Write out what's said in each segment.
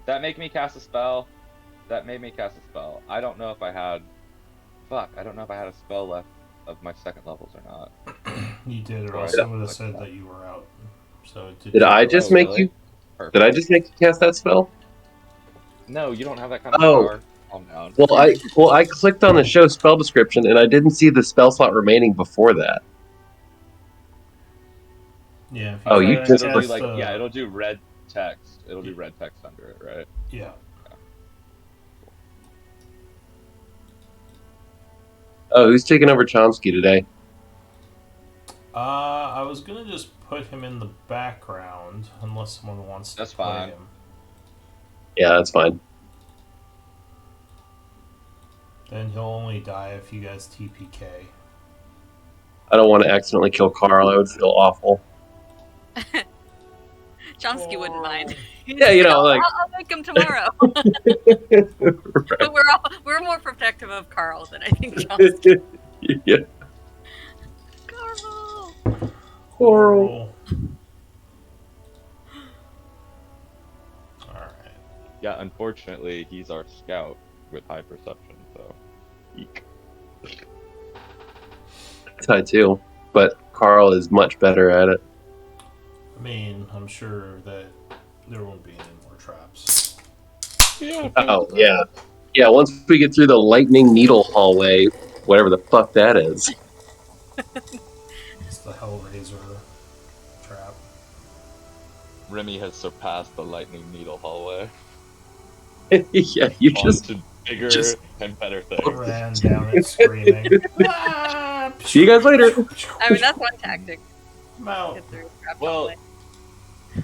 That make me cast a spell. That made me cast a spell. I don't know if I had. Fuck, I don't know if I had a spell left of my second levels or not. You did, or Before I else it would have clicked said that. that you were out. So it did Did take I a just Oh, rest. make really? you? Did I Perfect. just make you cast that spell? No, you don't have that kind of Oh, power. Calm down. I clicked on the show spell description and I didn't see the spell slot remaining before that. Yeah, if you Oh, you try and It'll just do cast like yeah, it'll do red text. It'll do red text under it, right? yeah. Yeah. Oh, who's taking over Chomsky today? I was gonna just put him in the background unless someone wants to That's play fine. him. Yeah, that's fine. Then he'll only die if you guys TPK. I don't want to accidentally kill Carl. I would feel awful. Chomsky wouldn't mind. He's Yeah, like, like I'll make him tomorrow. We're more protective of Carl than I think Chomsky. yeah. Carl. Coral. Alright. Yeah, unfortunately, he's our scout with high perception, so. Eek. I too, but Carl is much better at it. I mean, I'm sure that there won't be any more traps. Yeah. Oh yeah, yeah. Once we get through the lightning needle hallway, whatever the fuck that is. It's the Hellraiser trap. Remy has surpassed the lightning needle hallway. Yeah, you On just to bigger and better things. Ran down it screaming. see you guys later. I mean, that's one tactic. I'm out. Get through crap Well, hallway.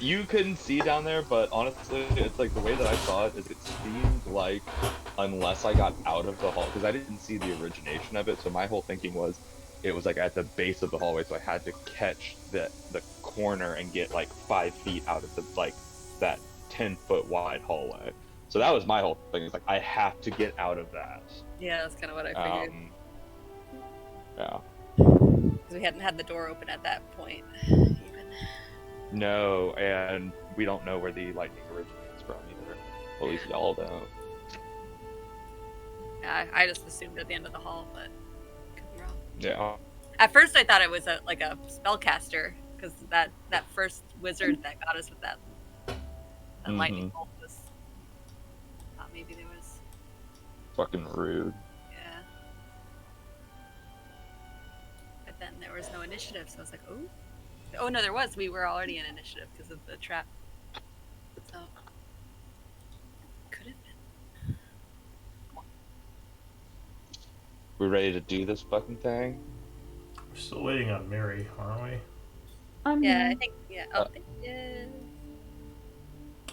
you couldn't see down there, but honestly, it's like the way that I saw it is it seemed like unless I got out of the hall, because I didn't see the origination of it, so my whole thinking was it was like at the base of the hallway, so I had to catch the corner and get like 5 feet out of the like that 10-foot wide hallway. So that was my whole thing. It's like I have to get out of that. Yeah, that's kind of what I figured. Yeah. Because we hadn't had the door open at that point, even. No, and we don't know where the lightning originates from either. Well, at least y'all don't. Yeah, I just assumed at the end of the hall, but could be wrong. Yeah. At first, I thought it was like a spellcaster, because that first wizard that got us with that lightning bolt was. Thought maybe there was. Fucking rude. Yeah. But then there was no initiative, so I was like, oh. Oh no, there was. We were already in initiative because of the trap. So could have been. We ready to do this fucking thing? We're still waiting on Mary, aren't we? Yeah, I think. Yeah. Oh, yeah.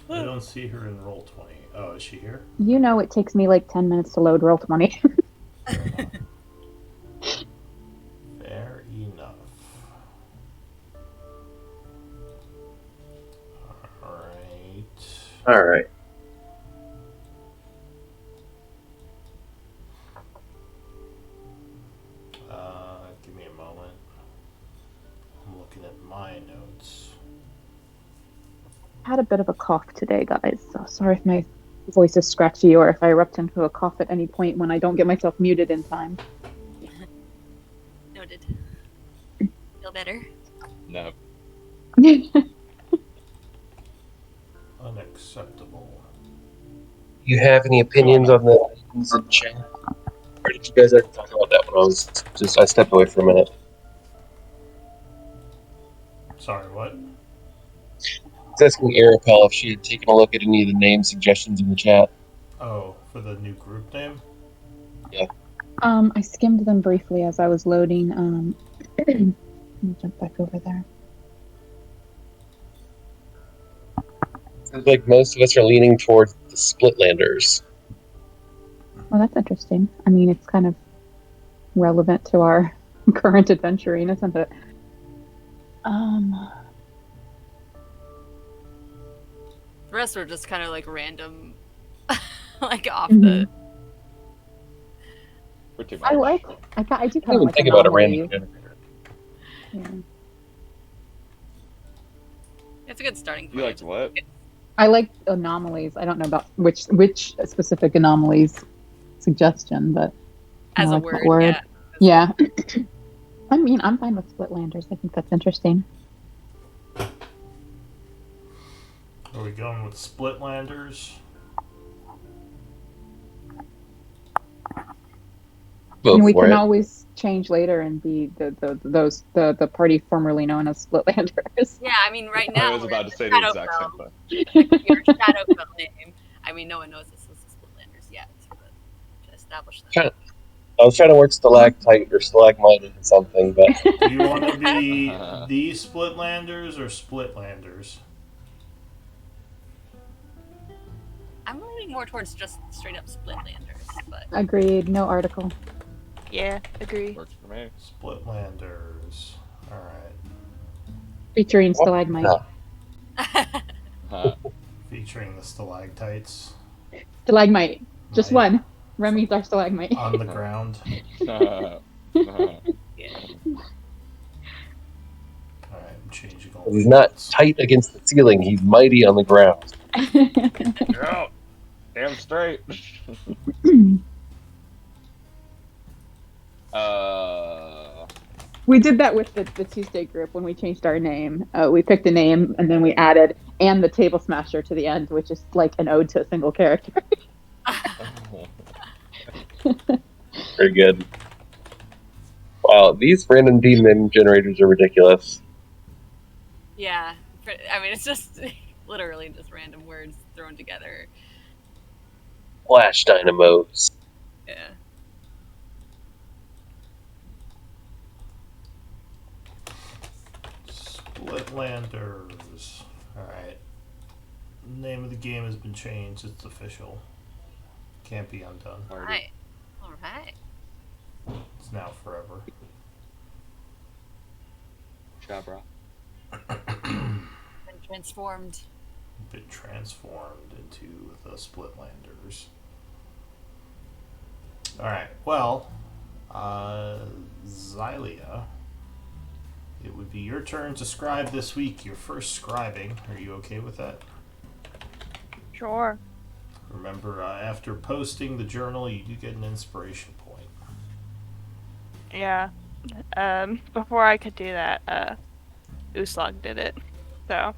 I don't see her in roll 20. Oh, is she here? You know it takes me like 10 minutes to load roll 20. Fair enough. Alright. All right. Give me a moment. I'm looking at my notes. I had a bit of a cough today, guys. So sorry if my voice is scratchy or if I erupt into a cough at any point when I don't get myself muted in time. Noted. Feel better? No. Unacceptable. You have any opinions on the things in chat? Or did you guys ever talk about that when I stepped away for a minute? Sorry, what? I was asking Ericol if she had taken a look at any of the name suggestions in the chat. Oh, for the new group name? Yeah. I skimmed them briefly as I was loading. Let me jump back over there. Seems like most of us are leaning towards the Splitlanders. Well, that's interesting. I mean, it's kind of relevant to our current adventuring, isn't it? The rest were just kind of like random, like off the. Pretty much. I do I kind of didn't like think about a anomalies. random generator. Yeah. It's a good starting point. You liked what? I like anomalies. I don't know about which specific anomalies suggestion, but I As a like word, that word. yeah. Yeah. I mean, I'm fine with Splitlanders. I think that's interesting. Are we going with Splitlanders? Go And we for can it. always change later and be the party formerly known as Splitlanders. Yeah, I mean, right now I was we're about in to the say the exact same Shadowfell. thing. Your Shadowfell name. I mean, no one knows us as the Splitlanders yet, but to establish that. I was trying to work stalactite or stalagmite into something, but Do you want to be the Splitlanders or Splitlanders? I'm leaning more towards just straight up Splitlanders, but Agreed. No article. Yeah, agree. Works for me. Splitlanders. All right. Featuring stalagmite. Featuring the stalactites Stalagmite. Just Might. one. Remy's our stalagmite. on the ground. yeah. All right, I'm changing all. he's my not notes. tight against the ceiling. He's mighty on the ground. Yeah, damn straight. We did that with the Tuesday group when we changed our name. We picked a name and then we added "and the Table Smasher" to the end, which is like an ode to a single character. Very good. Wow, these random team name generators are ridiculous. Yeah. I mean, it's just literally just random words thrown together. Flash dynamos. Yeah. Splitlanders. All right. Name of the game has been changed. It's official. Can't be undone. All right. All right. It's now forever. Jabra. Been transformed. Been transformed into the Splitlanders. All right. Well, Xylia, it would be your turn to scribe this week. Your first scribing. Are you okay with that? Sure. Remember, after posting the journal, you do get an inspiration point. Yeah. Before I could do that, Uslag did it. So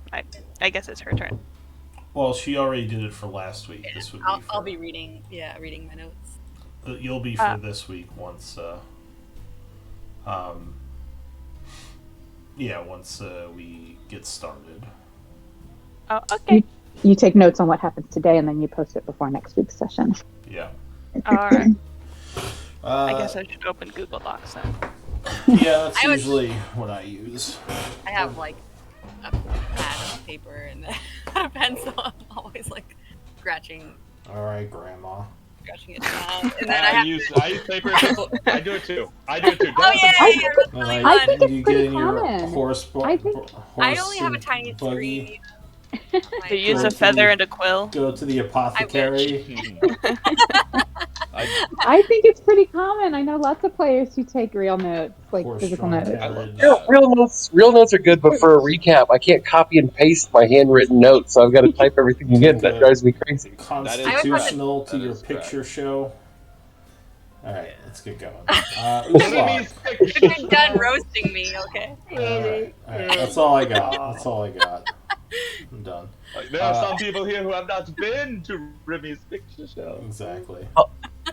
I guess it's her turn. Well, she already did it for last week. Yeah, This would I'll, be for, I'll be reading my notes. You'll be for this week once. Once we get started. Oh, okay. You take notes on what happens today and then you post it before next week's session. Yeah. All right. I I guess I should open Google Docs then. Yeah, that's I would- usually what I use. I have like a pad of paper and a pencil. I'm always like scratching All right, Grandma. it down. And then I use paper and pencil. I do it too. Oh Jonathan, yeah, that's really And I fun. think it's you pretty get in your common. horse. I think- I only have a tiny buggy. screen. To use Go a to feather the- and a quill. Go to the apothecary. I think it's pretty common. I know lots of players who take real notes, like Horse physical drawn notes. carriage. Real notes are good, but for a recap, I can't copy and paste my handwritten notes, so I've got to type everything again. That drives me crazy. Constitutional to That your is correct. picture show. All right, let's get going. Remy's You're done roasting me, okay? All right, that's all I got. I'm done. There are some people here who have not been to Remy's picture show. Exactly.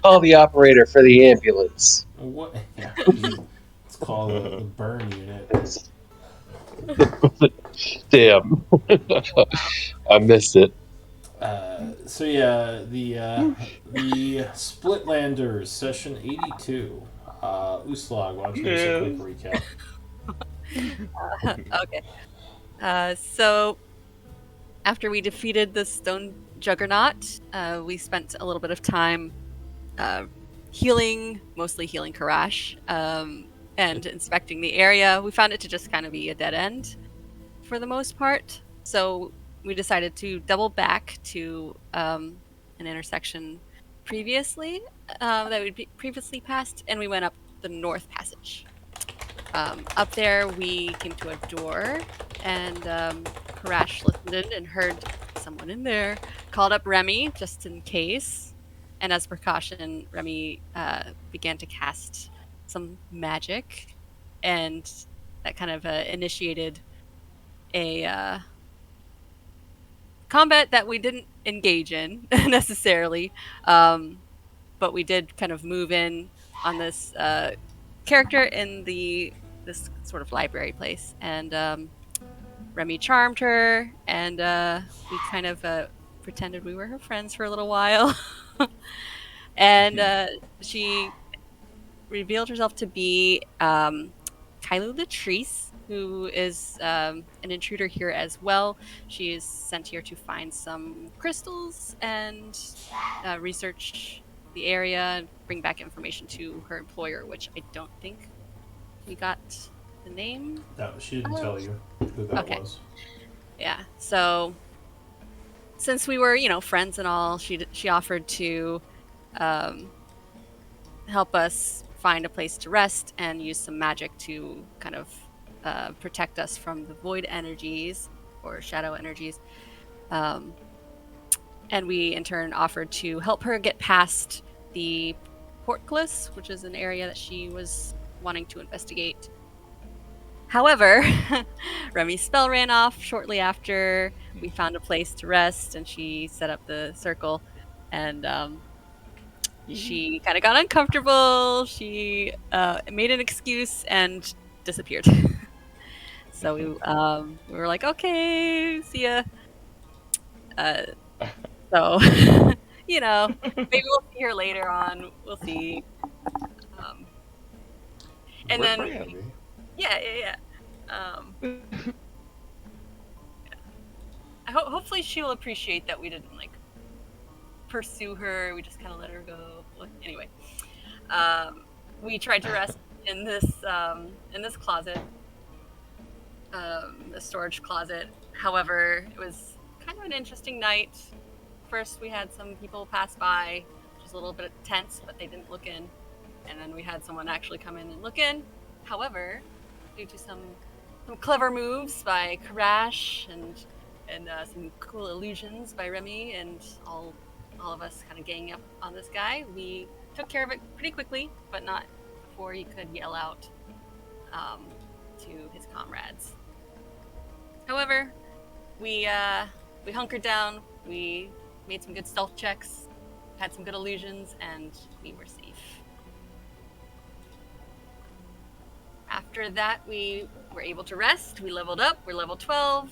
Call the operator for the ambulance. What? Yeah, let's call the burn unit. Damn. I missed it. So yeah, the Splitlanders session 82. Uslag, why don't you give us a quick recap? Okay. So after we defeated the stone juggernaut, we spent a little bit of time mostly healing Karash, and inspecting the area. We found it to just kind of be a dead end for the most part. So we decided to double back to an intersection previously that we'd previously passed, and we went up the north passage. Up there, we came to a door, and Karash listened and heard someone in there. Called up Remy just in case. And as precaution, Remy began to cast some magic. And that kind of initiated a combat that we didn't engage in necessarily. But we did kind of move in on this character in this sort of library place. And Remy charmed her, and we kind of pretended we were her friends for a little while. And she revealed herself to be Kylo Latrice, who is an intruder here as well. She is sent here to find some crystals and research the area and bring back information to her employer, which I don't think we got the name. No, she didn't tell you who that Okay. was. Yeah. So since we were, friends and all, she offered to help us find a place to rest and use some magic to kind of protect us from the void energies or shadow energies. And we in turn offered to help her get past the Portcullis, which is an area that she was wanting to investigate. However, Remy's spell ran off shortly after we found a place to rest, and she set up the circle. And she kind of got uncomfortable. She made an excuse and disappeared. So we were like, okay, see ya. So maybe we'll see her later on. We'll see. And then Maybe. yeah. Hopefully she'll appreciate that we didn't pursue her. We just kind of let her go. Anyway, we tried to rest in this closet, the storage closet. However, it was kind of an interesting night. First, we had some people pass by, which was a little bit tense, but they didn't look in. And then we had someone actually come in and look in. However, due to some clever moves by Karash and some cool illusions by Remy and all of us kind of ganging up on this guy, we took care of it pretty quickly, but not before he could yell out to his comrades. However, we hunkered down, we made some good stealth checks, had some good illusions, and we were safe. After that, we were able to rest. We leveled up. We're level 12.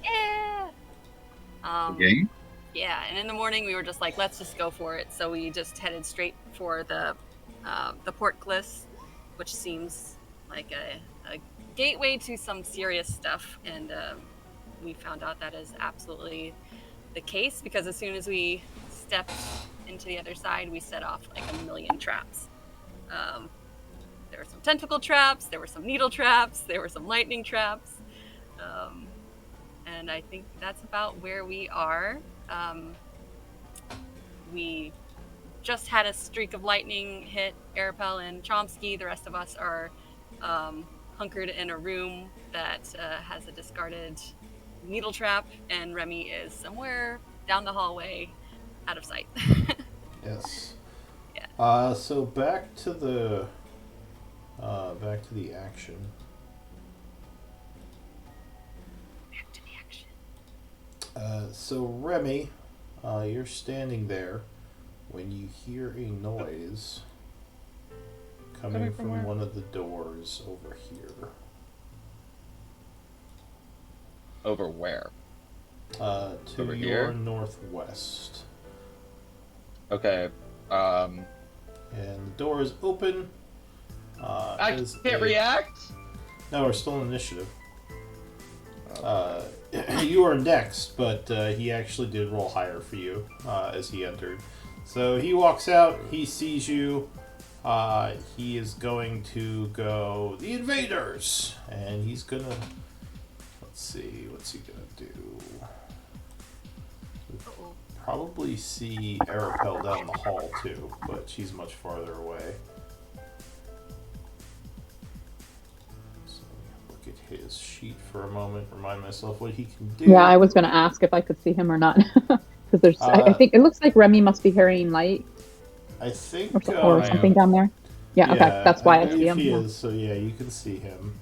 Yeah. Okay. Yeah, and in the morning we were just like, let's just go for it. So we just headed straight for the Portcullis, which seems like a gateway to some serious stuff. And we found out that is absolutely the case, because as soon as we stepped into the other side, we set off like a million traps. There were some tentacle traps, there were some needle traps, there were some lightning traps. And I think that's about where we are. We just had a streak of lightning hit Arapel and Chomsky. The rest of us are hunkered in a room that has a discarded needle trap, and Remy is somewhere down the hallway, out of sight. Yes. Yeah. So back to the action. Back to the action. So Remy, you're standing there when you hear a noise coming from where? one of the doors over here. Over where? To Over your here? northwest. Okay. And the door is open. I as can't a- react. No, we're still in initiative. You are next, but he actually did roll higher for you as he entered. So he walks out, he sees you, he is going to go, the invaders! And he's gonna, let's see, what's he gonna do? Uh-oh. Probably see Arapel down the hall too, but she's much farther away. So look at his sheet for a moment. Remind myself what he can do. Yeah, I was going to ask if I could see him or not. Because there's, I think it looks like Remy must be carrying light I think or something down there. Yeah, okay, that's why I see believe him. he Yeah. is. So yeah, you can see him.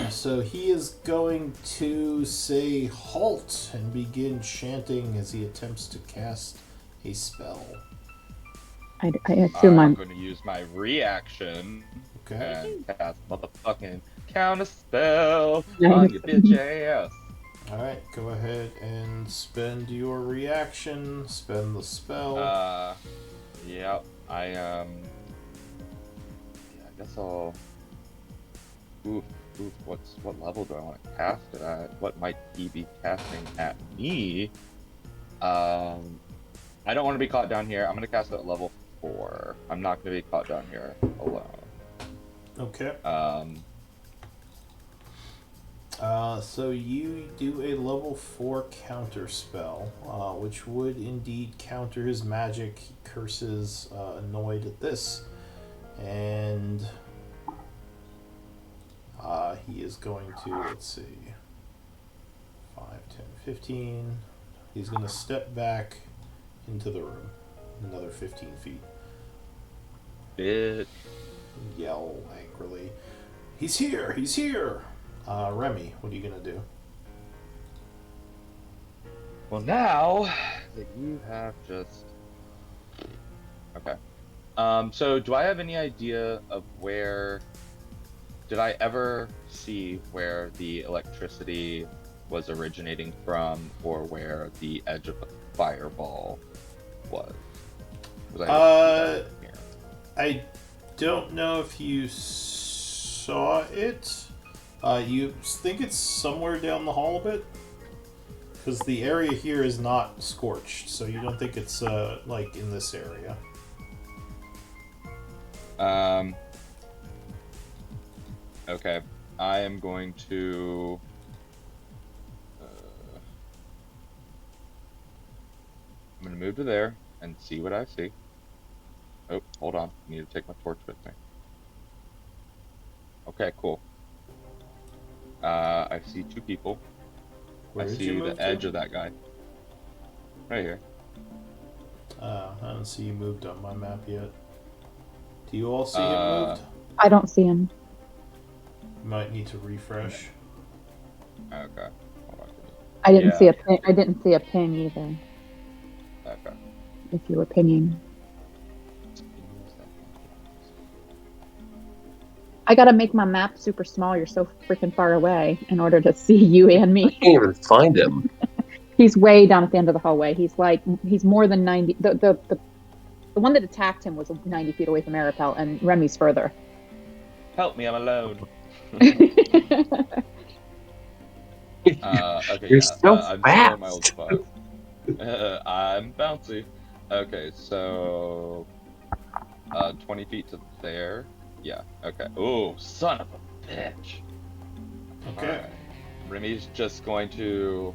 So he is going to say halt and begin chanting as he attempts to cast a spell. I assume I'm I'm. going to use my reaction Okay. and cast motherfucking counter spell Nice. on your bitch ass. Alright, go ahead and spend your reaction. Spend the spell. Yep. Yeah, I guess I'll. Oof. What level do I want to cast it at? What might he be casting at me? I don't want to be caught down here. I'm gonna cast it at level 4. I'm not gonna be caught down here alone. Okay. So you do a level 4 counter spell, which would indeed counter his magic. He curses, annoyed at this, and he is going to, let's see, 5, 10, 15. He's going to step back into the room, another 15 feet. Bitch. Yell angrily, "He's here! He's here!" Remy, what are you going to do? Well, now that you have just. Okay. So do I have any idea of where. Did I ever see where the electricity was originating from, or where the edge of the fireball was? I don't know if you saw it. You think it's somewhere down the hall a bit? Because the area here is not scorched, so you don't think it's like in this area. Okay. I am going to. I'm going to move to there and see what I see. Oh, hold on. I need to take my torch with me. Okay, cool. I see 2 people. Where I did see you move the edge to? of that guy. Right here. I don't see you moved on my map yet. Do you all see him moved? I don't see him. You might need to refresh. Okay. Hold on. I didn't Yeah. see a ping. I didn't see a ping either. Okay. If you were pinging, I gotta make my map super small. You're so freaking far away in order to see you and I me. can't even find him. He's way down at the end of the hallway. He's more than 90. The one that attacked him was 90 feet away from Arapel, and Remy's further. Help me, I'm alone. Okay, You're yeah. so I'm still in my old fast. spot. I'm bouncy. Okay, so 20 feet to there. Yeah. Okay. Oh, son of a bitch. Okay. Alright. Remy's just going to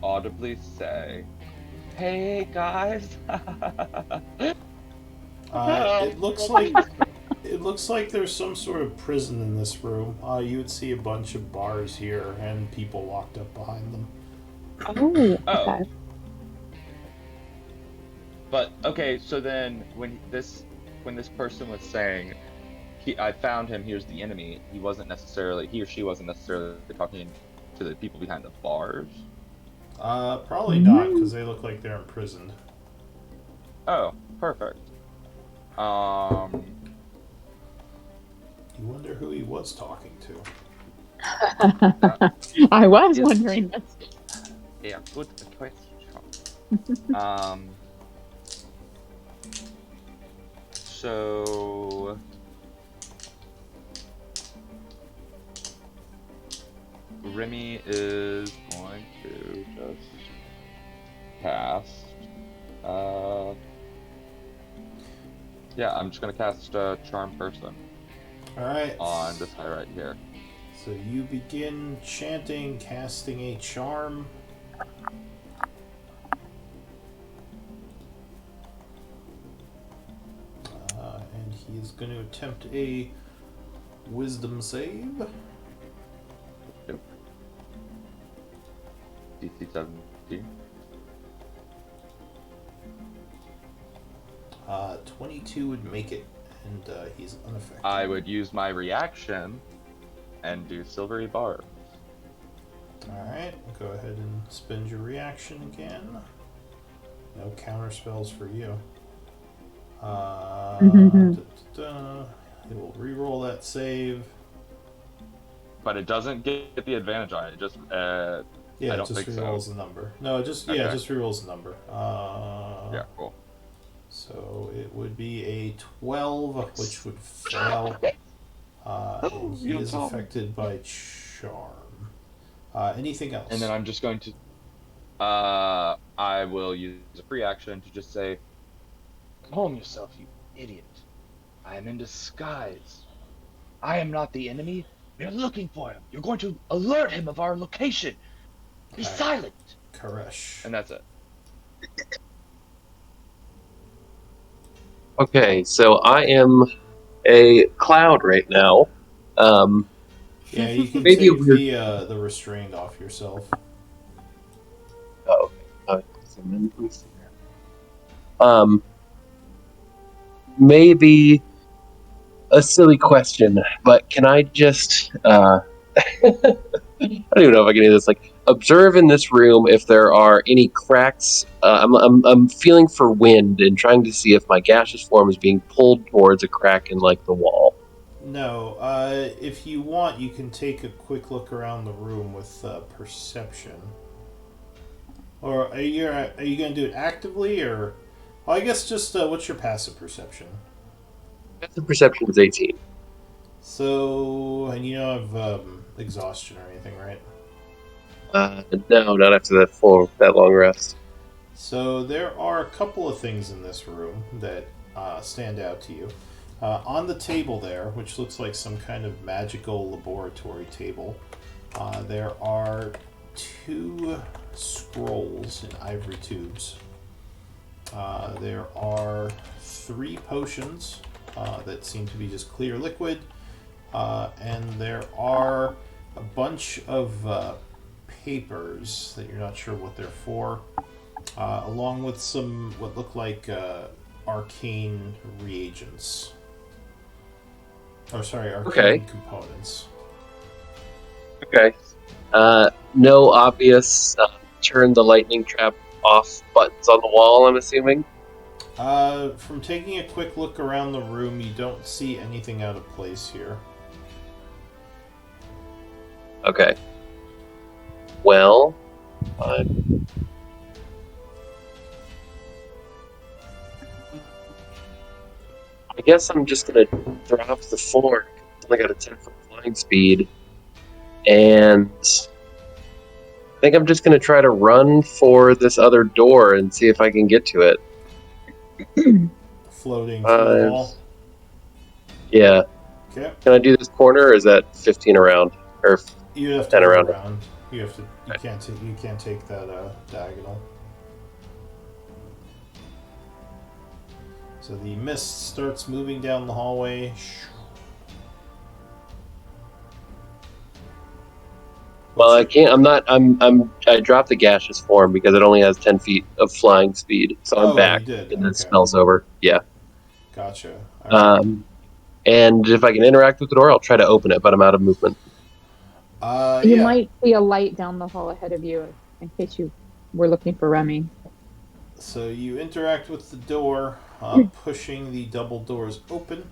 audibly say, "Hey guys." It looks like there's some sort of prison in this room. You would see a bunch of bars here and people locked up behind them. Oh, Oh. okay. But okay, so then when this person was saying I found him, here's the enemy, he or she wasn't necessarily talking to the people behind the bars. Probably not, because they look like they're imprisoned. Oh, perfect. You wonder who he was talking to. I was wondering this. Yeah, good question. So Remy is going to just cast. Yeah, I'm just gonna cast Charm Person. All right. On this guy right here. So you begin chanting, casting a charm. And he is going to attempt a wisdom save. Nope. DC 17. 22 would make it, and he's unaffected. I would use my reaction and do silvery barbs. Alright, go ahead and spend your reaction again. No counter spells for you. It will re-roll that save. But it doesn't get the advantage on it. It just Yeah, I it don't just think re-rolls so. the number. No, it just Okay. just re-rolls the number. Yeah, cool. So it would be a 12, which would fail. And he is affected by charm. Anything else? And then I'm just going to I will use a free action to just say, calm yourself, you idiot. I am in disguise. I am not the enemy. We're looking for him. You're going to alert him of our location. Be silent. Koresh. And that's it. Okay, so I am a cloud right now. Yeah, you can Maybe take we're- the restraint off yourself. Oh, okay. So let me see here. Maybe a silly question, but can I just I don't even know if I can do this. Like, observe in this room if there are any cracks. I'm feeling for wind and trying to see if my gaseous form is being pulled towards a crack in like the wall. No, if you want, you can take a quick look around the room with perception. Or are you going to do it actively, or? Well, I guess just what's your passive perception? The perception is 18. So, and you don't have exhaustion or anything, right? No, not after that long rest. So there are a couple of things in this room that stand out to you. On the table there, which looks like some kind of magical laboratory table, there are 2 scrolls in ivory tubes. There are 3 potions that seem to be just clear liquid, and there are a bunch of papers that you're not sure what they're for, along with some what look like arcane reagents. Oh, sorry, arcane components. Okay. No obvious turn the lightning trap off buttons on the wall, I'm assuming? From taking a quick look around the room, you don't see anything out of place here. Okay. Well, I guess I'm just gonna drop the 4. It's only got a 10-foot flying speed, and I think I'm just gonna try to run for this other door and see if I can get to it. Floating through the wall. Yeah. Okay. Can I do this corner, or is that 15 around? Or You have to 10 go around? around. You have to. You can't take that diagonal. So the mist starts moving down the hallway. Well, I can't. I'm not. I dropped the gaseous form because it only has 10 feet of flying speed, so I'm back. You did. And the Okay. spell's over. Yeah. Gotcha. All right. And if I can interact with the door, I'll try to open it, but I'm out of movement. You Yeah. might see a light down the hall ahead of you in case you were looking for Remy. So you interact with the door, pushing the double doors open.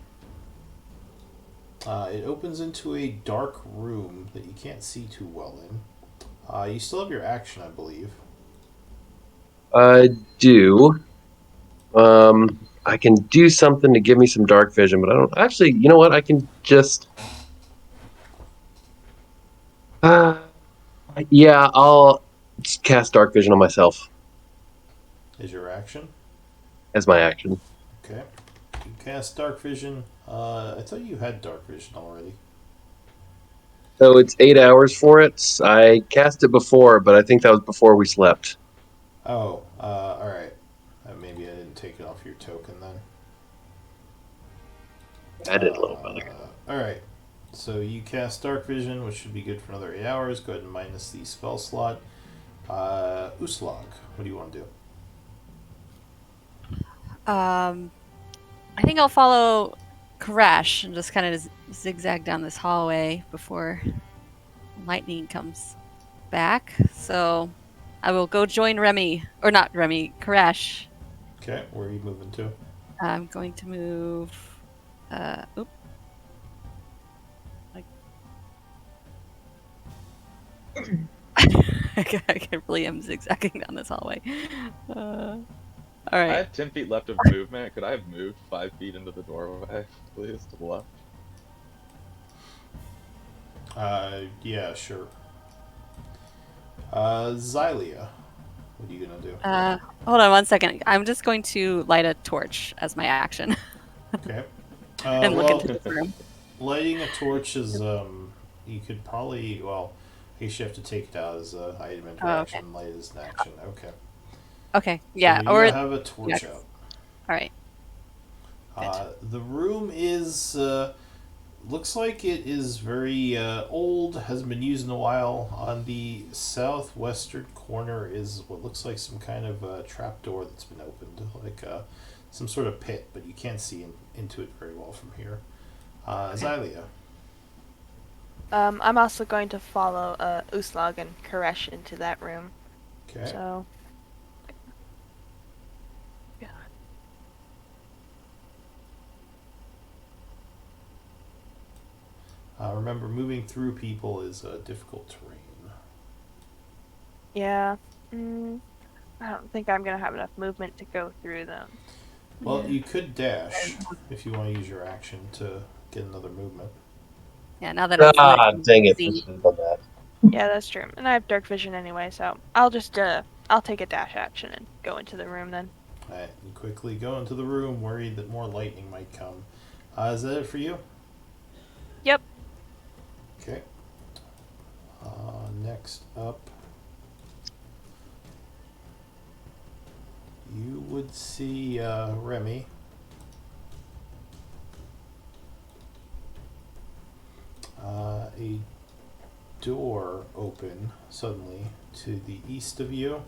It opens into a dark room that you can't see too well in. You still have your action, I believe. I do. I can do something to give me some dark vision, but I don't. Actually, you know what? I can just. Yeah, I'll just cast dark vision on myself Is your action? as my action. Okay. You cast dark vision. I thought you had dark vision already. So it's 8 hours for it. I cast it before, but I think that was before we slept. Oh, all right. Maybe I didn't take it off your token then. I did a little bit. All right. So you cast Dark Vision, which should be good for another 8 hours. Go ahead and minus the spell slot. Uslog, what do you want to do? I think I'll follow Crash and just kind of zigzag down this hallway before lightning comes back. So I will go join Remy, or not Remy, Crash. Okay, where are you moving to? I'm going to move. Oop. I can't believe I'm zigzagging down this hallway. All I right. have 10 feet left of movement. Could I have moved 5 feet into the doorway, please, to the left? Yeah, sure. Xylia, what are you gonna do? Hold on 1 second. I'm just going to light a torch as my action Okay. and look Well, into this room. lighting a torch is, you could probably, well, I guess you have to take it out as an item interaction, okay. light as an action. Okay. Okay. Yeah. So Or you have a torch yes. out. All right. The room is, looks like it is very old, hasn't been used in a while. On the southwestern corner is what looks like some kind of trapdoor that's been opened, like some sort of pit, but you can't see into it very well from here. Xylia. I'm also going to follow Uslog and Koresh into that room. Okay. So. Yeah. Remember, moving through people is difficult terrain. Yeah. I don't think I'm gonna have enough movement to go through them. Well, you could dash if you want to use your action to get another movement. Yeah. Now that it's lit, and Dang it! I easy. should have done that. Yeah, that's true. And I have dark vision anyway, so I'll just I'll take a dash action and go into the room then. Alright, you quickly go into the room, worried that more lightning might come. Is that it for you? Yep. Okay. Next up, you would see Remy. A door open suddenly to the east of you.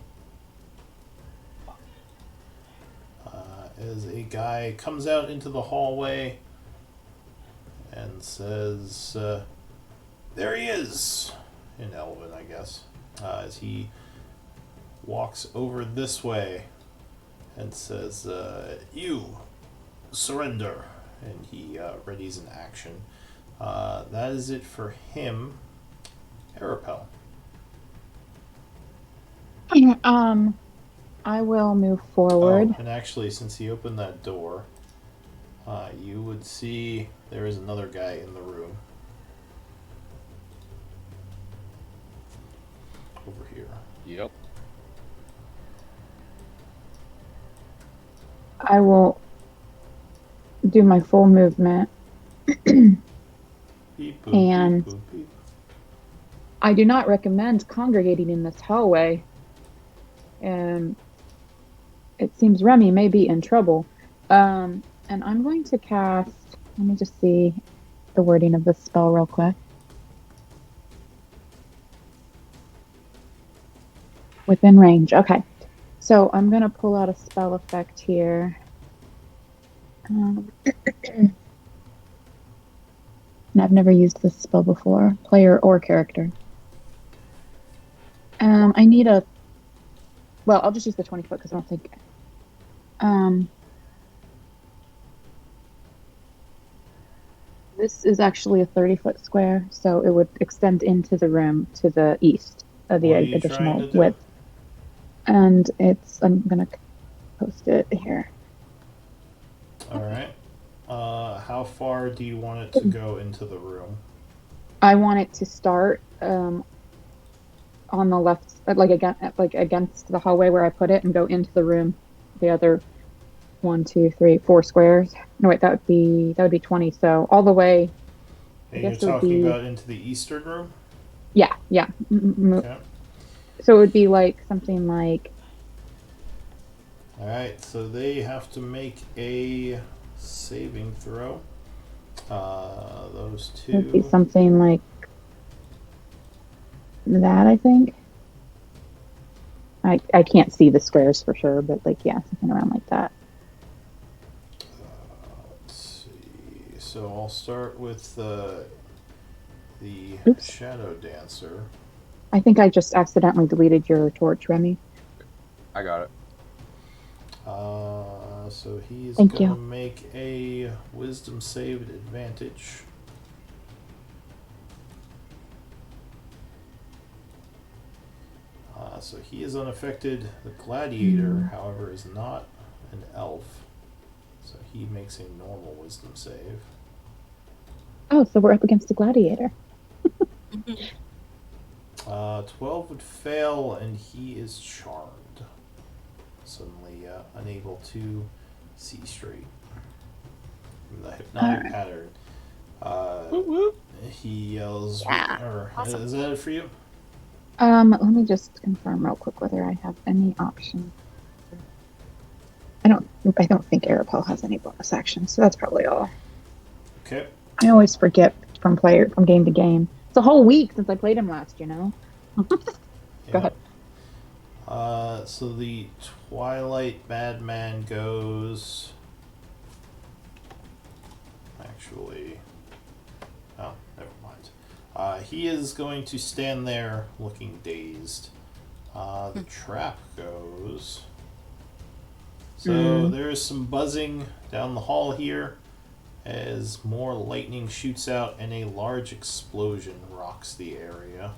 As a guy comes out into the hallway and says, there he is! In Elven, I guess. As he walks over this way and says, you surrender. And he readies an action. That is it for him. Arapel. I will move forward. Oh, and actually, since he opened that door, you would see there is another guy in the room. Over here. Yep. I will do my full movement. Beep, boop, And beep, boop, beep. I do not recommend congregating in this hallway. It seems Remy may be in trouble. And I'm going to cast, let me just see the wording of this spell real quick. Within range. Okay. So I'm going to pull out a spell effect here. And I've never used this spell before, player or character. I need a... Well, I'll just use the 20 foot because I don't think... This is actually a 30-foot square, so it would extend into the room to the east of the What are you trying additional to do? width. And it's... I'm going to post it here. Alright. How far do you want it to go into the room? I want it to start on the left, like against the hallway where I put it, and go into the room. The other 1, 2, 3, 4 squares. No, wait, that would be 20. So all the way. And I you're guess it would talking be- about into the eastern room? Yeah. Okay. So it would be like something like. Alright, so they have to make a saving throw. Those Would be two. something like that, I think. I can't see the squares for sure, but like, yeah, something around like that. Let's see. So I'll start with the Oops. Shadow Dancer. I think I just accidentally deleted your torch, Remy. I got it. So he's Thank gonna you. make a Wisdom save at advantage. So he is unaffected. The Gladiator, however, is not an elf. So he makes a normal Wisdom save. Oh, so we're up against a gladiator. 12 would fail, and he is charmed. Suddenly unable to see straight from the hypnotic Alright. pattern. He yells, Yeah. or Awesome. is that it for you? Let me just confirm real quick whether I have any option. I don't think Arapel has any bonus actions, so that's probably all. Okay. I always forget from game to game. It's a whole week since I played him last, you know. Go ahead. So the Twilight Madman goes. Actually, oh, never mind. He is going to stand there looking dazed. The trap goes. So there is some buzzing down the hall here as more lightning shoots out and a large explosion rocks the area.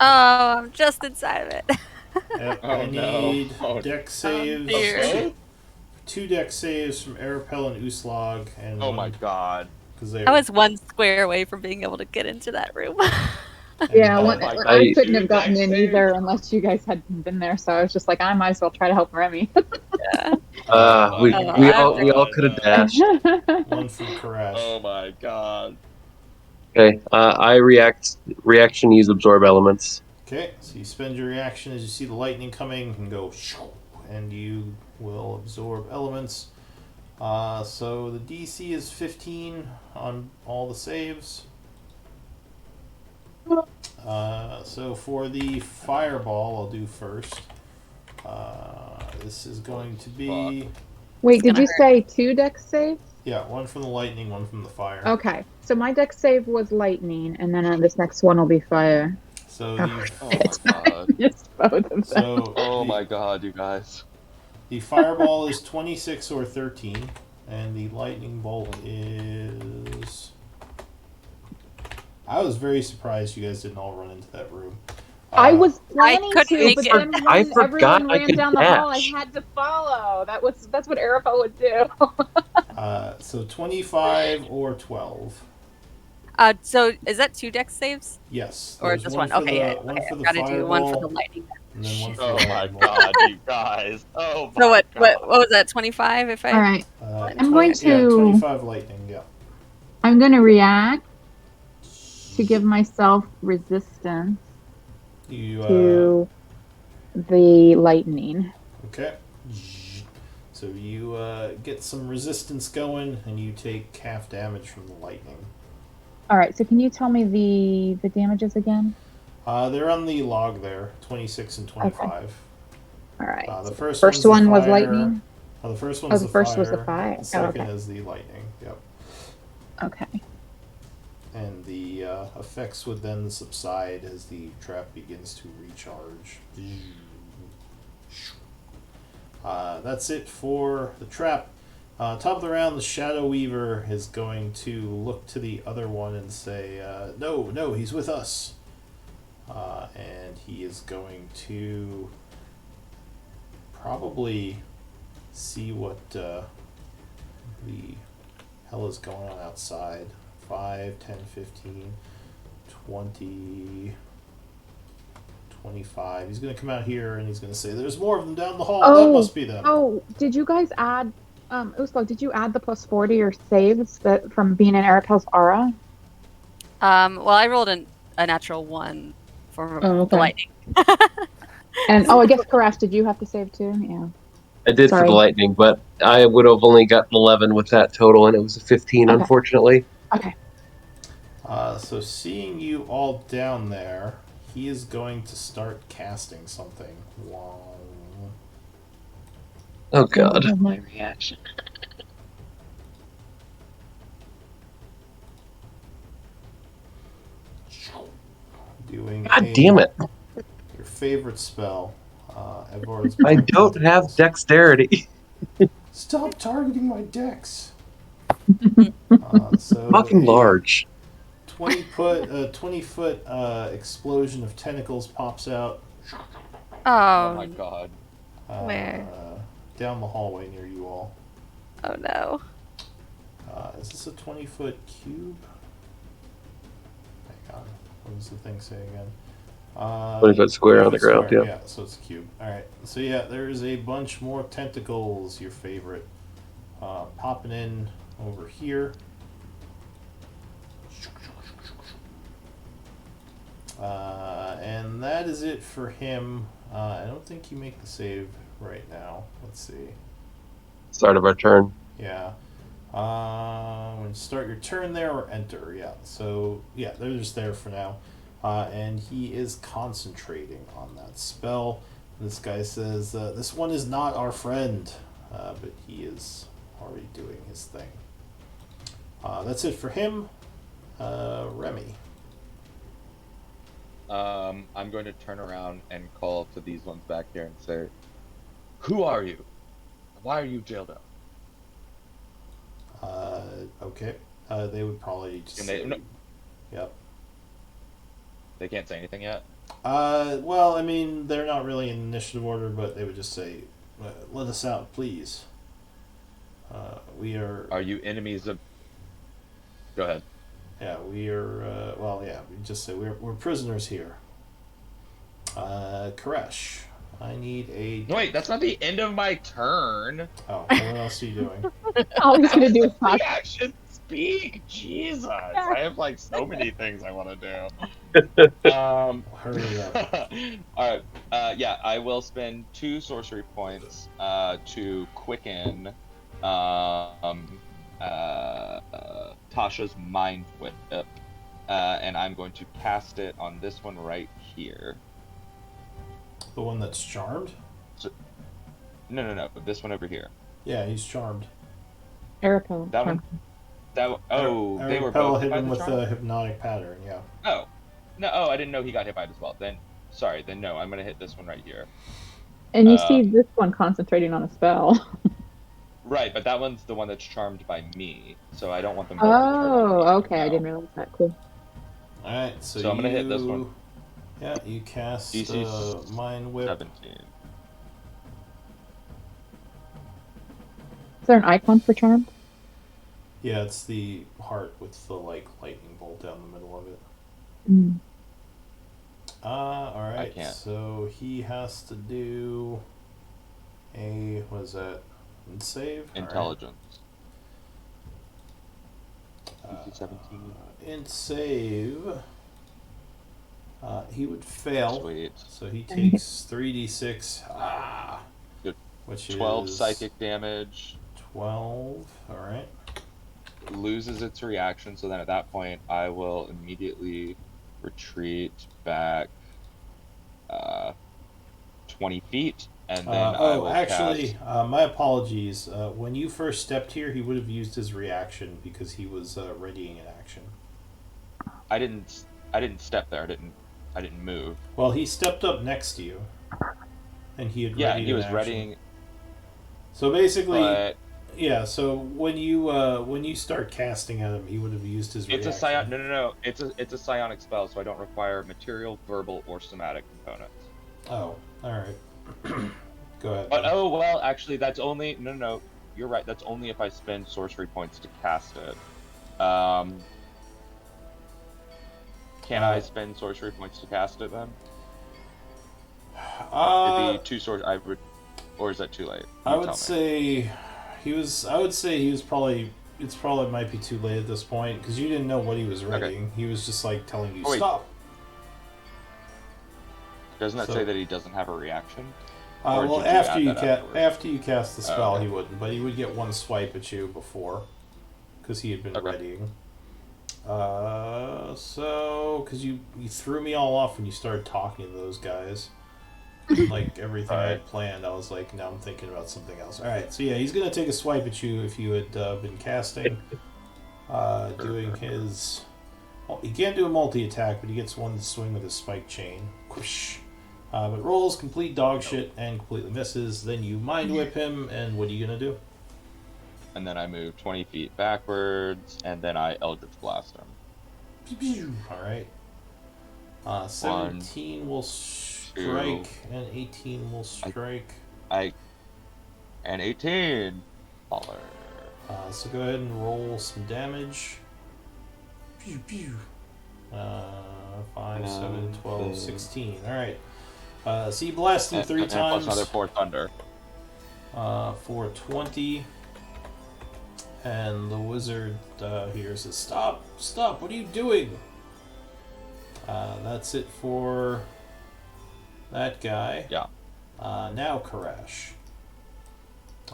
Oh, I'm just inside of it. Yep, Oh, I no. need Oh, deck saves. dear. Two deck saves from Arapel and Uslag, and Oh one my god. because they I was one square away from being able to get into that room. Yeah, Oh my God. I couldn't Two have gotten deck in saves? either unless you guys had been there. So I was just like, I might as well try to help Remy. Yeah. Oh We my we I'm all we all God, could have no. dashed. one from Karash. Oh my god. Okay. I reaction use absorb elements. Okay, so you spend your reaction as you see the lightning coming and go, and you will absorb elements. So the DC is 15 on all the saves. So for the fireball, I'll do first. This is going to be Wait, did gonna you hurt. say 2 deck saves? yeah, one from the lightning, one from the fire. Okay, so my deck save was lightning, and then this next one will be fire. So Oh, the Oh my god. missed both of them. so Oh the, my god, you guys. the fireball is 26 or 13, and the lightning bolt is. I was very surprised you guys didn't all run into that room. I was I planning couldn't to, make but it. then I when forgot everyone I ran could down the hall, I dash. had to follow. That's what Arapel would do. So 25 or 12. So is that 2 deck saves Yes. or There's just one one? for Okay, the yeah, one okay. for I've the got to do one for the fireball, lightning. and then one for Oh the my lightning bolt. god, you guys. Oh my So what god. was that? 25 if I All right, I'm going Yeah, to. 25 lightning. Yeah. I'm going to react to give myself resistance You to the lightning. okay? So you get some resistance going, and you take half damage from the lightning. All right, so can you tell me the damages again? They're on the log there, 26 and 25. All right. The so first first one's the one was fire. lightning. The first one's the the first fire. was the fire. The Oh, second okay. is the lightning. Yep. Okay. And the effects would then subside as the trap begins to recharge. That's it for the trap. Top of the round, the Shadow Weaver is going to look to the other one and say, no, he's with us. And he is going to probably see what the hell is going on outside. 5, 10, 15, 20, 25. He's going to come out here and he's going to say, there's more of them down the hall. That must be them. Oh, did you guys add, Uslo, did you add the plus 40 or saves that from being in Arapel's aura? Well, I rolled a natural 1 for the lightning. And I guess Karash, did you have to save too? Yeah. I did for Sorry. the lightning, but I would have only gotten 11 with that total, and it was a 15, Okay. unfortunately. Okay. So seeing you all down there, he is going to start casting something. Wow. Oh, God. My reaction. Doing God damn it. your favorite spell. Edward's I Blind don't have Tentacles. dexterity. Stop targeting my dex. Mm. So Fucking a large. 20-foot explosion of tentacles pops out Oh my Oh, god. where? down the hallway near you all. Oh no. Is this a 20-foot cube? Hang on. What does the thing say again? 20-foot square on the 20-foot ground, square, yeah. yeah, so it's a cube. Alright, so yeah, there's a bunch more tentacles, your favorite, popping in over here. And that is it for him. I don't think you make the save right now. Let's see. Start of our turn. Yeah. When you start your turn there or enter, yeah. So yeah, they're just there for now. And he is concentrating on that spell. This guy says, "This one is not our friend," but he is already doing his thing. That's it for him. Remy. I'm going to turn around and call to these ones back here and say, "Who are you? Why are you jailed up?" Okay. They would probably just And they say, no, yep. they can't say anything yet. Well, I mean, they're not really in initiative order, but they would just say, "Let us out, please. We are." Are you enemies of? Go ahead. Yeah, we are. Well, yeah, we just say we're prisoners here. Koresh, I need a. No, wait, that's not the end of my turn. Oh, what else are you doing? All he's gonna do is The talk. action speak. Jesus, Yeah. I have like so many things I want to do. Hurry up. All right. Yeah, I will spend 2 sorcery points to quicken Tasha's mind whip, and I'm going to cast it on this one right here. The one that's charmed? No, this one over here. Yeah, he's charmed. Erica. That one. They were Arapel both hit hit by him the with charm? a hypnotic pattern. Yeah. Oh, no. Oh, I didn't know he got hit by it as well. Then, sorry. Then no, I'm gonna hit this one right here. And you see this one concentrating on a spell. Right, but that one's the one that's charmed by me, so I don't want them both to turn on me. Oh, okay. I No. didn't realize that. Cool. All right, so I'm gonna hit this one. Yeah, you cast DC Mind Whip. 17. Is there an icon for charmed? Yeah, it's the heart with the lightning bolt down the middle of it. Mm. All I right. can't. So he has to do a what is that? Save. Intelligence. DC 17. In save. He would fail. Sweet. So he takes 3d6. Good. Which 12 is psychic damage. 12. All right. Loses its reaction, so then at that point I will immediately retreat back 20 feet, and then I will actually, cast... my apologies. When you first stepped here, he would have used his reaction because he was readying an action. I didn't step there. I didn't move. Well, he stepped up next to you, and he had Yeah, readied he was an action. readying. So basically, But yeah. So when you start casting at him, he would have used his it's reaction. a psion. No. It's a psionic spell, so I don't require material, verbal, or somatic components. Oh, all right. Go ahead. But well, actually, that's only no. You're right. That's only if I spend sorcery points to cast it. Can I spend sorcery points to cast it then? It'd be 2 swords. I would, or is that too late? I would say he was probably. It's probably might be too late at this point because you didn't know what he was readying. He was just like telling you stop. Doesn't that So- say that he doesn't have a reaction? Well, did you after add you that afterwards? after you cast the spell, okay. he wouldn't, but he would get one swipe at you before, because he had been Okay. readying. So because you threw me all off when you started talking to those guys, like everything I had planned, I was like, now I'm thinking about something else. All right, so yeah, he's gonna take a swipe at you if you had been casting, doing his. Well, he can't do a multi-attack, but he gets one swing with his spike chain. Whoosh. But rolls complete dog shit and completely misses. Then you mind whip him, and what are you gonna do? And then I move 20 feet backwards, and then I Eldritch Blast him. All right. 17 will strike, and 18 will strike. And 18. Baller. So go ahead and roll some damage. 5, 7, 12, 16. All right. So you blast him 3 times. Plus another 4 thunder. For 20. And the wizard here says, Stop! Stop! What are you doing? That's it for that guy. Yeah. Now, Karash.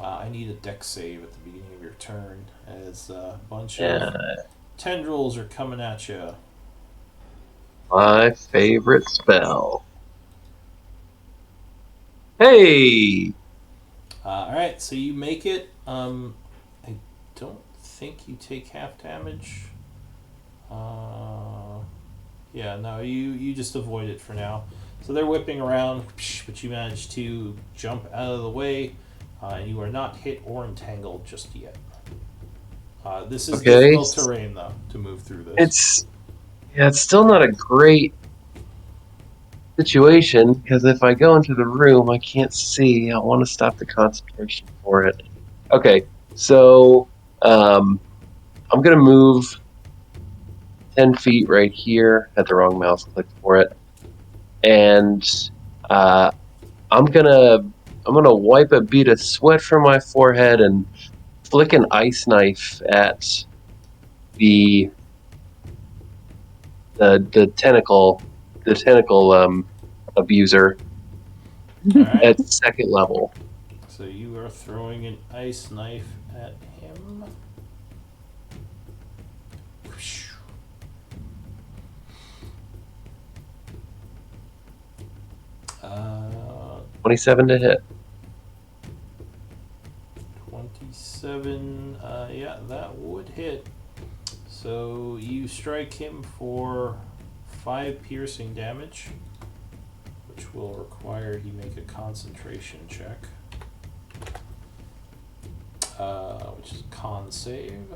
I need a dex save at the beginning of your turn, as a bunch of tendrils are coming at you. My favorite spell. Hey! Alright, so you make it. I don't think you take half damage. Yeah, no, you just avoid it for now. So they're whipping around, but you manage to jump out of the way, and you are not hit or entangled just yet. This is difficult terrain, though, to move through this. It's still not a great situation, because if I go into the room, I can't see. I want to stop the concentration for it. Okay, so I'm going to move 10 feet right here. Had the wrong mouse click for it. And I'm gonna wipe a bead of sweat from my forehead and flick an ice knife at the tentacle abuser at second level. So you are throwing an ice knife at him. 27 to hit. 27, yeah, that would hit. So you strike him for 5 piercing damage, which will require he make a concentration check, which is a con save.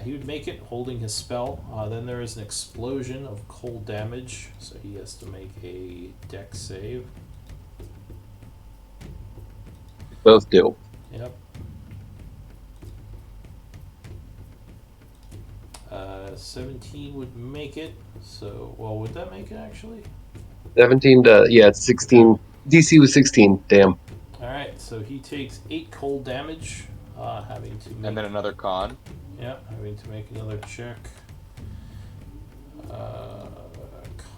He would make it holding his spell. Then there is an explosion of cold damage, so he has to make a dex save. Both do. Yep. 17 would make it. So, well, would that make it actually? 17 to, it's 16. DC was 16. Damn. Alright, so he takes 8 cold damage, having to make... And then another con. Yeah, having to make another check.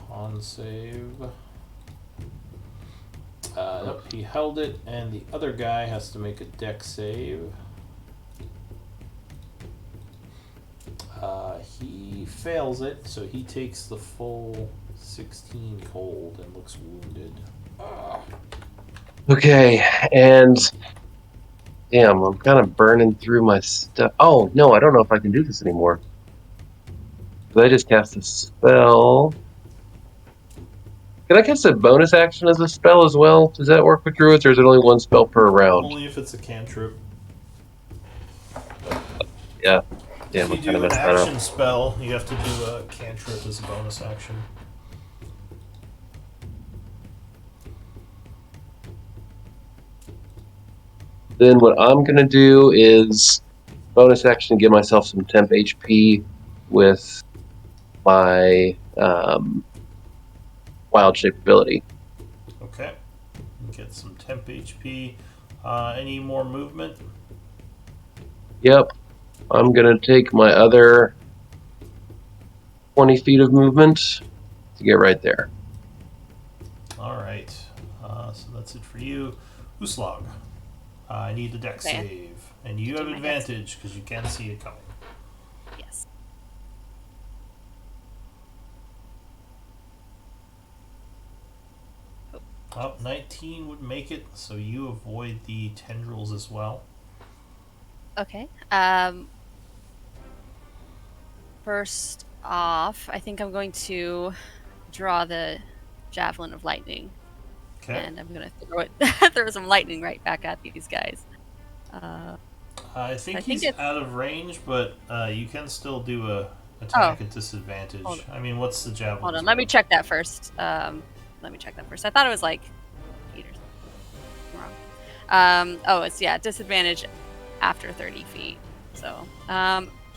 Con save. Nope, he held it, and the other guy has to make a dex save. He fails it, so he takes the full 16 cold and looks wounded. Okay, and damn, I'm kind of burning through my stuff. Oh, no, I don't know if I can do this anymore. Did I just cast a spell? Can I cast a bonus action as a spell as well? Does that work with druids, or is it only one spell per round? Only if it's a cantrip. Yeah. Damn, If I you kind of do an messed that up. action spell, you have to do a cantrip as a bonus action. Then what I'm going to do is bonus action give myself some temp HP with my wild shape ability. Okay. Get some temp HP. Any more movement? Yep. I'm going to take my other 20 feet of movement to get right there. All right. So that's it for you. Uslog. I need the deck Okay. save. And you have Do my dex advantage because you can see it coming. Yes. Oh, 19 would make it, so you avoid the tendrils as well. Okay. First off, I think I'm going to draw the javelin of lightning, Okay. and I'm going to throw it, throw some lightning right back at these guys. I think I he's think it's. out of range, but you can still do a attack Oh, at disadvantage. hold I mean, what's the javelin? hold on. Let me check that first. Let me check that first. I thought it was like 8 or something wrong. Oh, it's disadvantage after 30 feet. So,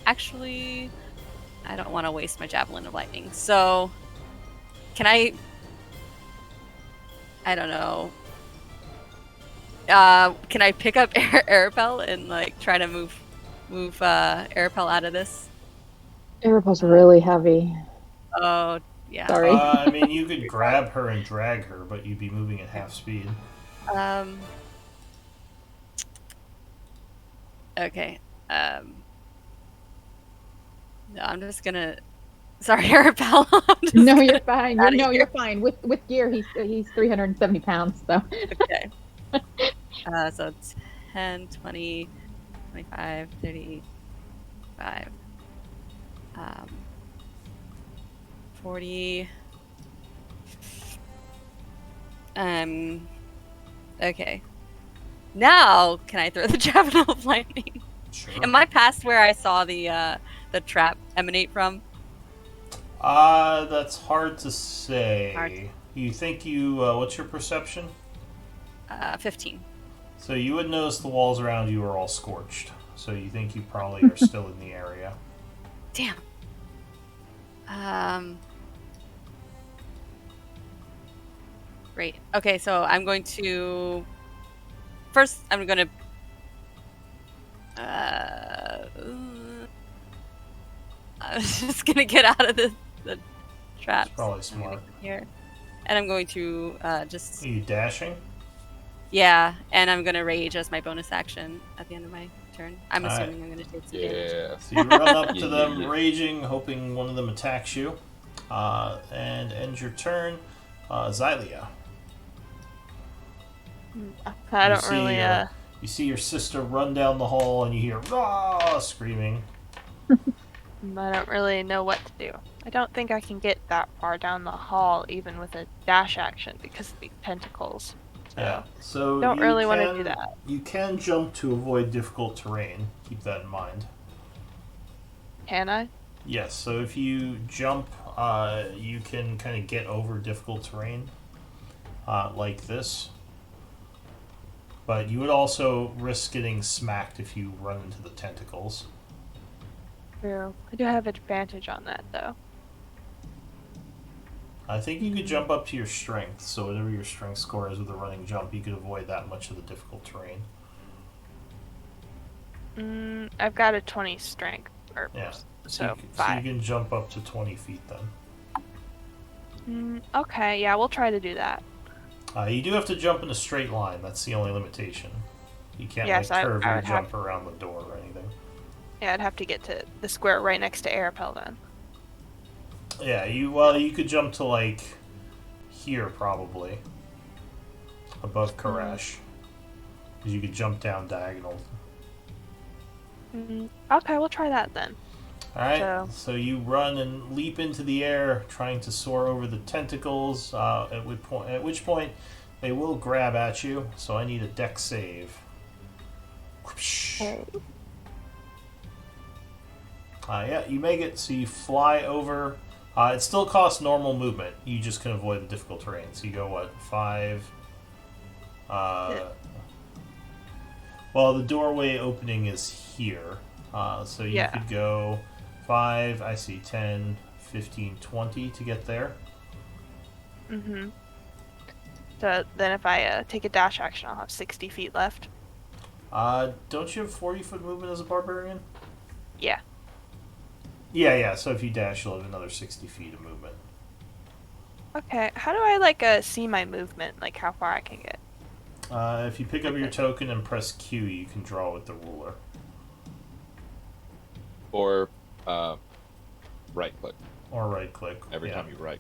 actually, I don't want to waste my javelin of lightning. So, can I? I don't know. Can I pick up Arapel and like try to move Arapel out of this? Arapel's really heavy. Oh yeah. Sorry. I mean, you could grab her and drag her, but you'd be moving at half speed. Okay. No, I'm just gonna. Sorry, Arapel. No, you're fine. outta No, here. you're fine. With gear, he's 370 pounds. So Okay. So 10, 20, 25, 35, 40. Okay. Now, can I throw the javelin of lightning? Sure. Am I past where I saw the trap emanate from? That's hard to say. Hard. You think you, what's your perception? 15. So you would notice the walls around you are all scorched. So you think you probably are still in the area. Damn. Great. Okay, so I'm going to. First, I'm going to. I was just going to get out of the traps. It's probably I'm smart. gonna come here. And I'm going to just. Are you dashing? Yeah, and I'm going to rage as my bonus action at the end of my turn. I'm Alright. assuming I'm going to take some damage. Yeah. So you run up to Yeah, them, yeah. raging, hoping one of them attacks you, and end your turn. Xylia. I You don't see, really. You see your sister run down the hall, and you hear "Rah!" screaming. I don't really know what to do. I don't think I can get that far down the hall, even with a dash action, because of these tentacles. So, Yeah. So don't you really want to can- do that. You can jump to avoid difficult terrain. Keep that in mind. Can I? Yes. So if you jump, you can kind of get over difficult terrain, like this. But you would also risk getting smacked if you run into the tentacles. True. I do have advantage on that, though. I think you could jump up to your strength, so whatever your strength score is with a running jump, you could avoid that much of the difficult terrain. I've got a 20 strength. Or, Yeah. So, you 5. can jump up to 20 feet then. Okay, yeah, we'll try to do that. You do have to jump in a straight line. That's the only limitation. You can't Yes, like I curve your would have- jump around the door or anything. Yeah, I'd have to get to the square right next to Arapel then. Yeah, you could jump to like here probably above Koresh, because you could jump down diagonal. Okay, we'll try that then. All right, so you run and leap into the air, trying to soar over the tentacles. At which point they will grab at you. So I need a dex save. Okay. Yeah, you make it. So you fly over. It still costs normal movement. You just can avoid the difficult terrain. So you go what 5? Well, the doorway opening is here. So you could go 5, I see 10, 15, 20 to get there. So then if I take a dash action, I'll have 60 feet left. Don't you have 40-foot movement as a barbarian? Yeah. Yeah. So if you dash, you'll have another 60 feet of movement. Okay, how do I see my movement, like how far I can get? If you pick up your token and press Q, you can draw with the ruler. Or right click Or right click. every yeah. time you right.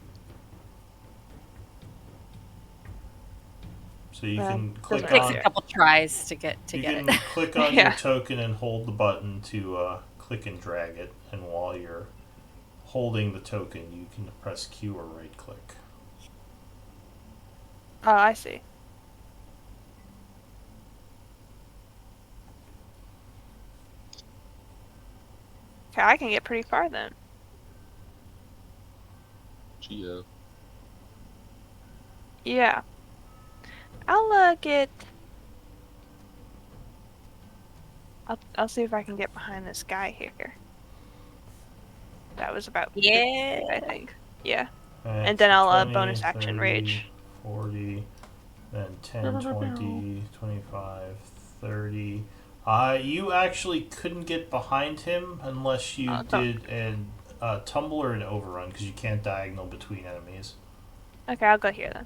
So you Well, can It click takes a on. couple tries to get You it. can click on your Yeah. token and hold the button to click and drag it, and while you're holding the token, you can press Q or right click. Oh, I see. Okay, I can get pretty far then. Geo. Yeah. I'll get. I'll see if I can get behind this guy here. That was about 50 feet, I Yeah. think. Yeah. Alright, And so then I'll 20, bonus action 30, rage. 40, then 10, 20, 25, 30. You actually couldn't get behind him unless you Don't. did a tumble or an overrun, because you can't diagonal between enemies. Okay, I'll go here then.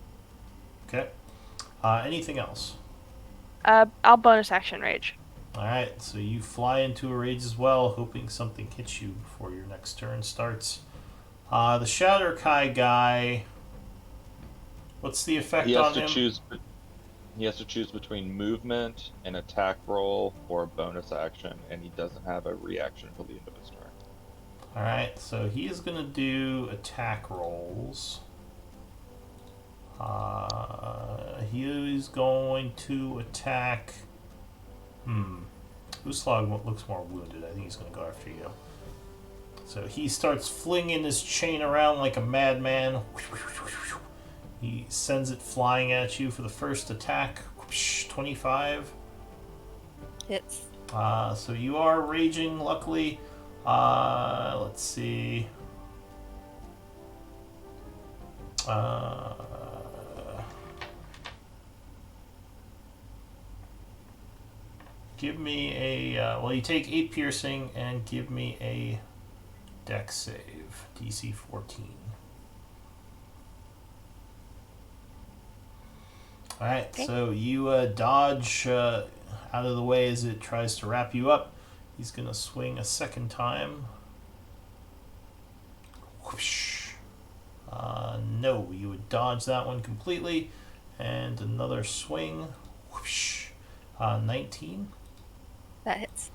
Okay. Anything else? I'll bonus action rage. Alright, so you fly into a rage as well, hoping something hits you before your next turn starts. The Shatterkai guy, what's the effect He has on to him? choose. He has to choose between movement, an attack roll, or a bonus action, and he doesn't have a reaction until the end of his turn. Alright, so he is going to do attack rolls. He is going to attack. Uslag looks more wounded. I think he's going to go after you. So he starts flinging his chain around like a madman. He sends it flying at you for the first attack. 25. Hits. So you are raging, luckily. Let's see. Give me a. Well, you take 8 piercing and give me a dex save. DC 14. Alright, Okay. so you dodge out of the way as it tries to wrap you up. He's going to swing a second time. Whoosh. No, you would dodge that one completely. And another swing. Whoosh. 19. That hits.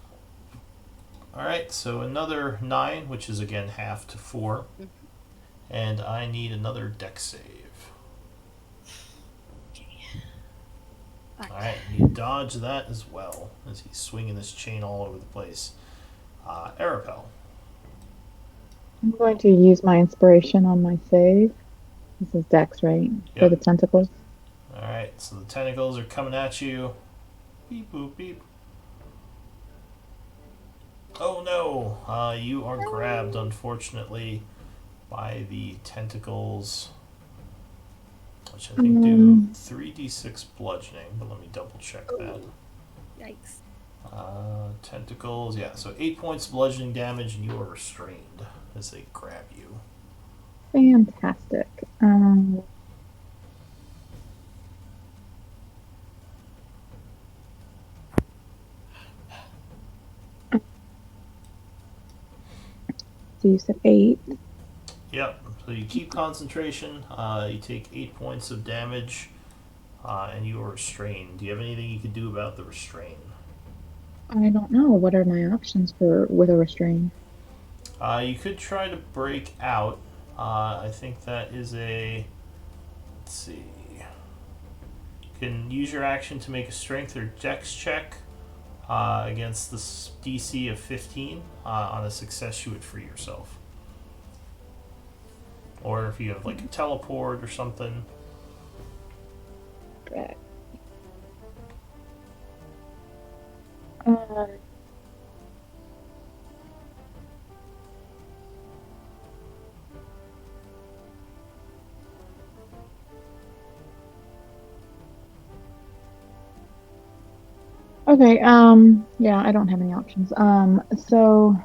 Alright, so another 9, which is again half to 4. Mhm. And I need another dex save. Alright, you dodge that as well, as he's swinging this chain all over the place. Arapel. I'm going to use my inspiration on my save. This is Dex, right? For the Yep. tentacles. Alright, so the tentacles are coming at you. Beep, boop, beep. Oh no! You are grabbed, unfortunately, by the tentacles, which I think do 3d6 bludgeoning, but let me double check that. Yikes. Tentacles, yeah, so 8 points bludgeoning damage, and you are restrained as they grab you. Fantastic. So you said 8. Yep, so you keep concentration, you take 8 points of damage, and you are restrained. Do you have anything you can do about the restraint? I don't know. What are my options for with a restraint? You could try to break out. I think that is a. Let's see. You can use your action to make a strength or dex check against the DC of 15. On a success, you would free yourself. Or if you have like a teleport or something. Uh, okay, yeah, I don't have any options. So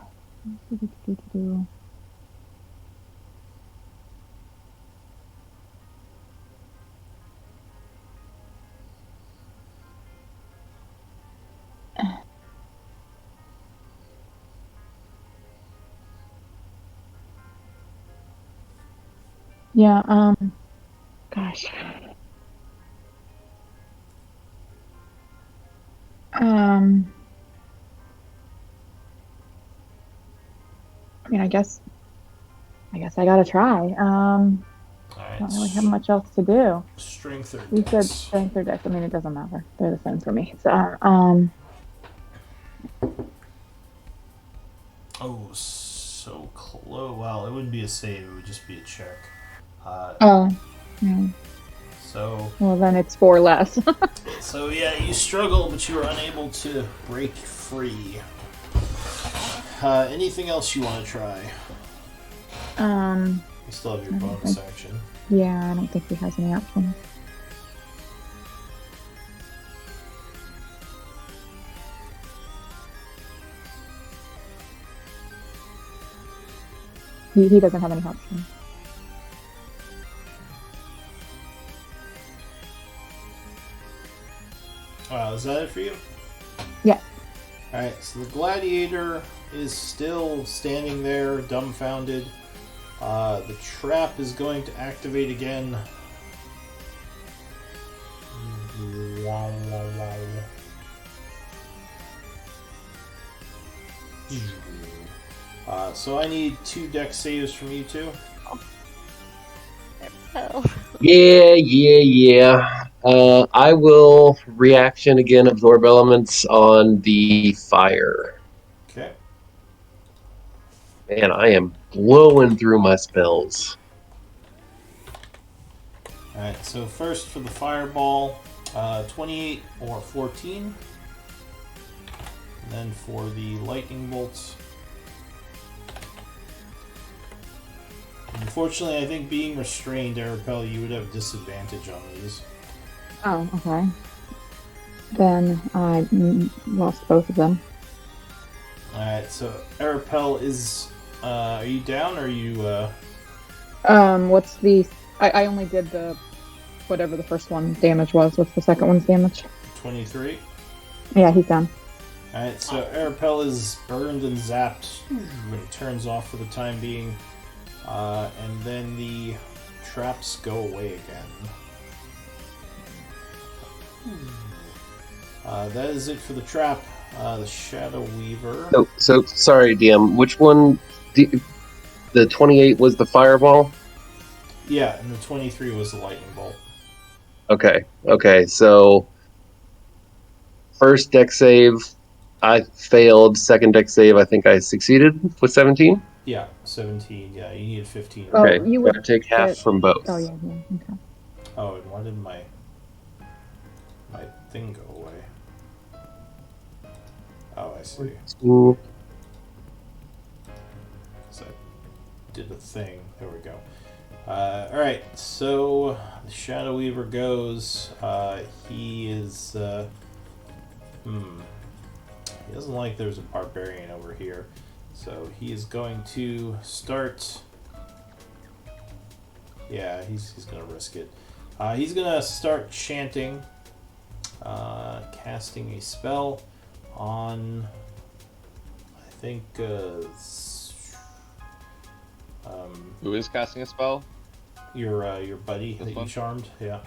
Yeah, gosh. I mean, I guess I gotta try. Alright. Don't really have much else to do. Strength or You said dex? strength or dex. I mean, it doesn't matter. They're the same for me. So, Oh, so close. Well, it wouldn't be a save. It would just be a check. oh, yeah. So Well, then it's 4 less. So yeah, you struggle, but you were unable to break free. Anything else you want to try? You still have your I don't bonus think- action. Yeah, I don't think he has any options. He doesn't have any options. Is that it for you? Yeah. Alright, so the gladiator is still standing there, dumbfounded. The trap is going to activate again. So I need 2 dex saves from you two. Oh. Yeah. I will reaction again, absorb elements on the fire. Okay. Man, I am blowing through my spells. Alright, so first for the fireball, 28 or 14. And then for the lightning bolts. Unfortunately, I think being restrained, Arapel, you would have disadvantage on these. Oh, okay. Then I lost both of them. Alright, so Arapel is. Are you down or are you. What's the? I only did the whatever the first one damage was. What's the second one's damage? 23? Yeah, he's down. Alright, so Arapel is burned and zapped when it turns off for the time being. And then the traps go away again. That is it for the trap. The Shadow Weaver. So sorry, DM. Which one? The 28 was the fireball? Yeah, and the 23 was the lightning bolt. Okay. So first deck save, I failed. Second deck save, I think I succeeded with 17. Yeah, 17. Yeah, you needed 15. Oh, Okay, you gotta would take half get- from both. Oh yeah. Okay. Oh, and why did my thing go away? Oh, I see. Ooh. So I did a thing. There we go. Alright, so the Shadow Weaver goes. He is. He doesn't like there's a barbarian over here. So he is going to start. Yeah, he's going to risk it. He's going to start chanting, casting a spell on. I think. Who is casting a spell? Your buddy This that you one? charmed, yeah.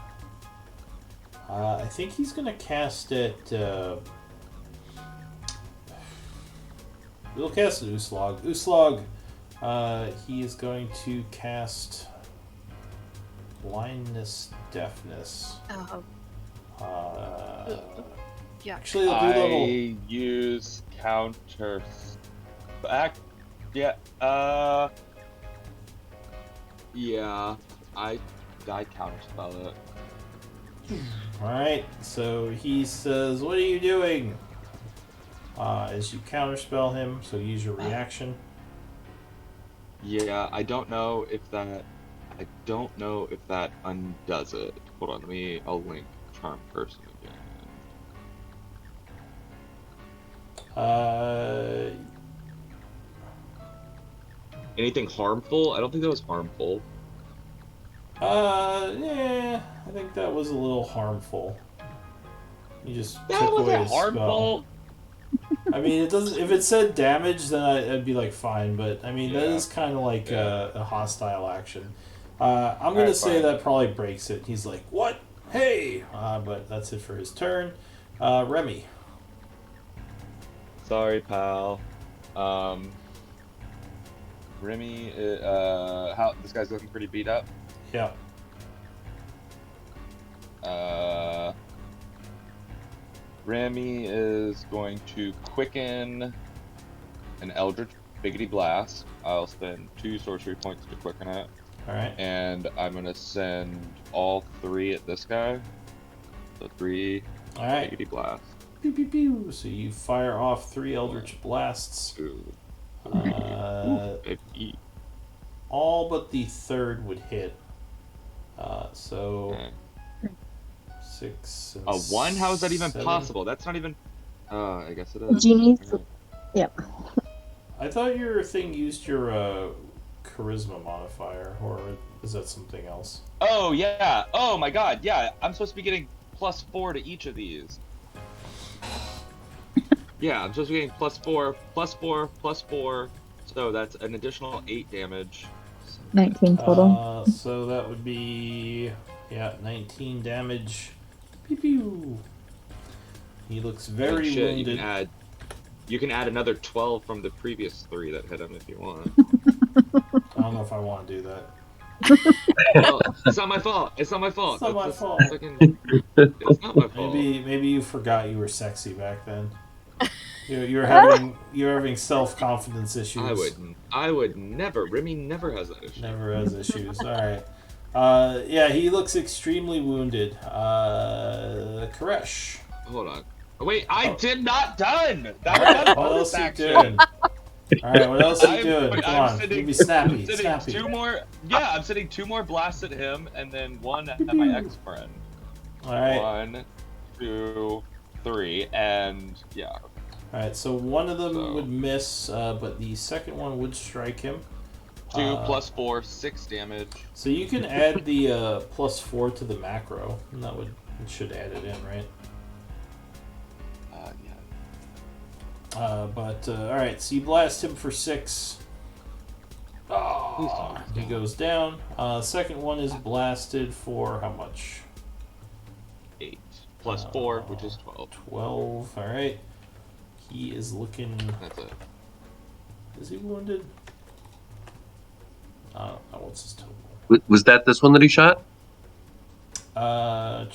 I think he's gonna cast it. We'll cast it Uslog. Uslog. He is going to cast blindness, deafness. Oh. Yeah. Actually, he'll do I level. use counter. Yeah. Yeah. I counterspell it. Alright, so he says, "What are you doing?" As you counterspell him, so use your reaction. Yeah, I don't know if that undoes it. Hold on, I'll link charm person again. Anything harmful? I don't think that was harmful. Yeah, I think that was a little harmful. You just That took away wasn't his spell. harmful. I mean, it doesn't. If it said damage, then I'd be like fine. But I mean, that Yeah. is kind of like a hostile action. I'm gonna Alright, say fine. that probably breaks it. He's like, "What? Hey!" But that's it for his turn. Remy. Sorry, pal. Remy, how this guy's looking pretty beat up. Yeah. Remy is going to quicken an Eldritch Biggity Blast. I'll spend 2 sorcery points to quicken it. All right. And I'm gonna send all 3 at this guy. So 3 All right. Biggity Blast. Pew, pew, pew. So you fire off 3 Eldritch Blasts. 2. Baby. All but the third would hit. So Okay. 6 and A 1? How is that even 7. possible? That's not even. I guess it is. Genies. Alright. Yep. I thought your thing used your charisma modifier, or is that something else? Oh yeah. Oh my God. Yeah. I'm supposed to be getting +4 to each of these. Yeah, I'm supposed to be getting +4, +4, +4. So that's an additional 8 damage. 19 total. So that would be 19 damage. Pew pew. He looks very Shit, wounded. you can add another 12 from the previous 3 that hit him if you want. I don't know if I want to do that. Well, it's not my fault. It's not my fault. It's not my That's fault. It's not my fault. Maybe you forgot you were sexy back then. You're having self-confidence issues. I would never. Remy never has that issue. Never has issues. All right. He looks extremely wounded. Koresh. Hold on. Oh, wait, I did not done. All right, what else you doing? All right, what else you doing? Come on, be snappy. Snappy. 2 more. Yeah, I'm sending 2 more blasts at him, and then 1 at my ex-friend. All right. 1, 2, 3, and yeah. All right, so one of them would miss, but the second one would strike him. 2 + 4, 6 damage. So you can add the +4 to the macro, and it should add it in, right? Yeah. All right, so you blast him for 6. Oh, he goes down. Second one is blasted for how much? 8 + 4, which is 12. 12. All right. He is looking. That's it. Is he wounded? I don't know. What's his total? Was that this one that he shot? The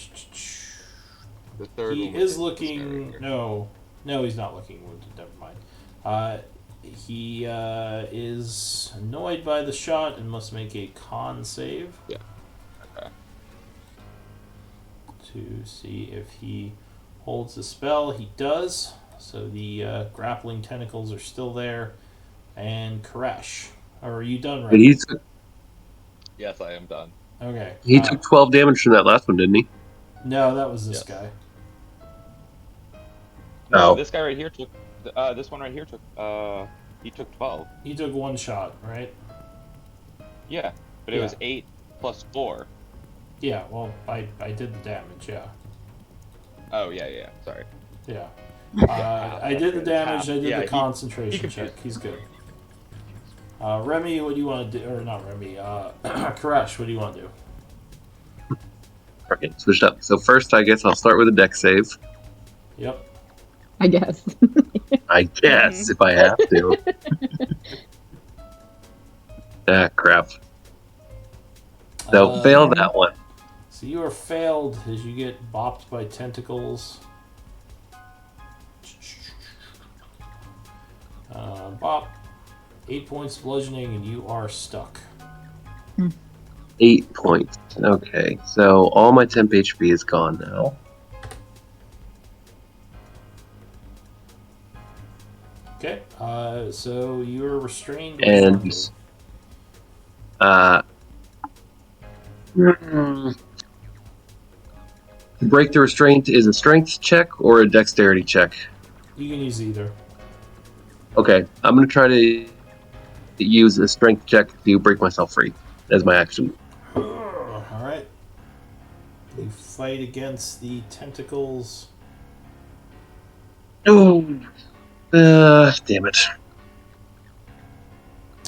third He one is was looking. No, he's not looking wounded. Never mind. He is annoyed by the shot and must make a con save. Yeah. Okay. To see if he holds the spell. He does. So the grappling tentacles are still there. And Koresh. Or are you done, right? Yes, I am done. Okay. He took 12 damage from that last one, didn't he? No, that was this Yes. guy. No, Oh. this guy right here took. This one right here took. He took 12. He took one shot, right? Yeah, but it Yeah. was 8 + 4. Yeah, well, I did the damage, yeah. Oh yeah. Sorry. Yeah. I did the damage, I did the concentration check. He's good. Remy, what do you want to do? Or not Remy, Koresh, what do you want to do? Okay, switched up. So first, I guess I'll start with a deck save. Yep. I guess. I guess, if I have to. Crap. So, fail that one. So you are failed as you get bopped by tentacles. Bop. 8 points bludgeoning, and you are stuck. 8 points. Okay, so all my temp HP is gone now. Okay, so you're restrained. And to break the restraint is a strength check or a dexterity check. You can use either. Okay, I'm going to try to use a strength check to break myself free as my action. Alright. You fight against the tentacles. Oh, damn it.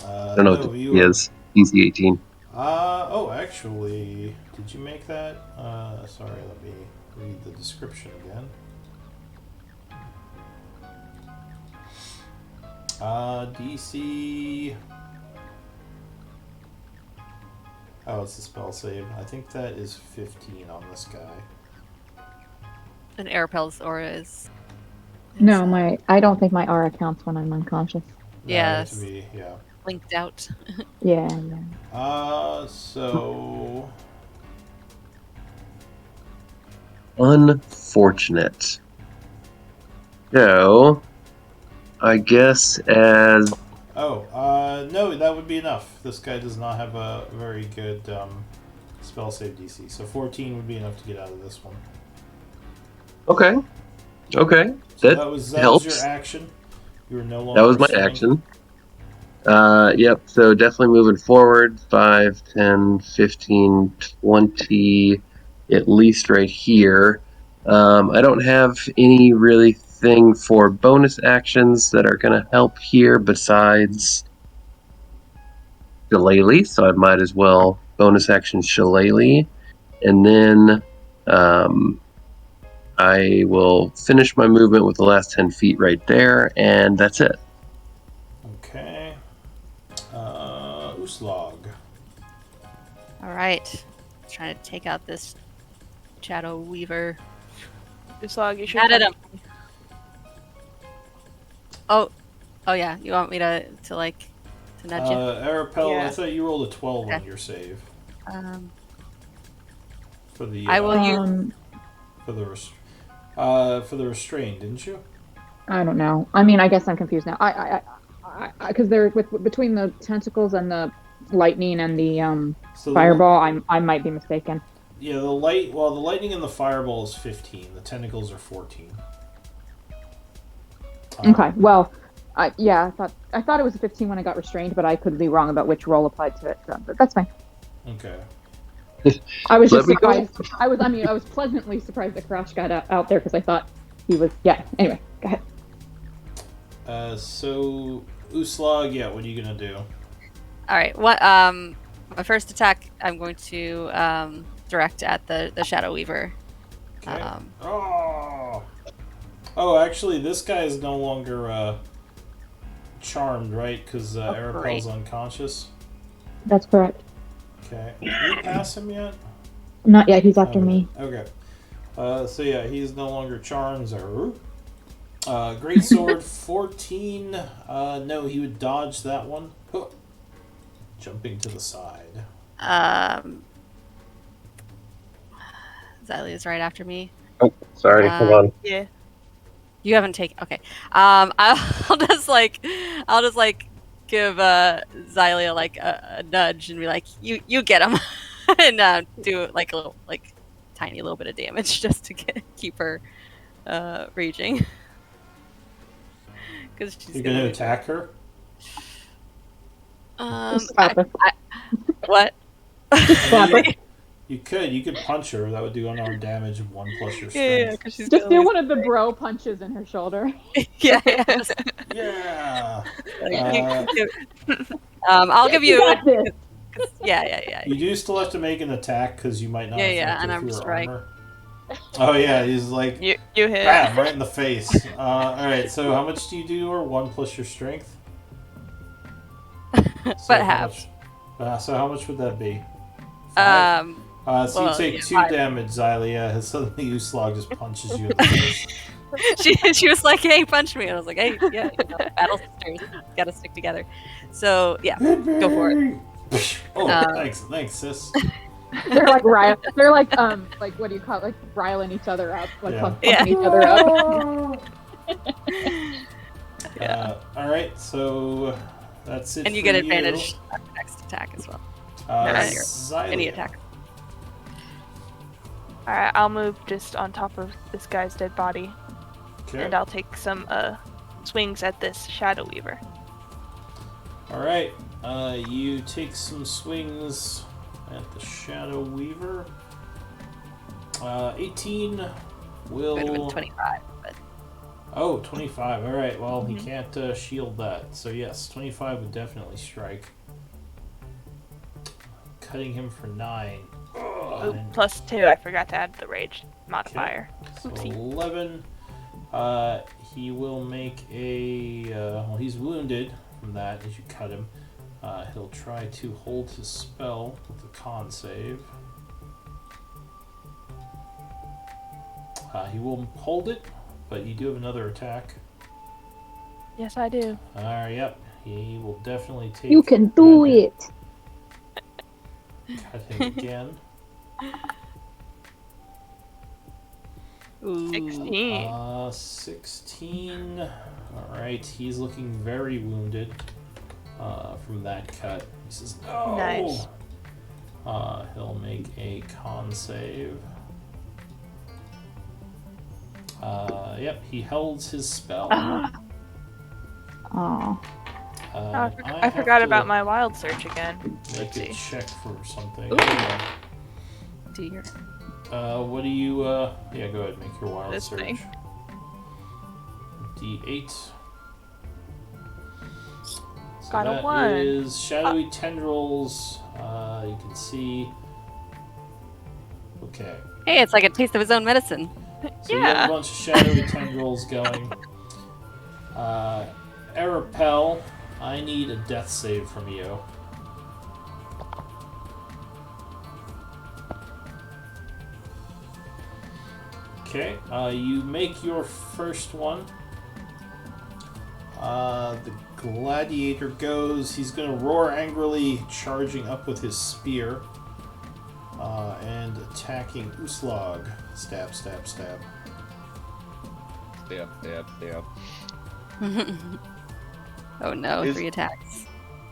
I don't know what he is. Easy 18. Oh, actually, did you make that? Sorry, let me read the description again. DC. Oh, it's a spell save. I think that is 15 on this guy. And Arapel's aura is No, I don't think my aura counts when I'm unconscious. No, you have to yes, be, yeah. linked out. Yeah. So Unfortunate. So, I guess as no, that would be enough. This guy does not have a very good spell save DC, so 14 would be enough to get out of this one. okay, So that that was helps. your action. You were no longer. That was my restrained. action. Yep, so definitely moving forward, 5, 10, 15, 20, at least right here. I don't have any really thing for bonus actions that are going to help here besides Shillelagh, so I might as well bonus action Shillelagh. And then I will finish my movement with the last 10 feet right there, and that's it. Okay. Uslog. All right, trying to take out this Shadow Weaver. Uslog, you should Mad at come- him. Oh yeah. You want me to nudge you? Arapel, I Yeah. thought you rolled a 12 on Okay. your save I for the. will use. For the restrained, didn't you? I don't know. I mean, I guess I'm confused now. Because they're between the tentacles and the lightning and the So fireball. I might be mistaken. Yeah, the lightning and the fireball is 15. The tentacles are 14. Okay. Well, I thought it was a 15 when I got restrained, but I could be wrong about which roll applied to it. So, but that's fine. Okay. I was just Let me go. surprised. I was pleasantly surprised that Crash got out there because I thought he was. Yeah. Anyway, go ahead. So Uslog, yeah, what are you gonna do? All right. What? My first attack, I'm going to direct at the Shadow Weaver. Okay. Oh, actually, this guy is no longer charmed, right? Because Arapel's great. unconscious. That's correct. Okay. Did you pass him yet? Not yet. He's after me. Okay. So yeah, he's no longer charmed. Great sword, 14. No, he would dodge that one. Huh. Jumping to the side. Xylee is right after me. Oh, sorry, hold on. Yeah. You haven't taken. Okay. I'll just give Xylee a nudge and be like, you get him, and do like a little tiny little bit of damage just to keep her raging. Because she's You're gonna attack her? Slap her. What? Slap her. You could punch her. That would do unarmed damage of 1 plus your Yeah, strength. because she's Just do one of the bro punches in her shoulder. yeah. Yeah. I'll give you. got this. Yeah. You do still have to make an attack because you might not. Yeah, have and to I'm through just her right. armor. Oh yeah, he's like You hit. bam right in the face. All right. So how much do you do to her? 1 plus your strength. But half. So how much would that be? 5? So well, you take yeah, 2 5. damage, Xylia, and suddenly Uslog just punches you in the face. she was like, "Hey, punch me!" And I was like, "Hey, yeah, battle sisters, gotta stick together." So yeah, go for it. Oh, thanks, sis. They're like what do you call it? Like riling each other up, like Yeah. pumping each other up. All right, so that's it. And you for get advantage on your next attack as well. Xylia. Any attack. Alright, I'll move just on top of this guy's dead body, Okay. and I'll take some swings at this Shadow Weaver. All right, you take some swings at the Shadow Weaver. 18 will. Would have been 25, but Oh, 25. All right. Well, he can't shield that. So yes, 25 would definitely strike. cutting him for 9. Ooh, And- plus 2. I forgot to add the rage modifier. So Oopsie. 11. He will make a. Well, he's wounded from that as you cut him. He'll try to hold his spell with a con save. He will hold it, but you do have another attack. Yes, I do. Yep. He will definitely take. You can do that hit. it. Cut him again. Ooh. 16. 16. Alright, he's looking very wounded from that cut. He says, no! Nice. He'll make a con save. Yep, he holds his spell. Oh. I forgot about my wild search again. Make Let's a see. check for something. Ooh. Dear. What do you, yeah, go ahead, make your wild This search. thing. D8. So Got a that 1. is shadowy tendrils. You can see. Okay. Hey, it's like a taste of his own medicine. So you have Yeah. a bunch of shadowy tendrils going. Arapel, I need a death save from you. Okay, you make your first one. The gladiator goes. He's going to roar angrily, charging up with his spear. And attacking Uslog. Stab, stab, stab. Stab, stab, stab. Oh no, Is- 3 attacks.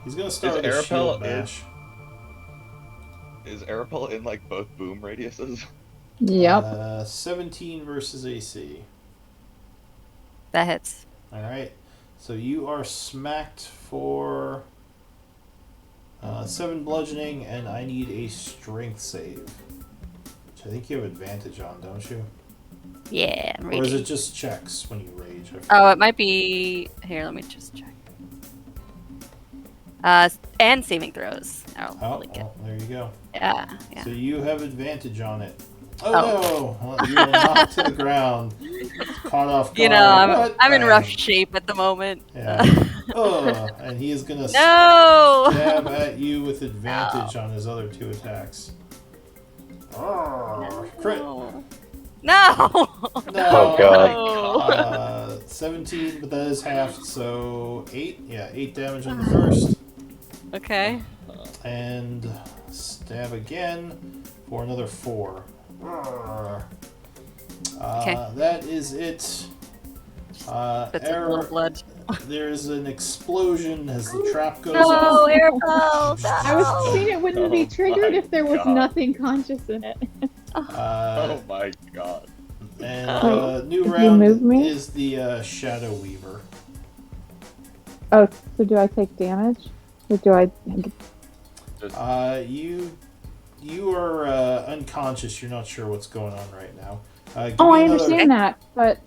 He's going to start Is with a shield Arapel bash. Is Arapel in like both boom radiuses? Yep. 17 versus AC. That hits. Alright. So you are smacked for 7 bludgeoning, and I need a strength save. Which I think you have advantage on, don't you? Yeah, I'm Or is raging. it just checks when you rage? I Oh, forget. it might be. Here, let me just check. And saving throws. Oh, Oh, link it. well, there you go. Yeah, yeah. So you have advantage on it. Oh. No! Well, you are knocked to the ground. Caught off guard. You know, What? I'm in rough Bang. shape at the moment. Yeah. And he is going to No! stab at you with advantage on his other 2 attacks. Crit. No! No. Oh, God. 17, but that is half, so 8. Yeah, 8 damage on the first. Okay. And stab again for another 4. Okay. That is it. Bits of little blood. There's an explosion as the trap goes No, off. Arapel! No! I was thinking it wouldn't be Oh triggered my if there was God. nothing conscious in it. Oh my god. And new If you round move me? is the Shadow Weaver. Oh, so do I take damage? Or do I... You are unconscious. You're not sure what's going on right now. Give Oh, me I another- understand that, but...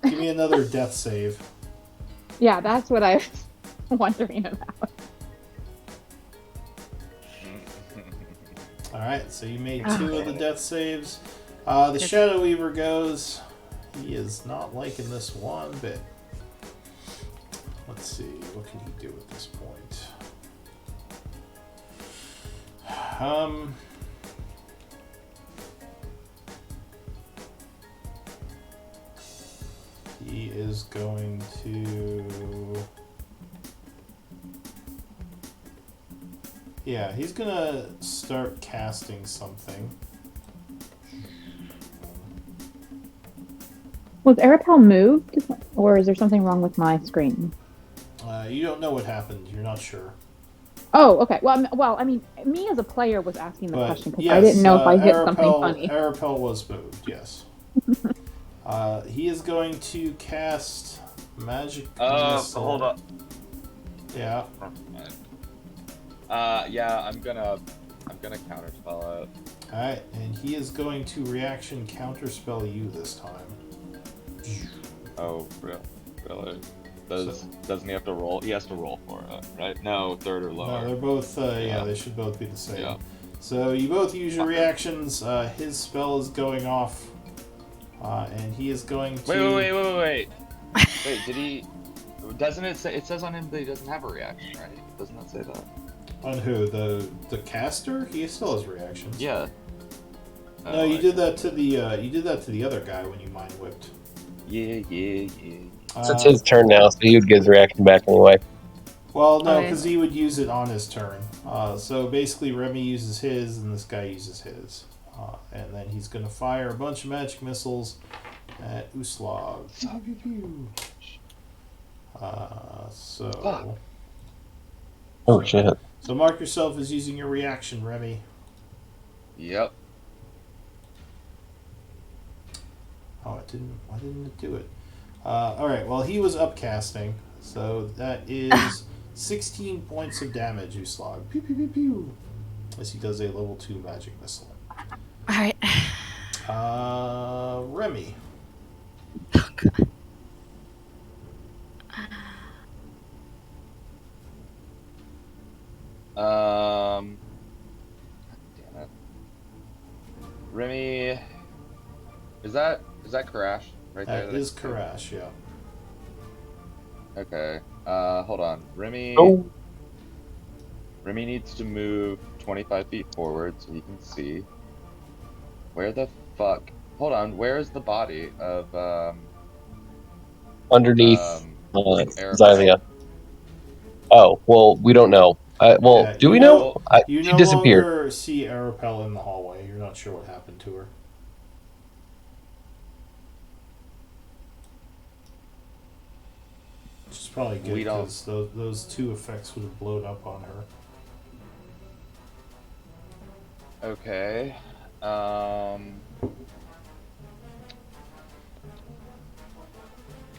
Give me another death save. Yeah, that's what I was wondering about. Alright, so you made 2 of the death saves. The Shadow Weaver goes. He is not liking this one bit. Let's see, what can he do at this point? He is going to... Yeah, he's gonna start casting something. Was Arapel moved? Or is there something wrong with my screen? You don't know what happened. You're not sure. Oh, okay. Well, I mean, me as a player was asking the But question because yes, I didn't know if I hit something Arapel- funny. Arapel was moved, yes. He is going to cast Magic Missile. Hold up. Yeah. Yeah, I'm gonna counterspell it. Alright, and he is going to reaction counterspell you this time. Oh, really? Doesn't he have to roll? He has to roll for it, right? No, third or lower. No, they're both, Yeah. they should both be the same. Yeah. So you both use your reactions. His spell is going off, and he is going to. Wait. Wait, did he? Doesn't it say? It says on him that he doesn't have a reaction, right? Doesn't that say that? On who? The caster? He still has reactions. Yeah. No, you did that to the you did that to the other guy when you mind whipped. Yeah. So it's his turn now, so he would get his reaction back anyway. Well, no, Okay. because he would use it on his turn. So basically, Remy uses his, and this guy uses his, and then he's going to fire a bunch of magic missiles at Uslag. So. Oh shit! So mark yourself as using your reaction, Remy. Yep. Oh, it didn't. Why didn't it do it? All right. Well, he was upcasting, so that is 16 points of damage. Uslag. Pew pew pew pew. As he does a level 2 magic missile. All right. Remy. Damn it. Remy, is that Karash right there? That is Karash, yeah. Okay. Hold on. Remy needs to move 25 feet forward so he can see. Where the fuck? Hold on. Where is the body of Underneath Arabelle? Xylia. Oh, well, we don't know. Yeah, do you we know- know? You She no disappeared. longer see Arapel in the hallway. You're not sure what happened to her. Which is probably good We don't- because those two effects would have blown up on her. Okay.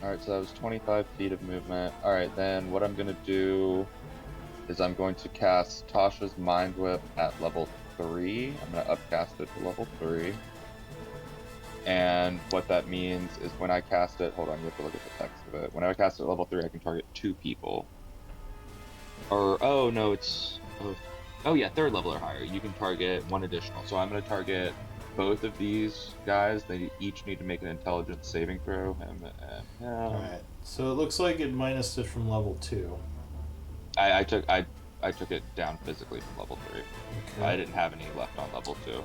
Alright, so that was 25 feet of movement. Alright, then what I'm gonna do is I'm going to cast Tasha's Mind Whip at level 3. I'm gonna upcast it to level 3. And what that means is when I cast it, hold on, you have to look at the text of it. When I cast it at level 3, I can target 2 people. Or, oh no, it's, oh yeah, 3rd level or higher. You can target 1 additional. So I'm gonna target both of these guys. They each need to make an intelligence saving throw. Him and him. Alright, so it looks like it minused it from level 2. I took it down physically from level 3. Okay. I didn't have any left on level 2.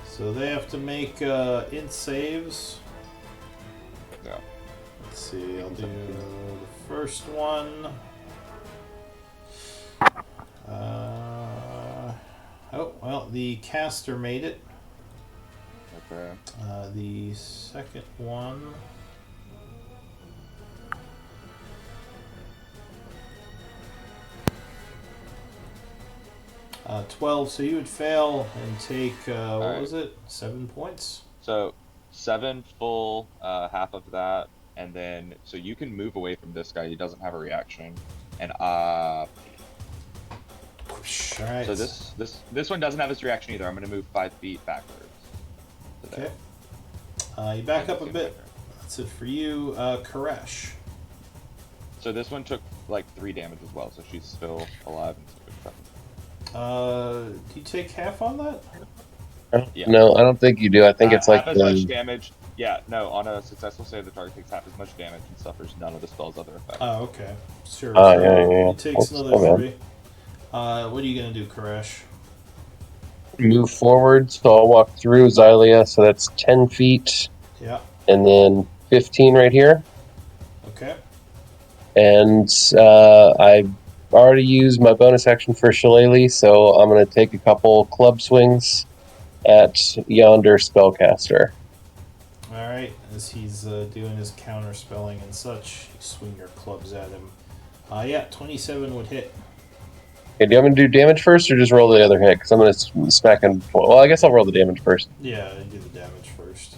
So they have to make int saves. Yeah. Let's see, I'll do the first one. Oh, well, the caster made it. Okay. The second one. 12, so you would fail and take, what was it? 7 points? So 7 full, half of that, and then so you can move away from this guy. He doesn't have a reaction, and Alright. so this one doesn't have his reaction either. I'm gonna move 5 feet backwards. to there. Okay. You back up a Same bit. right there. That's it for you. Koresh. So this one took like 3 damage as well, so she's still alive and stuff. Do you take half on that? Yeah. No, I don't think you do. I think it's like half as much damage. Yeah, no. On a successful save, the target takes half as much damage and suffers none of the spell's other effects. Oh, okay. Sure. Oh, so yeah. It takes Oops, another my 3. What are you going to do, Koresh? move forward, so I'll walk through Xylia, so that's 10 feet, Yeah. and then 15 right here. Okay. And I already used my bonus action for Shillelagh, so I'm going to take a couple club swings at yonder spellcaster. Alright. As he's doing his counter spelling and such, you swing your clubs at him. Yeah, 27 would hit. Okay, do you want me to do damage first, or just roll the other hit? Because I'm going to smack him. Well, I guess I'll roll the damage first. Yeah, do the damage first.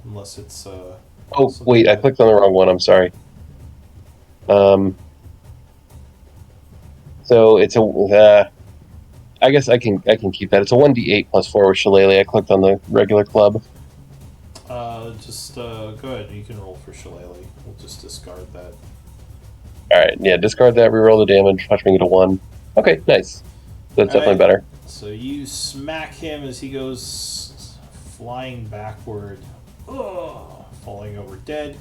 Unless it's. Oh, wait, I clicked on the wrong one. I'm sorry. So it's a. I guess I can keep that. It's a 1d8 plus 4 with Shillelagh. I clicked on the regular club. Just go ahead. You can roll for Shillelagh. We'll just discard that. All right, yeah, discard that. Reroll the damage. Watch me get a 1. Okay, nice. That's definitely Alright. better. So you smack him as he goes flying backward, falling over dead.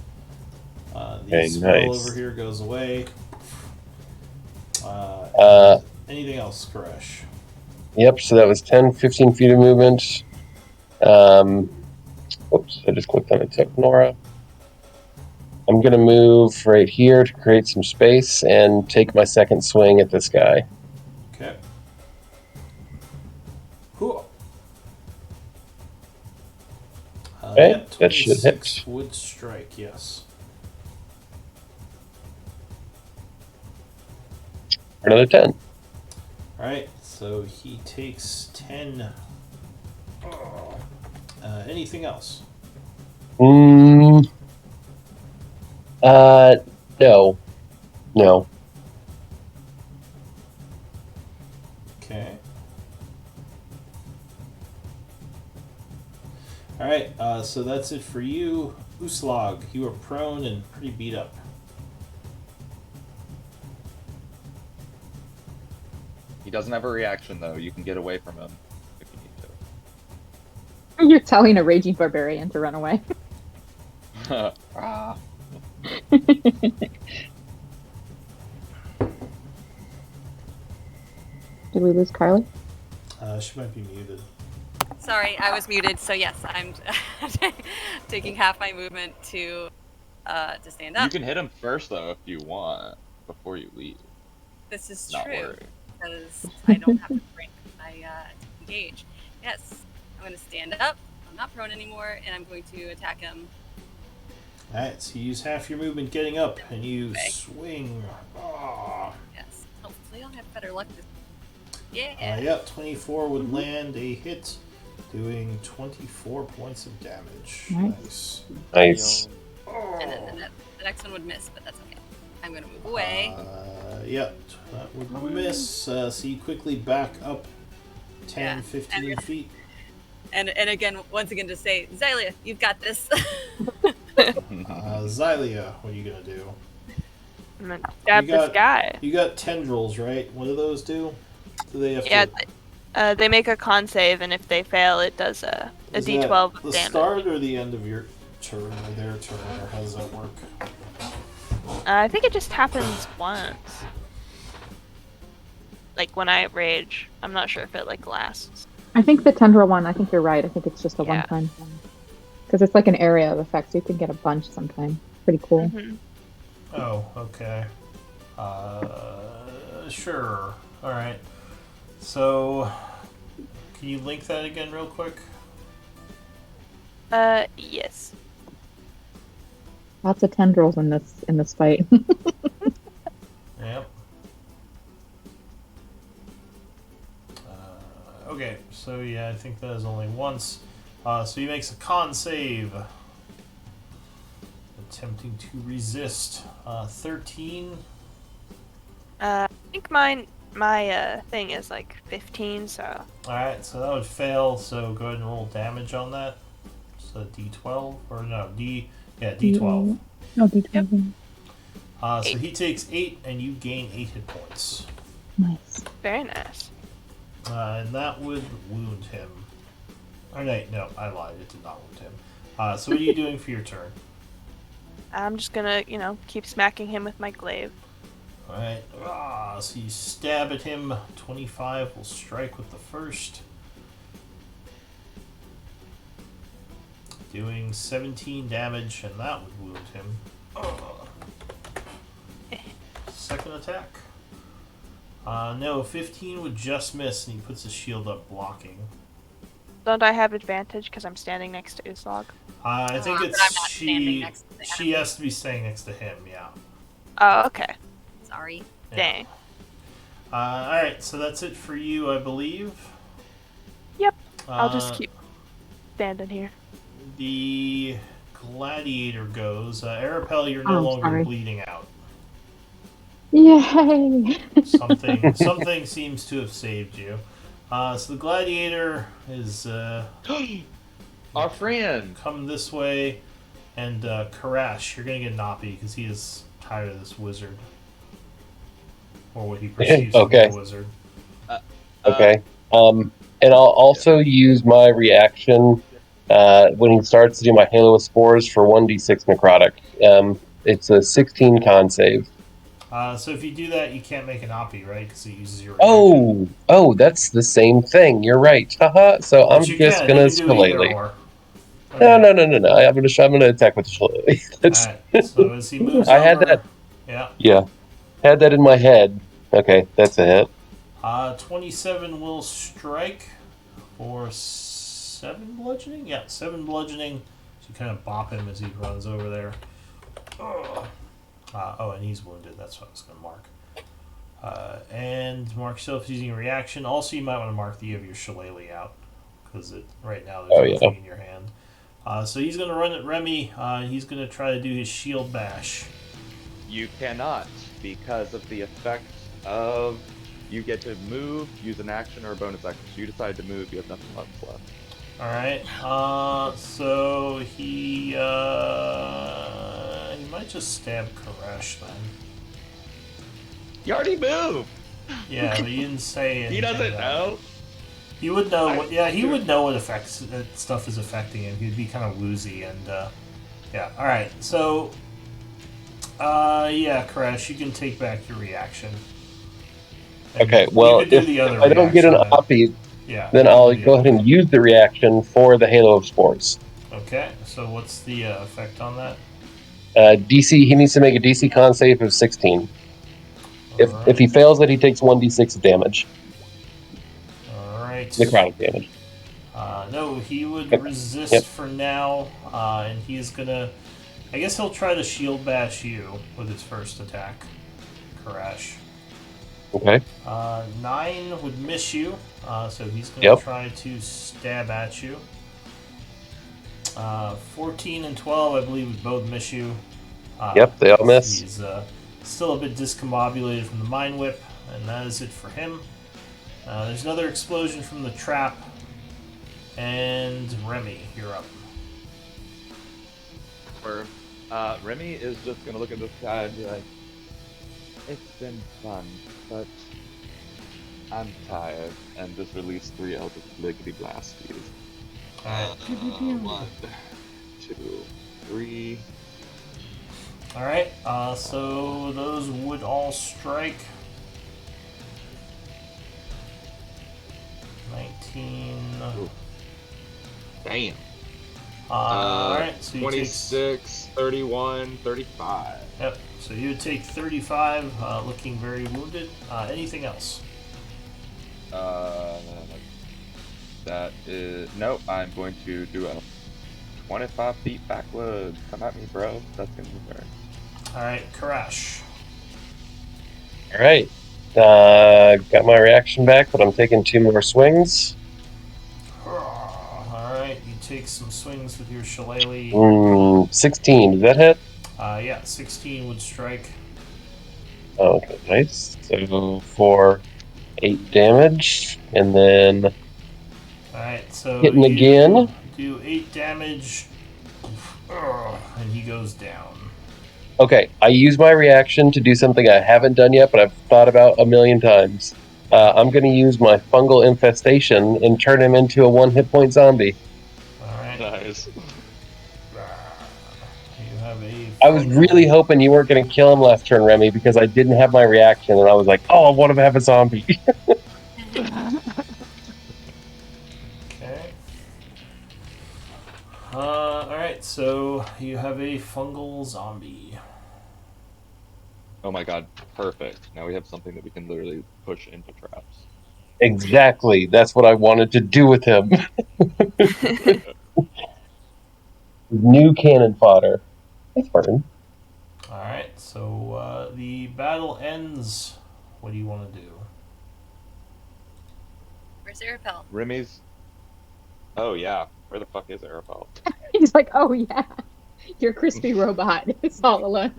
The Okay, spell nice. over here goes away. Anything else, Koresh? Yep, so that was 10, 15 feet of movement. Oops, I just clicked on it. Took Nora. I'm going to move right here to create some space and take my second swing at this guy. Okay. Cool. Okay, Yep, that should hit. 26 would strike, yes. Another 10. Alright, so he takes 10. Anything else? No. No. Okay. Alright, so that's it for you. Uslag, you are prone and pretty beat up. He doesn't have a reaction though. You can get away from him if you need You're telling a raging barbarian to run away. to. Ah. Did we lose Carly? She might be muted. Sorry, I was muted. So yes, I'm taking half my movement to stand up. You can hit him first though if you want before you leave. This is Not true worry. because I don't have to break my engage. Yes, I'm going to stand up. I'm not prone anymore, and I'm going to attack him. Alright, so you use half your movement getting up, and you swing. Yes, hopefully I'll have better luck this. Yeah. Yep, 24 would land a hit, doing 24 points of damage. Nice. Nice. And then the next one would miss, but that's okay. I'm going to move away. Yep, that would miss. So you quickly back up 10, 15 feet. And again, once again, just say, Xylia, you've got this. Xylia, what are you going to do? I'm gonna stab You got- this guy. You got tendrils, right? What do those do? Do they have Yeah, to... they make a con save, and if they fail, it does a Is d12 that of the damage. start or the end of your turn, or their turn, or how does that work? I think it just happens once. Like when I rage. I'm not sure if it like lasts. I think the tendril one, I think you're right. I think it's just a Yeah. one-time thing. Because it's like an area of effect, so you can get a bunch sometime. Pretty cool. Mm-hmm. Oh, okay. Sure. Alright. So, can you link that again real quick? Yes. Lots of tendrils in this fight. Yep. Okay, so yeah, I think that is only once. So he makes a con save. Attempting to resist. 13. I think my thing is like 15, so Alright, so that would fail, so go ahead and roll damage on that. So D12, or no, D12. Oh, D12. So he takes 8, and you gain 8 hit points. Nice. very nice. And that would wound him. Or no, I lied, it did not wound him. So what are you doing for your turn? I'm just gonna, keep smacking him with my glaive. Alright, so you stab at him. 25 will strike with the first. Doing 17 damage, and that would wound him. Second attack. No, 15 would just miss, and he puts his shield up blocking. Don't I have advantage because I'm standing next to Uslag? I think But it's I'm not standing next to the she has to be staying next to him, yeah. Oh, okay. Sorry. Yeah. Dang. Alright, so that's it for you, I believe. Yep. I'll just keep standing here. The gladiator goes. Arapel, you're no Oh, longer sorry. bleeding out. Yay! Something seems to have saved you. So the gladiator is Our friend. come this way, and Karash, you're gonna get Nappy because he is tired of this wizard, or what he perceives to be Okay. a wizard. Okay. And I'll also use my reaction when he starts to do my Halo of Spores for 1d6 necrotic. It's a 16 con save. So if you do that, you can't make an oppie, right? Because it uses your reaction. Oh, that's the same thing. You're right. Haha. So But I'm you just can. You gonna can do either shillelagh. or. No. Okay. I'm gonna attack with the shillelagh. That's. Alright. So as he moves I over. had that. Yeah. Yeah, had that in my head. Okay, that's a hit. 27 will strike for 7 bludgeoning? Yeah, 7 bludgeoning. So you kind of bop him as he runs over there. And he's wounded. That's what I was going to mark. And mark yourself using a reaction. Also, you might want to mark that you have your shillelagh out. Because right now there's nothing in your hand. So he's going to run at Remy. He's going to try to do his shield bash. You cannot, because of the effect of you get to move, use an action or a bonus action. So you decide to move, you have nothing left. Alright, so he might just stab Koresh then. You already moved! Yeah, but you didn't say anything. He doesn't know? He would know what, he would know what effects that stuff is affecting him. He'd be kind of woozy and, yeah. Alright, so, Koresh, you can take back your reaction. And Okay, well, if I don't get an oppie, then I'll go ahead and use the reaction for the Halo of Spores. Okay, so what's the effect on that? DC, he needs to make a DC con save of 16. If he fails it, he takes 1d6 of damage. Alright. Necrotic damage. No, he would resist for now, and he's gonna... I guess he'll try to shield bash you with his first attack, Koresh. Okay. 9 would miss you, so he's going to try to stab at you. 14 and 12, I believe, would both miss you. They all miss. He's still a bit discombobulated from the Mind Whip, and that is it for him. There's another explosion from the trap, and Remy, you're up. Remy is just going to look at this guy and be like, it's been fun, but I'm tired, and just release 3 Eldritch Liggity Blasties. Alright. 1, 2, 3. Alright, so those would all strike. 19. Ooh. Damn. Alright, so you 26, 31, 35. Yep, so you would take 35, looking very wounded. Anything else? That is... Nope, I'm going to do a 25 feet backwards. Come at me, bro. That's going to be fair. Alright, Koresh. Alright. Got my reaction back, but I'm taking 2 more swings. Alright, you take some swings with your shillelagh. 16, does that hit? Yeah, 16 would strike. Okay, nice. So for 8 damage, and then Alright, so hitting again. Do 8 damage, and he goes down. Okay, I use my reaction to do something I haven't done yet, but I've thought about a million times. I'm going to use my fungal infestation and turn him into a 1 hit point zombie. Alright. Nice. I was really hoping you weren't going to kill him last turn, Remy, because I didn't have my reaction, and I was like, oh, I want to have a zombie. Okay. Alright, so you have a fungal zombie. Oh my god, perfect. Now we have something that we can literally push into traps. Exactly. That's what I wanted to do with him. New cannon fodder. That's fun. Alright, so the battle ends. What do you want to do? Where's Arapel? Remy's... Oh yeah, where the fuck is Arapel? He's like, oh yeah, your crispy robot is all alone.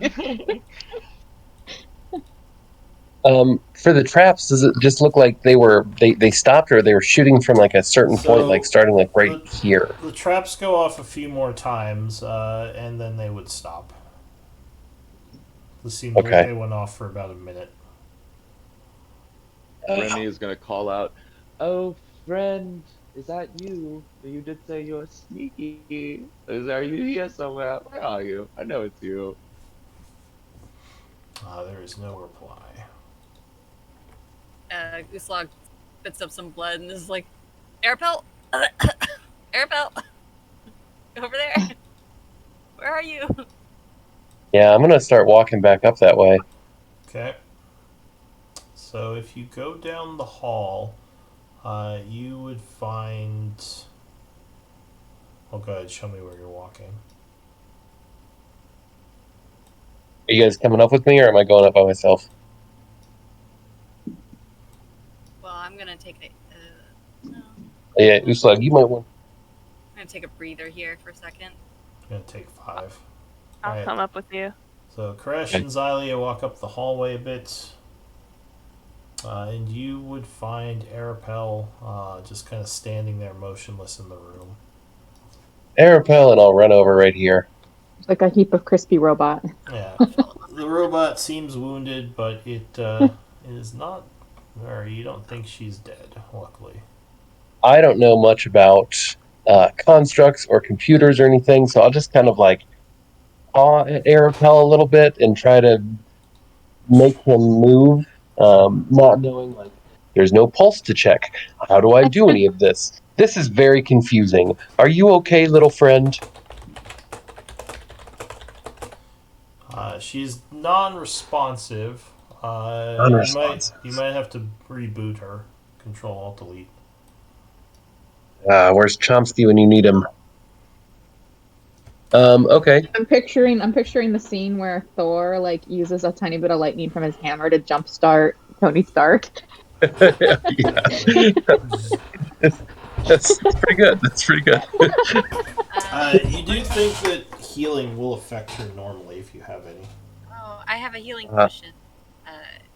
For the traps, does it just look like they stopped, or they were shooting from like a certain point, like starting like right here? The traps go off a few more times, and then they would stop. It seemed like they went off for about a minute. Remy is going to call out, Oh, friend, is that you? You did say you're sneaky. Are you here somewhere? Where are you? I know it's you. There is no reply. Uslog spits up some blood and is like, Arapel! Arapel! Over there! Where are you? Yeah, I'm gonna start walking back up that way. Okay. So if you go down the hall, you would find. Oh, go ahead. Show me where you're walking. Are you guys coming up with me, or am I going up by myself? Well, I'm gonna take a. No. Yeah, Uslag, you might want. I'm gonna take a breather here for a second. It's gonna take 5. I'll Alright. come up with you. So Koresh and Xylia walk up the hallway a bit, and you would find Arapel just kind of standing there motionless in the room. Arapel, and I'll run over right here. It's like a heap of crispy robot. Yeah. The robot seems wounded, but it is not. Or you don't think she's dead, luckily. I don't know much about constructs or computers or anything, so I'll just kind of like paw at Arapel a little bit and try to make him move, not knowing like there's no pulse to check. How do I do any of this? This is very confusing. Are you okay, little friend? She's non-responsive. Non-responsive. You might have to reboot her. Control Alt Delete. Where's Chomsky when you need him? Okay. I'm picturing the scene where Thor like uses a tiny bit of lightning from his hammer to jumpstart Tony Stark. That's pretty good. That's pretty good. You do think that healing will affect her normally if you have any. Oh, I have a healing potion.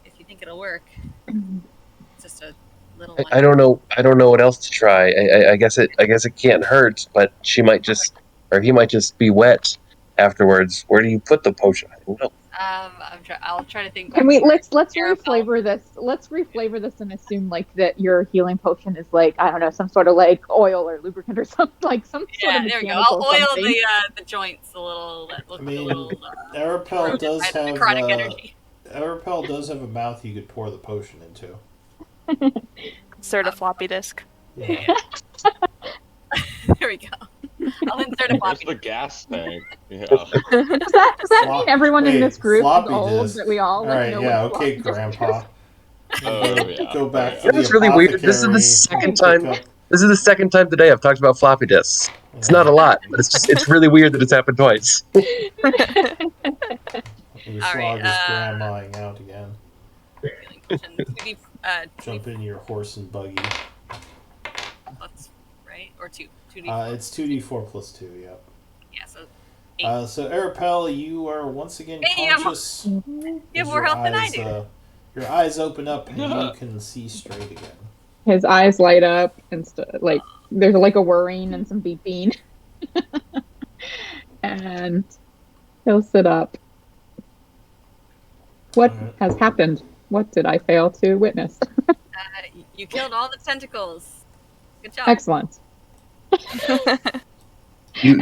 If you think it'll work. It's just a little one. I don't know. I don't know what else to try. I guess it can't hurt, but she might just, or he might just be wet afterwards. Where do you put the potion? I don't know. I'll try to think. Can we let's reflavor this? Let's reflavor this and assume like that your healing potion is like, I don't know, some sort of like oil or lubricant or something, like some sort of there we go. mechanical I'll oil something. the joints a little. That look I mean, a little. Arapel does have chronic energy. Arapel does have a mouth you could pour the potion into. Insert a floppy disk. Yeah. There we go. I'll insert a Where's floppy. the gas tank? Yeah. Does that mean everyone in this group is floppy old disk. that we all like, Alright, know yeah, what okay, floppy disk Grandpa. Go back to That was really weird. This is the second time. This is the second time today I've talked about floppy disks. It's not a lot, but it's really weird that it's happened twice. Your slog is grandmaing out again. Jump in your horse and buggy. Plus, right? Or 2. 2d4. It's 2d4 plus 2, yep. Yeah, so 8. So Arapel, you are once again conscious. You have more health than I do. Your eyes open up and you can see straight again. His eyes light up and like there's like a whirring and some beeping. And he'll sit up. What has happened? What did I fail to witness? You killed all the tentacles. Good job. Excellent. You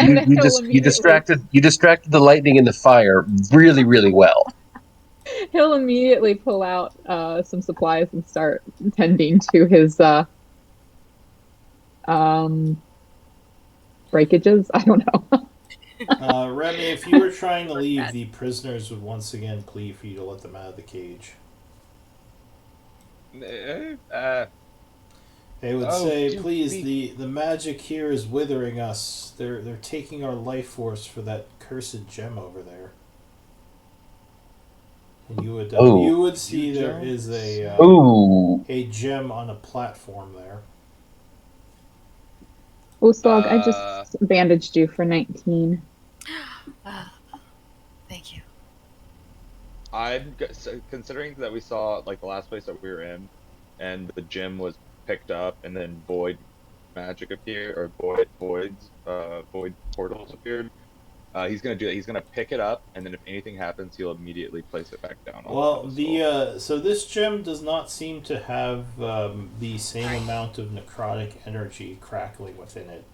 distracted the lightning and the fire really, really well. He'll immediately pull out some supplies and start tending to his breakages. I don't know. Remy, if you were trying to leave, the prisoners would once again plead for you to let them out of the cage. They would say, please, the magic here is withering us. They're taking our life force for that cursed gem over there. And you would see there is a gem on a platform there. Uslog, I just bandaged you for 19. Thank you. I'm considering that we saw like the last place that we were in, and the gem was picked up, and then void magic appeared, or void portals appeared. He's gonna do that. He's gonna pick it up, and then if anything happens, he'll immediately place it back down on Well, the pedestal. so this gem does not seem to have the same amount of necrotic energy crackling within it.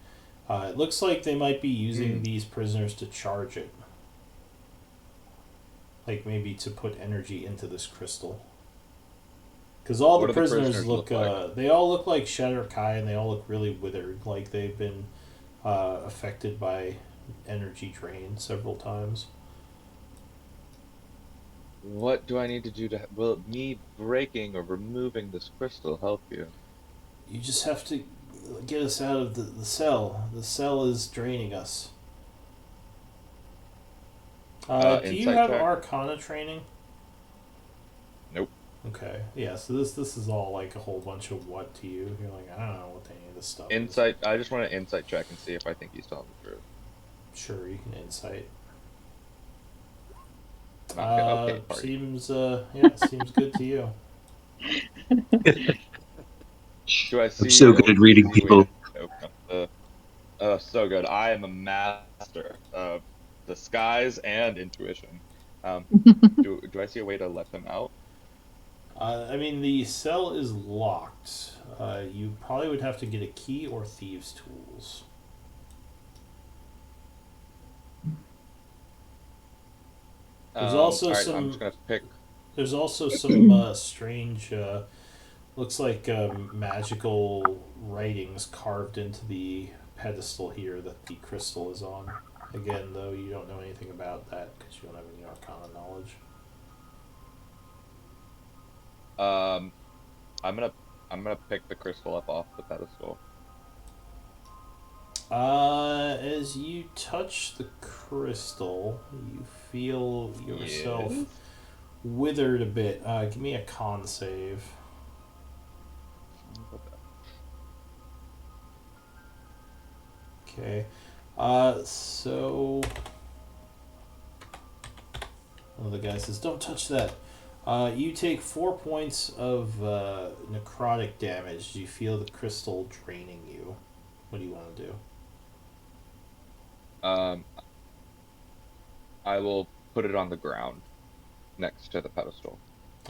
It looks like they might be using these prisoners to charge it, like maybe to put energy into this crystal. Because all What the do the prisoners prisoners look, look like? they all look like Shatter Kai, and they all look really withered, like they've been affected by energy drain several times. What do I need to do to? Will me breaking or removing this crystal help you? You just have to get us out of the cell. The cell is draining us. Do you Insight have check? Arcana training? Nope. Okay, yeah. So this is all like a whole bunch of what to you. You're like, I don't know what any of this stuff is. Insight. I just want to insight check and see if I think he's telling the truth. Sure, you can insight. Okay. Party. Seems seems good to you. Do I see? I'm so good at reading easy way people. to open up the? So good. I am a master of disguise and intuition. Do I see a way to let them out? I mean, the cell is locked. You probably would have to get a key or thieves' tools. There's also all right, some. I'm just gonna pick. There's also some strange, looks like magical writings carved into the pedestal here that the crystal is on. Again, though, you don't know anything about that because you don't have any Arcana knowledge. I'm gonna pick the crystal up off the pedestal. As you touch the crystal, you feel yourself Yes. withered a bit. Give me a con save. Okay. So one of the guys says, "Don't touch that." You take 4 points of necrotic damage. You feel the crystal draining you. What do you want to do? I will put it on the ground next to the pedestal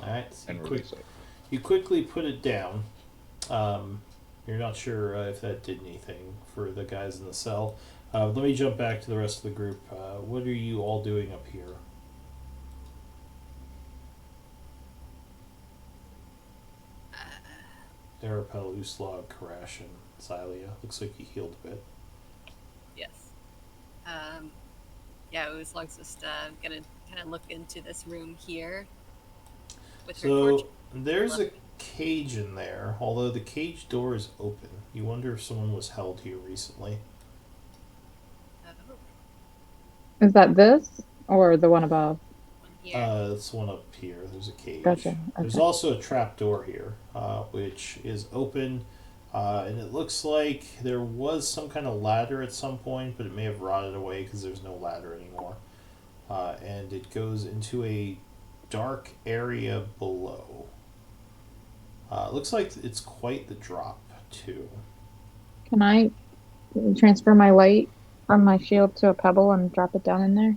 All right. So and release it. you quickly put it down. You're not sure if that did anything for the guys in the cell. Let me jump back to the rest of the group. What are you all doing up here? Arapel, Uslog, Karash, and Xylia. Looks like you healed a bit. Yes. Yeah, Uzlog's just gonna kind of look into this room here with her torch. So there's a cage in there, although the cage door is open. You wonder if someone was held here recently. Is that this or the one above? One here. It's one up here. There's a cage. Gotcha. There's Okay. also a trap door here, which is open, and it looks like there was some kind of ladder at some point, but it may have rotted away because there's no ladder anymore. And it goes into a dark area below. Looks like it's quite the drop, too. Can I transfer my light from my shield to a pebble and drop it down in there?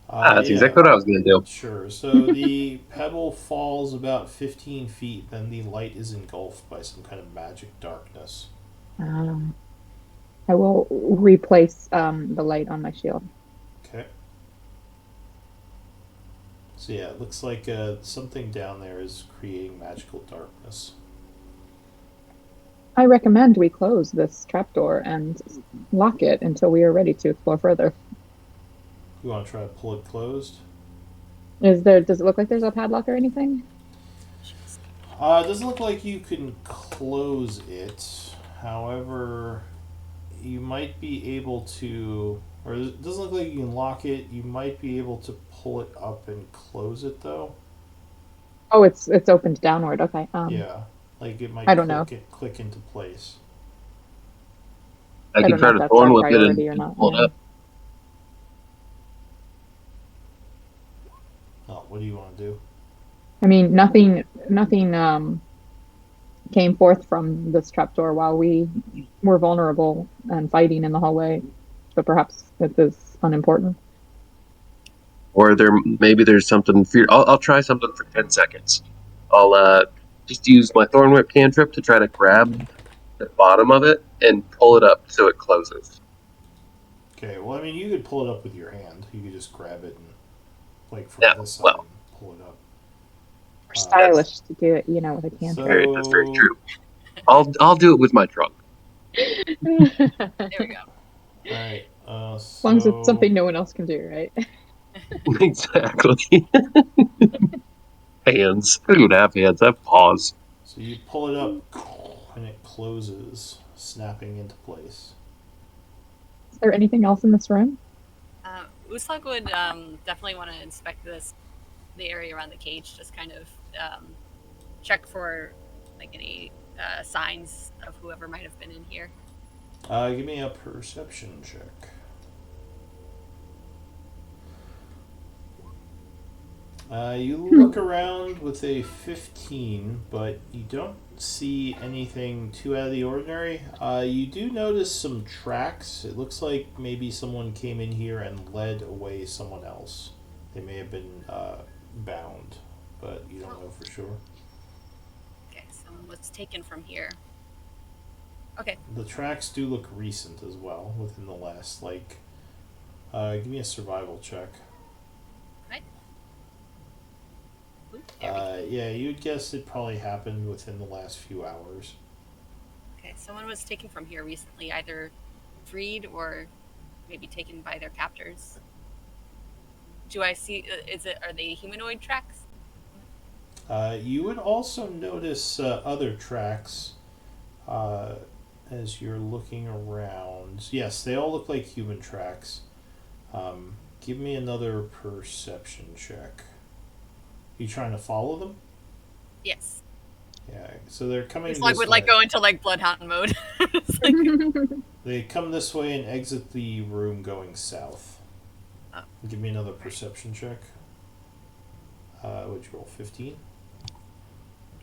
That's Yeah. exactly what I was going to do. Sure. So the pebble falls about 15 feet, then the light is engulfed by some kind of magic darkness. I will replace the light on my shield. Okay. So yeah, it looks like something down there is creating magical darkness. I recommend we close this trapdoor and lock it until we are ready to explore further. You want to try to pull it closed? Does it look like there's a padlock or anything? It doesn't look like you can close it. However, you might be able to, or it doesn't look like you can lock it. You might be able to pull it up and close it though. Oh, it's opened downward. Okay. Yeah, like it might I don't know. click into place. I I can don't try know to if that's thorn our whip it priority or and not. pull it Yeah. up. Oh, what do you want to do? I mean, nothing came forth from this trapdoor while we were vulnerable and fighting in the hallway. but perhaps it is unimportant. Or maybe there's something for you. I'll try something for 10 seconds. I'll just use my Thorn Whip cantrip to try to grab the bottom of it and pull it up so it closes. Okay, well, I mean, you could pull it up with your hand. You could just grab it and, like, from Yeah, this side well, and pull it up. Or stylish to do it, with a cantrip. that's very true. I'll do it with my trunk. There we go. Alright, As long as it's something no one else can do, right? Exactly. Hands. I don't have hands. I have paws. So you pull it up, and it closes, snapping into place. Is there anything else in this room? Uslag would definitely want to inspect the area around the cage, just kind of check for like any signs of whoever might have been in here. Give me a perception check. You look around with a 15, but you don't see anything too out of the ordinary. You do notice some tracks. It looks like maybe someone came in here and led away someone else. They may have been bound, but you don't know for sure. Okay, someone was taken from here. Okay. The tracks do look recent as well, within the last, give me a survival check. Right. Yeah, you'd guess it probably happened within the last few hours. Okay, someone was taken from here recently, either freed or maybe taken by their captors. Do I see? Are they humanoid tracks? You would also notice other tracks as you're looking around. Yes, they all look like human tracks. Give me another perception check. You trying to follow them? Yes. Yeah, so they're coming It's this would way. go into Bloodhound mode. They come this way and exit the room going south. Oh. Give me another perception check. Would you roll 15?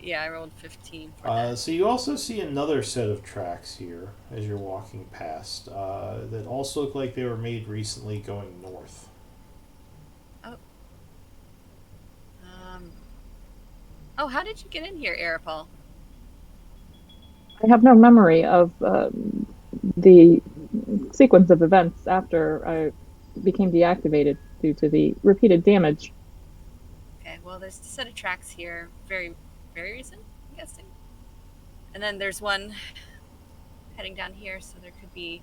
Yeah, I rolled 15 for that. So you also see another set of tracks here as you're walking past that also look like they were made recently going north. Oh, how did you get in here, Arapal? I have no memory of the sequence of events after I became deactivated due to the repeated damage. Okay, well, there's a set of tracks here, very, very recent, I'm guessing. And then there's one heading down here, so there could be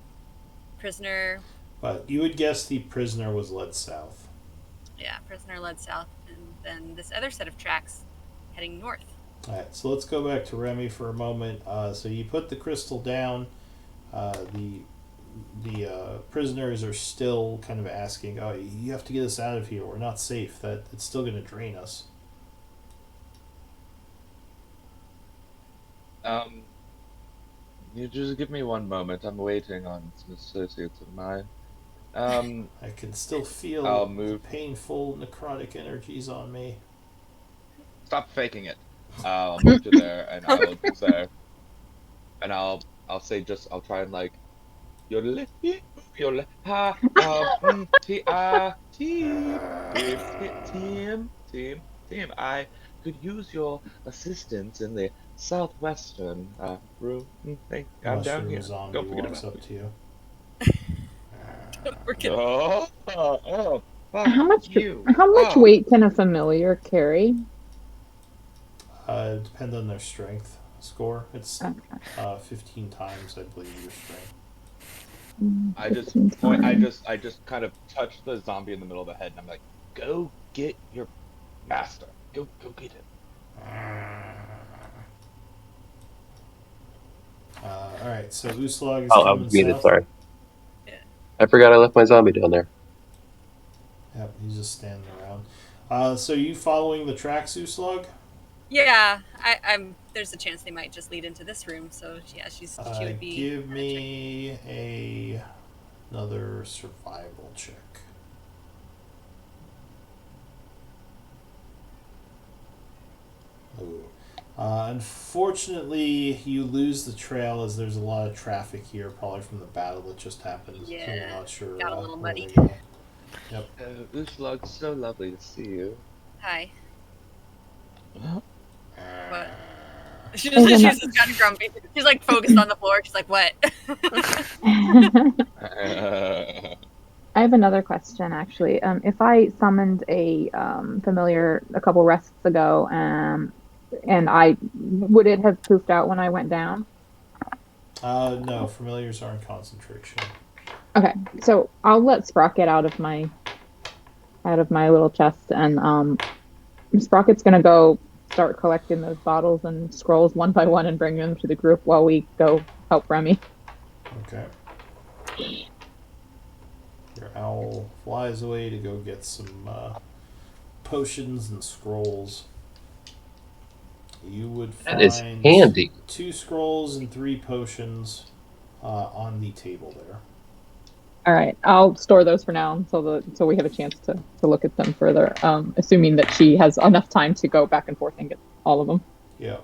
prisoner. But you would guess the prisoner was led south. Yeah, prisoner led south, and then this other set of tracks heading north. Alright, so let's go back to Remy for a moment. So you put the crystal down. The prisoners are still kind of asking, "Oh, you have to get us out of here. We're not safe. That it's still going to drain us." You just give me one moment. I'm waiting on some associates of mine. I can still feel I'll the move. painful necrotic energies on me. Stop faking it. I'll move to there, and I'll say, and I'll say I'll try and yodel yodel ha team. I could use your assistance in the southwestern room. I'm down Mushroom here. zombie Don't forget walks about up to you. me. Fuck How much you. weight can a familiar carry? Depends on their strength score. It's Okay. 15 times, I believe, your strength. I just kind of touch the zombie in the middle of the head, and I'm like, "Go get your master. Go get him." Alright, so Uslag is Oh, I coming was muted, south. sorry. Yeah. I forgot I left my zombie down there. Yep, he's just standing around. So you following the tracks, Uslag? Yeah, I'm. There's a chance they might just lead into this room, so yeah, she would be. Give me another survival check. Ooh. Unfortunately, you lose the trail as there's a lot of traffic here, probably from the battle that just happened. So you're Yeah, not sure got a little where muddy. they go. Yep. This looks so lovely to see you. Hi. Huh? What? There's She's ano- just kind of grumpy. She's like focused on the floor. She's like, what? I have another question, actually. If I summoned a familiar a couple rests ago, and I would it have poofed out when I went down? No, familiars are in concentration. Okay, so I'll let Sprocket out of my little chest, and Sprocket's gonna go start collecting those bottles and scrolls one by one and bring them to the group while we go help Remy. Okay. Your owl flies away to go get some potions and scrolls. You would That is find handy. 2 scrolls and 3 potions on the table there. All right, I'll store those for now until we have a chance to look at them further. Assuming that she has enough time to go back and forth and get all of them. Yeah.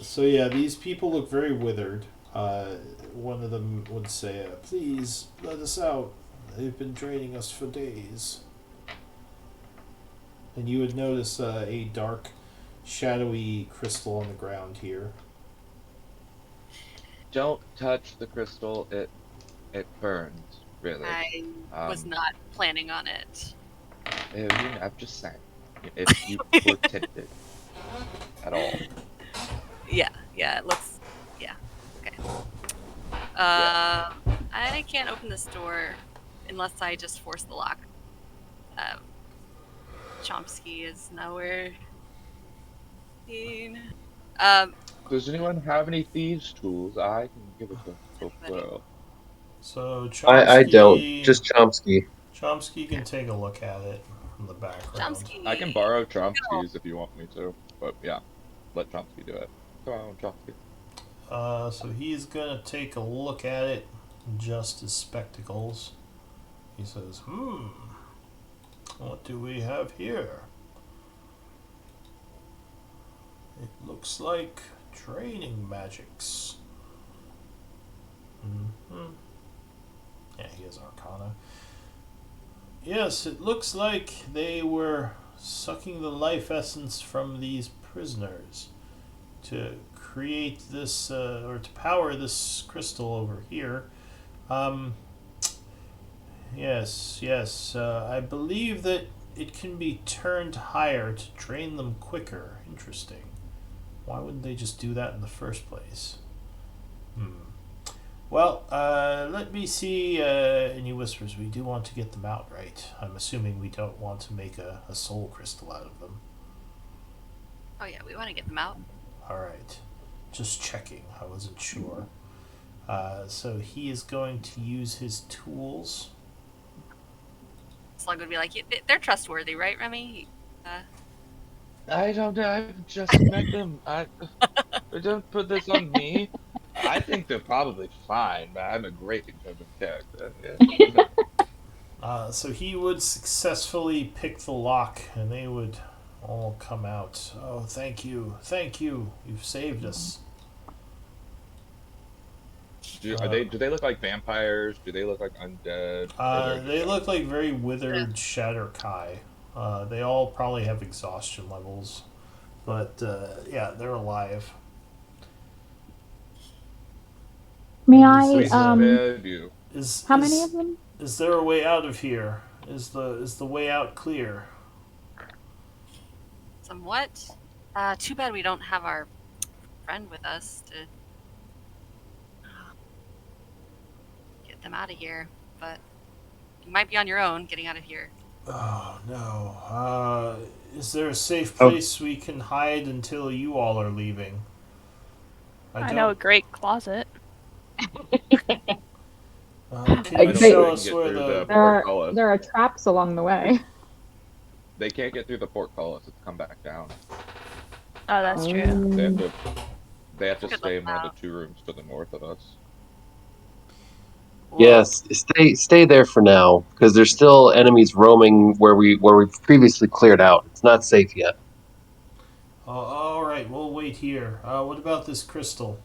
So yeah, these people look very withered. One of them would say, "Please let us out. They've been draining us for days." And you would notice a dark, shadowy crystal on the ground here. Don't touch the crystal. It burns, really. I was not planning on it. I'm just saying. If you were tempted at all. Yeah, it looks. Yeah, okay. Yeah. I can't open this door unless I just force the lock. Chomsky is nowhere seen. Does anyone have any thieves' tools? I can give it to Will. So Chomsky, I don't. Just Chomsky. Chomsky can take a look at it from the background. Chomsky. I can borrow Chomsky's if you want me to, but yeah, let Chomsky do it. Come on, Chomsky. So he's gonna take a look at it, adjust his spectacles. He says, what do we have here? It looks like training magics. Yeah, he has Arcana. Yes, it looks like they were sucking the life essence from these prisoners to create this, or to power this crystal over here. Yes. I believe that it can be turned higher to drain them quicker. Interesting. Why wouldn't they just do that in the first place? Well, let me see. And he whispers, we do want to get them out, right? I'm assuming we don't want to make a soul crystal out of them. Oh yeah, we want to get them out. All right. Just checking. I wasn't sure. So he is going to use his tools. Slug would be like, they're trustworthy, right, Remy? I don't know. I've just met them. Don't put this on me. I think they're probably fine, but I'm a great determined character. Yeah. So he would successfully pick the lock, and they would all come out. Oh, thank you. You've saved us. Do they look like vampires? Do they look like undead? They look like very withered Shatterkai. They all probably have exhaustion levels, but yeah, they're alive. May Sweet I spared you. how many of them? Is there a way out of here? Is the way out clear? Somewhat. Too bad we don't have our friend with us to get them out of here. But you might be on your own getting out of here. Oh no. Is there a safe place we can hide until you all are leaving? I know a great closet. Can you show us where there are traps along the way. They can't get through the portcullis to come back down. Oh, that's true. They have to stay in one of the 2 rooms to the north of us. Yes, stay there for now because there's still enemies roaming where we've previously cleared out. It's not safe yet. All Alright, we'll wait here. What about this crystal?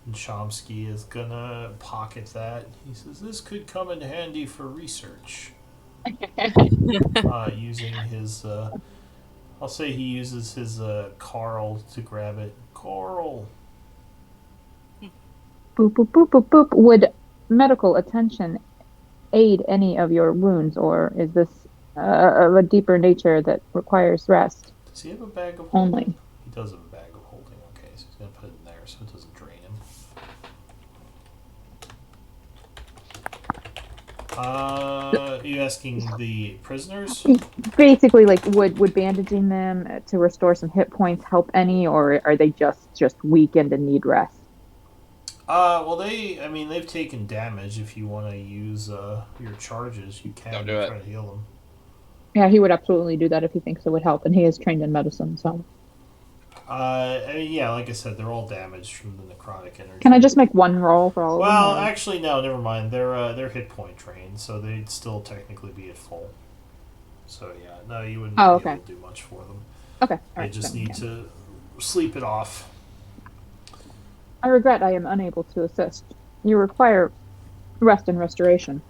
And Chomsky is gonna pocket that. He says, this could come in handy for research. Using his, I'll say he uses his, Carl to grab it. Carl! Boop, boop, boop, boop, boop. Would medical attention aid any of your wounds, or is this of a deeper nature that requires rest Does he have a bag of holding? only? He does have a bag of holding. Okay, so he's gonna put it in there so it doesn't drain him. Are you asking the prisoners? Basically, like, would bandaging them to restore some hit points help any, or are they just weakened and need rest? Well, they've taken damage. If you want to use your charges, you can Don't do it. try to heal them. Yeah, he would absolutely do that if he thinks it would help, and he is trained in medicine, so. Yeah, like I said, they're all damaged from the necrotic energy. Can I just make one roll for all of them? Well, or- actually, no, never mind. They're hit point trained, so they'd still technically be at full. So yeah, no, you wouldn't be able to do much for them. Okay, all They right. just then, need to sleep it off. I regret I am unable to assist. You require rest and restoration.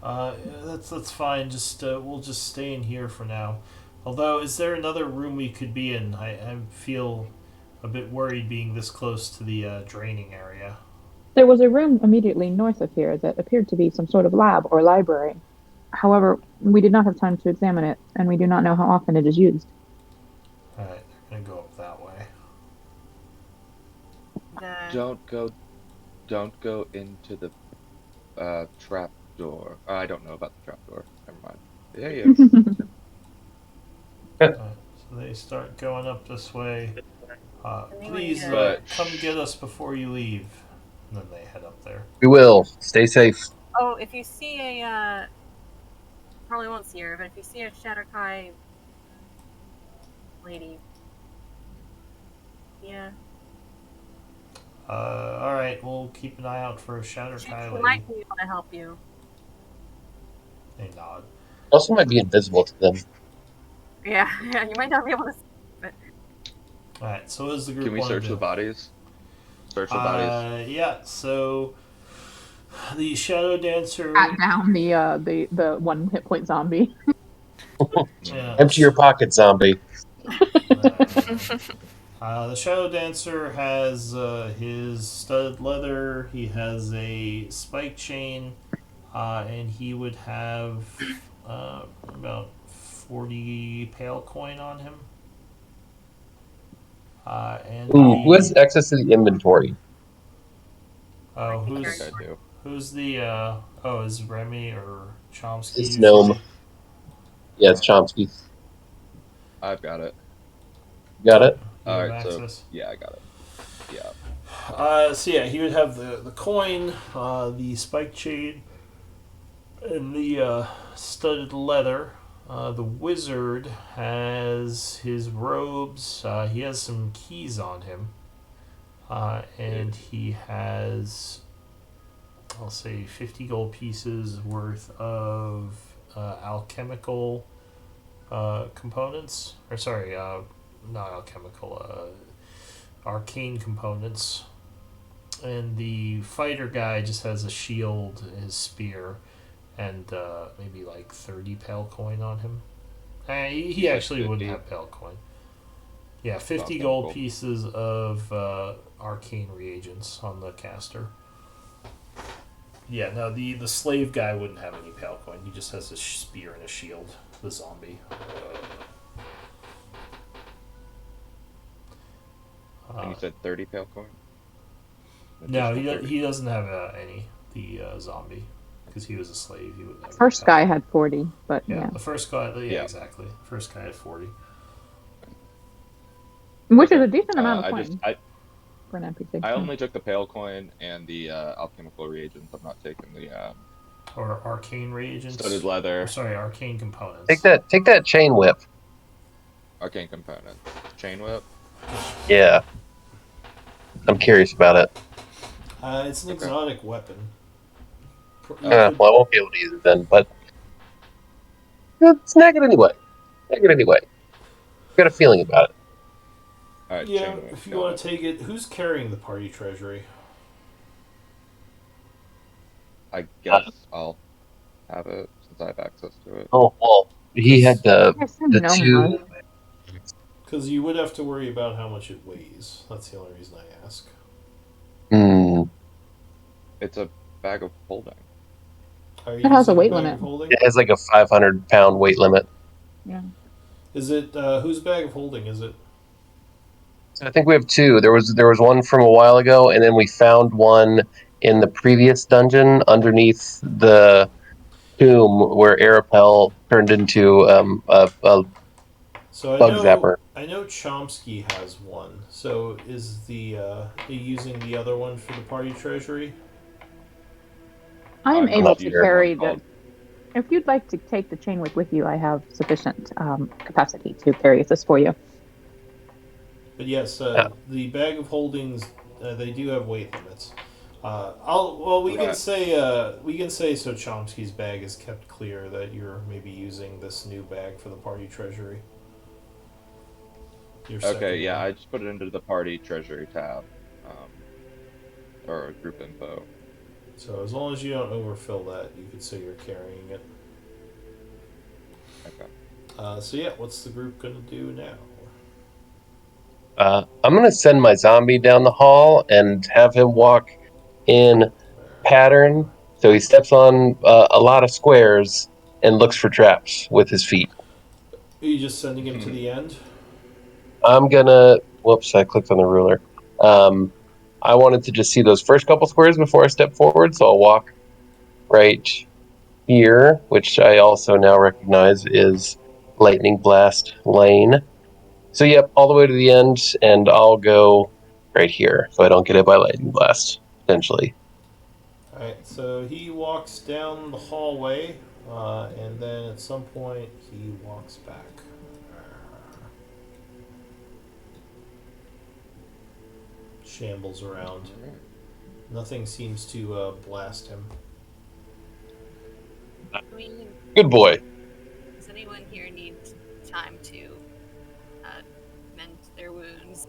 That's fine. Just we'll just stay in here for now. Although, is there another room we could be in? I feel a bit worried being this close to the draining area. There was a room immediately north of here that appeared to be some sort of lab or library. However, we did not have time to examine it, and we do not know how often it is used. Alright, they're gonna go up that way. Don't go into the trap door. I don't know about the trap door. Never mind. Yeah, yeah. So they start going up this way. Please But- come get us before you leave. And then they head up there. We will. Stay safe. Oh, if you see a, probably won't see her, but if you see a Shatterkai lady, yeah, Alright, we'll keep an eye out for a she Shatterkai lady. might be able to help you. They nod. Also might be invisible to them. Yeah, yeah, you might not be able to. Alright, so what does the group Can we wanna search do? the bodies? Search the bodies. Yeah, so the Shadow Dancer. Pat down the one hit point zombie. Yeah. Empty your pocket, zombie. The Shadow Dancer has his studded leather, he has a spike chain, and he would have about 40 pale coin on him. And Ooh, who has access to the inventory? Oh, I think I do. who's the is Remy or Chomsky? It's usually? Gnome. Yeah, it's Chomsky. I've got it. Got it? You have Alright, so access? yeah, I got it. Yeah. So yeah, he would have the coin, the spike chain, and the studded leather. The wizard has his robes. He has some keys on him, and he has, I'll say, 50 gold pieces worth of alchemical components. Or sorry, not alchemical. Arcane components. And the fighter guy just has a shield, his spear, and maybe like 30 pale coin on him. He Like actually 50. wouldn't have pale coin. Yeah, 50 Okay, gold cool. pieces of arcane reagents on the caster. Yeah, no, the slave guy wouldn't have any pale coin. He just has a spear and a shield. The zombie. And you said 30 pale coin? No, Additional 30. he doesn't have any. The zombie, because he was a slave. He wouldn't have First any guy pale had 40, but coin. yeah. The first guy. Yeah, Yeah. exactly. First guy had 40. Which is a decent amount I of just coin for an NPC. I only took the pale coin and the alchemical reagents. I'm not taking the Or arcane reagents. studded leather, Or, sorry, arcane components. Take that chain whip. arcane component, chain whip. Yeah. I'm curious about it. It's an exotic weapon. You Well, I could- won't be able to use it then, but snag it anyway. Snag it anyway. Got a feeling about it. All right, Yeah, chain link, if you got want it. to take it, who's carrying the party treasury? I guess I'll have it since I have access to it. Oh well, he had I assume the gnome two. was. Because you would have to worry about how much it weighs. That's the only reason I ask. Hmm. It's a bag of holding. Are It you has a using a weight bag limit. of holding? It has like a 500-pound weight limit. Yeah. Is it whose bag of holding is it? So I think we have two. There was one from a while ago, and then we found one in the previous dungeon underneath the tomb where Arapel turned into a So bug zapper. I know Chomsky has one. So is are you using the other one for the party treasury? I'm I'm able just to using one carry the. called. If you'd like to take the chain with you, I have sufficient capacity to carry this for you. But yes, Yeah. the bag of holdings they do have weight limits. I'll well Right. we can say so Chomsky's bag is kept clear that you're maybe using this new bag for the party treasury. Your Okay, second yeah, one. I just put it into the party treasury tab, or group info. So as long as you don't overfill that, you could say you're carrying it. Okay. So yeah, what's the group gonna do now? I'm gonna send my zombie down the hall and have him walk in pattern. So he steps on a lot of squares and looks for traps with his feet. Are you just sending him to the end? I'm gonna. Whoops! I clicked on the ruler. Um, I wanted to just see those first couple squares before I step forward, so I'll walk right here, which I also now recognize is Lightning Blast Lane. So yep, all the way to the end, and I'll go right here, so I don't get hit by Lightning Blast potentially. Alright, so he walks down the hallway, and then at some point he walks back. Shambles around. Nothing seems to blast him. I mean, Good boy. does anyone here need time to mend their wounds?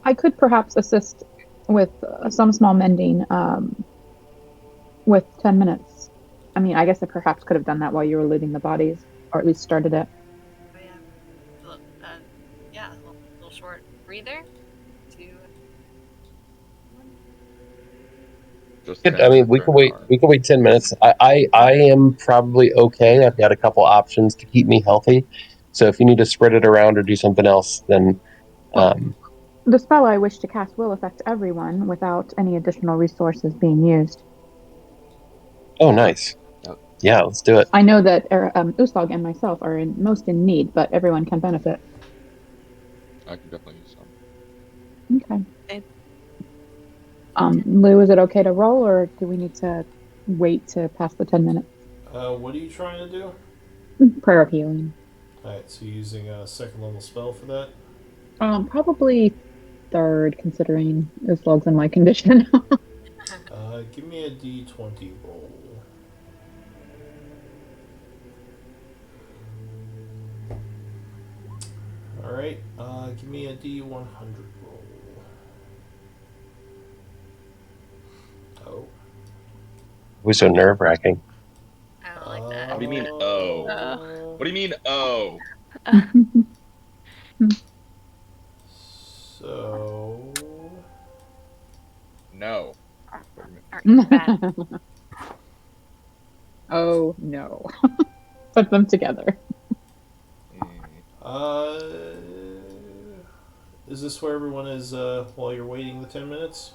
I could perhaps assist with some small mending with 10 minutes. I mean, I guess I perhaps could have done that while you were looting the bodies, or at least started it. Oh yeah, yeah, little short breather to. Just I 10 mean, minutes we or can an wait. hour? We can wait 10 minutes. I am probably okay. I've got a couple options to keep me healthy. So if you need to spread it around or do something else, then um, The spell I wish to cast will affect everyone without any additional resources being used. oh, nice. Yep. Yeah, let's do it. I know that Uslag and myself are most in need, but everyone can benefit. I can definitely use some. Okay. Okay. Lou, is it okay to roll, or do we need to wait to pass the 10 minutes? What are you trying to do? Prayer of healing. Alright, so you're using a second level spell for that? Probably third, considering Uslag's in my condition. Give me a d20 roll. Alright, give me a d100 roll. Oh. It was so nerve wracking. I don't like that. What do you mean, oh? What do you mean, oh? So. No. Aren't you bad? Oh no. Put them together. Uh, is this where everyone is while you're waiting the 10 minutes?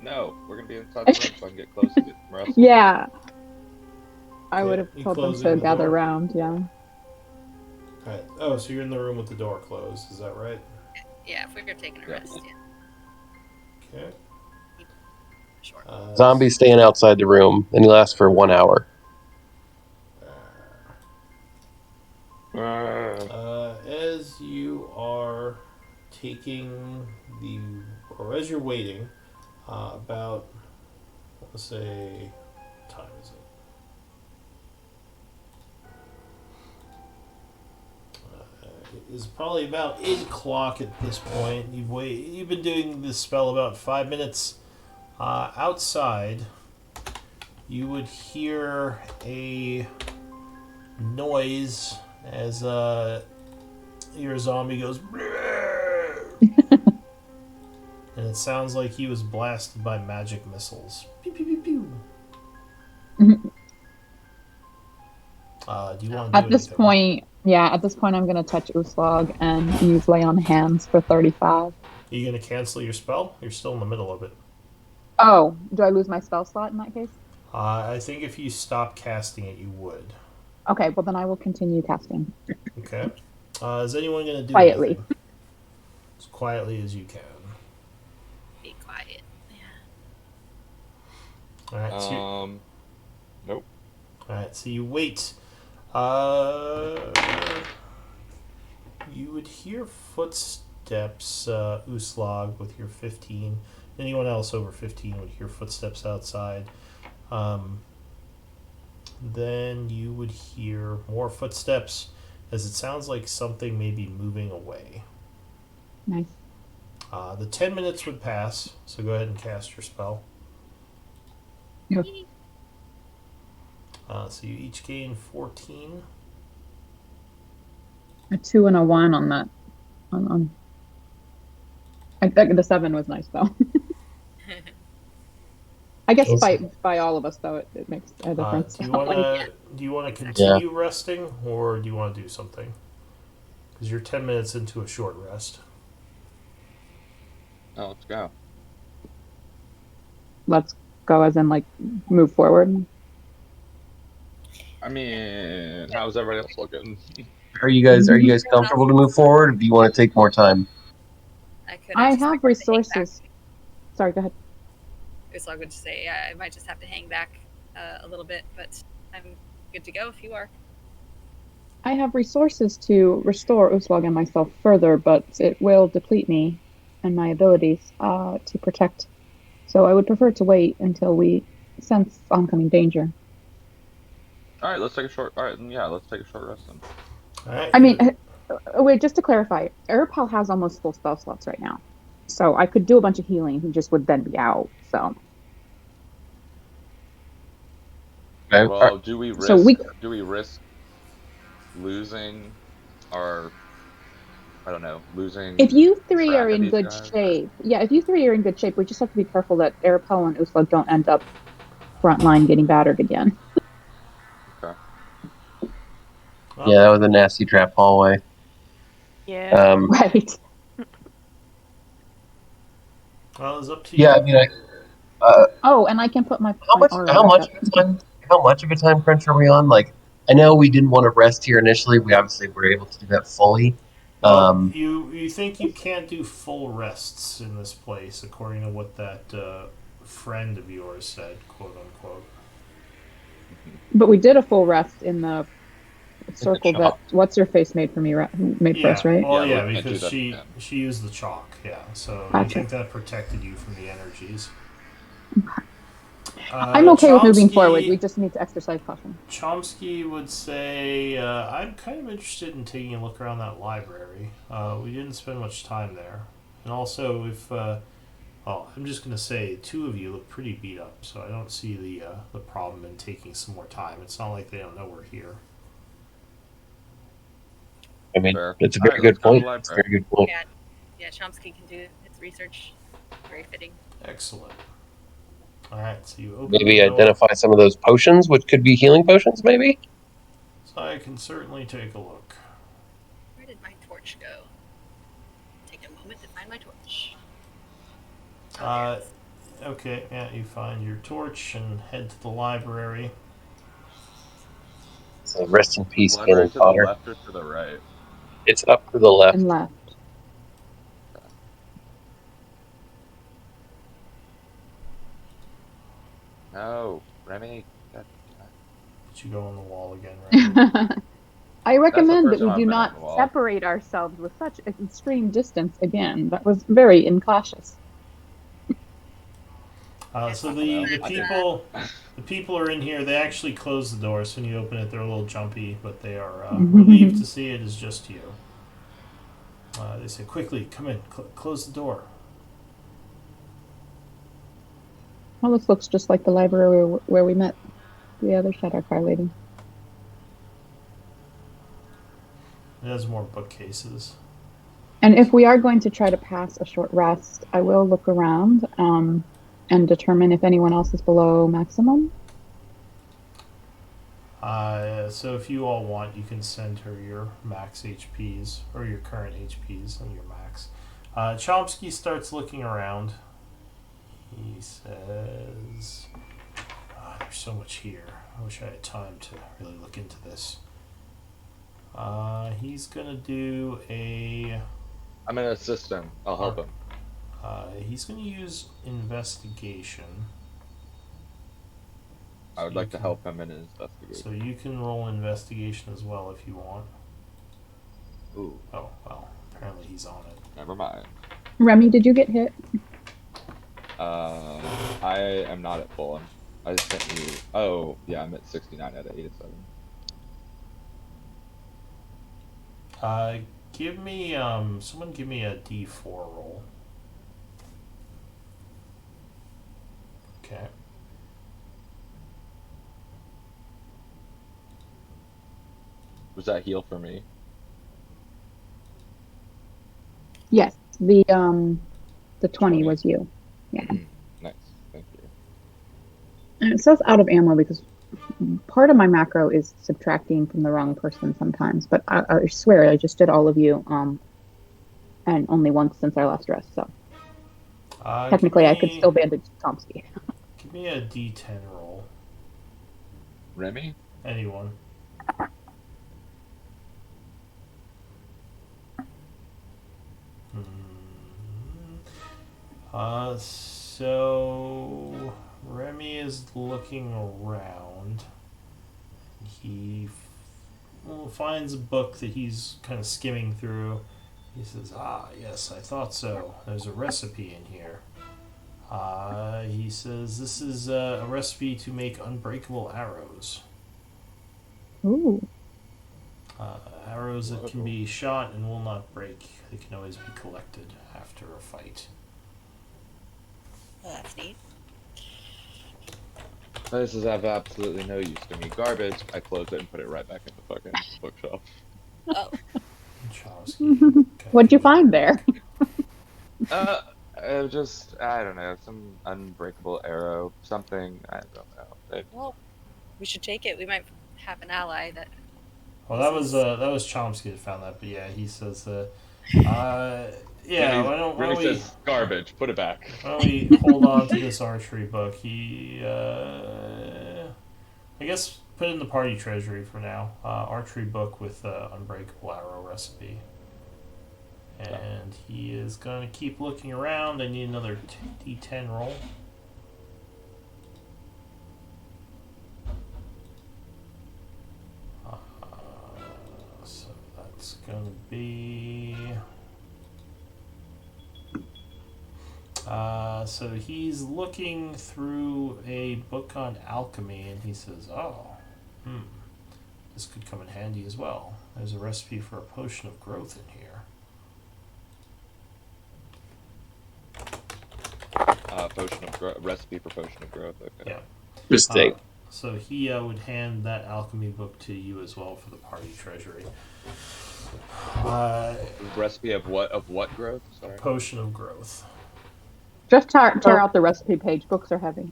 No, we're gonna be inside the room so I can get close and get some rest. Yeah. I would Okay, have you told them closing to the gather door? around, yeah. Alright. Oh, so you're in the room with the door closed, is that right? Yeah, if we were taking a Yeah. rest, yeah. Okay. Sure. Zombie staying outside the room, and he lasts for 1 hour. As you are taking the, or as you're waiting, about, let's say, what time is it? is probably about 8 o'clock at this point. You've been doing this spell about 5 minutes. Outside, you would hear a noise as your zombie goes, and it sounds like he was blasted by magic missiles. Pew, pew, pew, pew. Do you want to do At this anything? point, at this point, I'm going to touch Uslog and use Lay on Hands for 35. Are you going to cancel your spell? You're still in the middle of it. Oh, do I lose my spell slot in that case? I think if you stop casting it, you would. Okay, well then I will continue casting. Okay. Is anyone going to do Quietly. anything? As quietly as you can. Be quiet. All right. Nope. All right. So you wait. You would hear footsteps, Uslog, with your 15. Anyone else over 15 would hear footsteps outside. Then you would hear more footsteps as it sounds like something may be moving away. Nice. The 10 minutes would pass, so go ahead and cast your spell. Yeah. So you each gain 14. A 2 and a 1 on that. I think the 7 was nice though. I guess by all of us though, it makes a difference. Do you want to continue resting, or do you want to do something? Because you're 10 minutes into a short rest. Oh, let's go. Let's go, as in like move forward. I mean, how's everybody else looking? Are you guys comfortable to move forward, or do you want to take more time? I have resources. Sorry, go ahead. So I would say I might just have to hang back a little bit, but I'm good to go if you are. I have resources to restore Uslog and myself further, but it will deplete me and my abilities to protect. So I would prefer to wait until we sense oncoming danger. All right, let's take a short. All right, yeah, let's take a short rest then. All right. I mean, wait, just to clarify, Arapal has almost full spell slots right now, so I could do a bunch of healing. He just would then be out. So. Okay. Well, do we risk losing our? I don't know, losing. If you three track are of in these good guys? shape, if you three are in good shape, we just have to be careful that Arapel and Uslug don't end up front line getting battered again. Okay. Yeah, that was a nasty trap hallway. Yeah. Right. Well, it's up to you. Yeah, I mean, And I can put my how much of a time crunch are we on? Like, I know we didn't want to rest here initially. We obviously were able to do that fully. You think you can't do full rests in this place, according to what that friend of yours said, quote unquote. But we did a full rest in the circle that what's her face made for us, right? Well, Yeah, yeah, we can't do because that, she yeah. she used the chalk. Yeah, so Gotcha. you think that protected you from the energies. I'm okay with moving Chomsky- forward. We just need to exercise caution. Chomsky would say, I'm kind of interested in taking a look around that library. We didn't spend much time there. And also, I'm just going to say, two of you look pretty beat up, so I don't see the problem in taking some more time. It's not like they don't know we're here. I mean, Fair. it's a All very right, good let's go to point. the It's a very good point. Yeah, Chomsky can do his research. Very fitting. Excellent. All right, so you open Maybe the door. identify some of those potions, which could be healing potions, maybe? So I can certainly take a look. Where did my torch go? Take a moment to find my torch. Okay, yeah, you find your torch and head to the library. So rest in peace, Library Cannon to the Potter. left or to the right? It's up to the left. And left. No, Remy. Did you go on the wall again, right? I recommend first that we time do I've been not on the wall. separate ourselves with such extreme distance again. That was very incautious. So the people are in here. They actually close the door, so when you open it, they're a little jumpy, but they are relieved to see it is just you. They say, quickly, come in, close the door. Well, this looks just like the library where we met the other Shadowfire lady. It has more bookcases. And if we are going to try to pass a short rest, I will look around and determine if anyone else is below maximum. So if you all want, you can send her your max HPs, or your current HPs and your max. Chomsky starts looking around. He says, there's so much here. I wish I had time to really look into this. He's going to do a... I'm going to assist him. I'll help him. He's going to use investigation. I would like to help him in his investigation. So you can roll investigation as well if you want. Ooh. Oh, well, apparently he's on it. Never mind. Remy, did you get hit? I am not at full. I sent you... Oh, yeah, I'm at 69 out of 87. Give me, someone give me a D4 roll. Okay. Was that heal for me? Yes, the 20 was you. Yeah. Nice, thank you. And it says out of ammo because part of my macro is subtracting from the wrong person sometimes, but I swear I just did all of you, and only once since our last rest, so technically I could still bandage Chomsky. Give me a D10 roll. Remy? Anyone. So Remy is looking around. He finds a book that he's kind of skimming through. He says, yes, I thought so. There's a recipe in here. He says, this is a recipe to make unbreakable arrows. Ooh. Arrows that can be shot and will not break. They can always be collected after a fight. Well, that's neat. This is of absolutely no use to me. Garbage. I closed it and put it right back in the fucking bookshelf. Oh. What'd you find there? I don't know, some unbreakable arrow, something, I don't know. Well, we should take it. We might have an ally that... Well, that was Chomsky that found that, but yeah, he says why don't Really we says garbage, put it back. why don't we hold on to this archery book? He I guess put it in the party treasury for now. Archery book with unbreakable arrow recipe. And he is going to keep looking around. I need another D10 roll. So that's going to be... so he's looking through a book on alchemy, and he says, this could come in handy as well. There's a recipe for a potion of growth in here. Recipe for potion of growth. Okay. Yeah. Interesting. So he would hand that alchemy book to you as well for the party treasury. Recipe of what? Of what growth? Sorry. Potion of growth. Just tear out the recipe page. Books are heavy.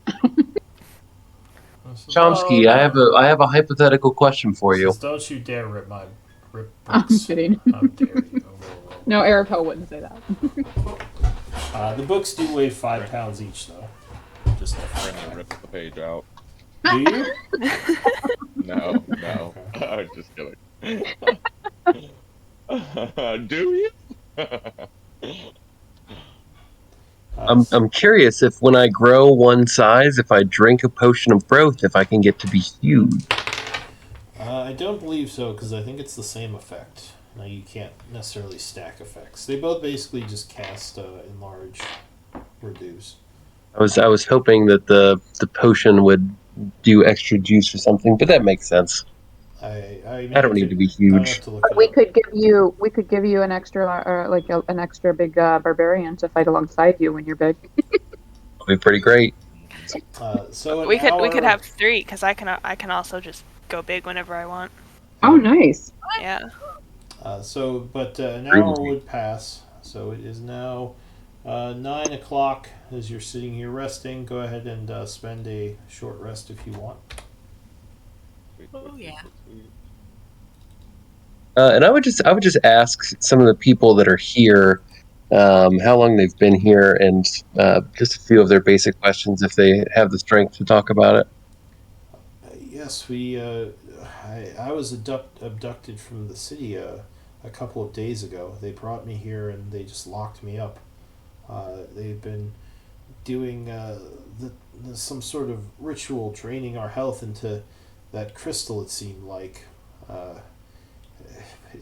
Chomsky, I have a hypothetical question for you. Says, don't you dare rip books. I'm kidding. How dare you? No, Erica wouldn't say that. The books do weigh 5 pounds each, though. Just I'm gonna rip the page out. do you? No. Okay. I was just kidding. Do you? I'm curious if when I grow one size, if I drink a potion of growth, if I can get to be huge. I don't believe so, because I think it's the same effect. Now, you can't necessarily stack effects. They both basically just cast enlarge, reduce. I was hoping that the potion would do extra juice or something, but that makes sense. I I don't need to be I huge. have to look it We up. could give you an extra an extra big barbarian to fight alongside you when you're big. It'll be pretty great. So an We could hour. have 3 because I can also just go big whenever I want. Oh, nice. Yeah. But an Agree hour with you. would pass. So it is now 9 o'clock. As you're sitting here resting, go ahead and spend a short rest if you want. Oh, yeah. And I would just ask some of the people that are here how long they've been here, and just a few of their basic questions if they have the strength to talk about it. Yes, we. I was abducted from the city a couple of days ago. They brought me here and they just locked me up. They've been doing some sort of ritual, draining our health into that crystal. It seemed like. It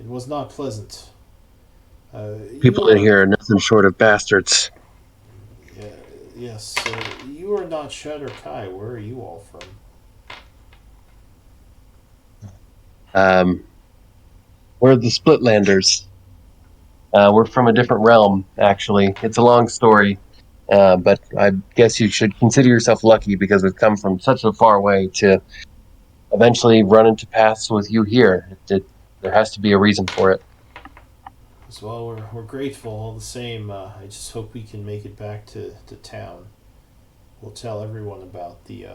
was not pleasant. People in here are nothing short of bastards. Yeah, yes. You are not Shatter Kai. Where are you all from? We're the Splitlanders. We're from a different realm, actually. It's a long story, but I guess you should consider yourself lucky because we've come from such a far way to eventually run into paths with you here. There has to be a reason for it. As well, we're grateful all the same. I just hope we can make it back to town. We'll tell everyone about the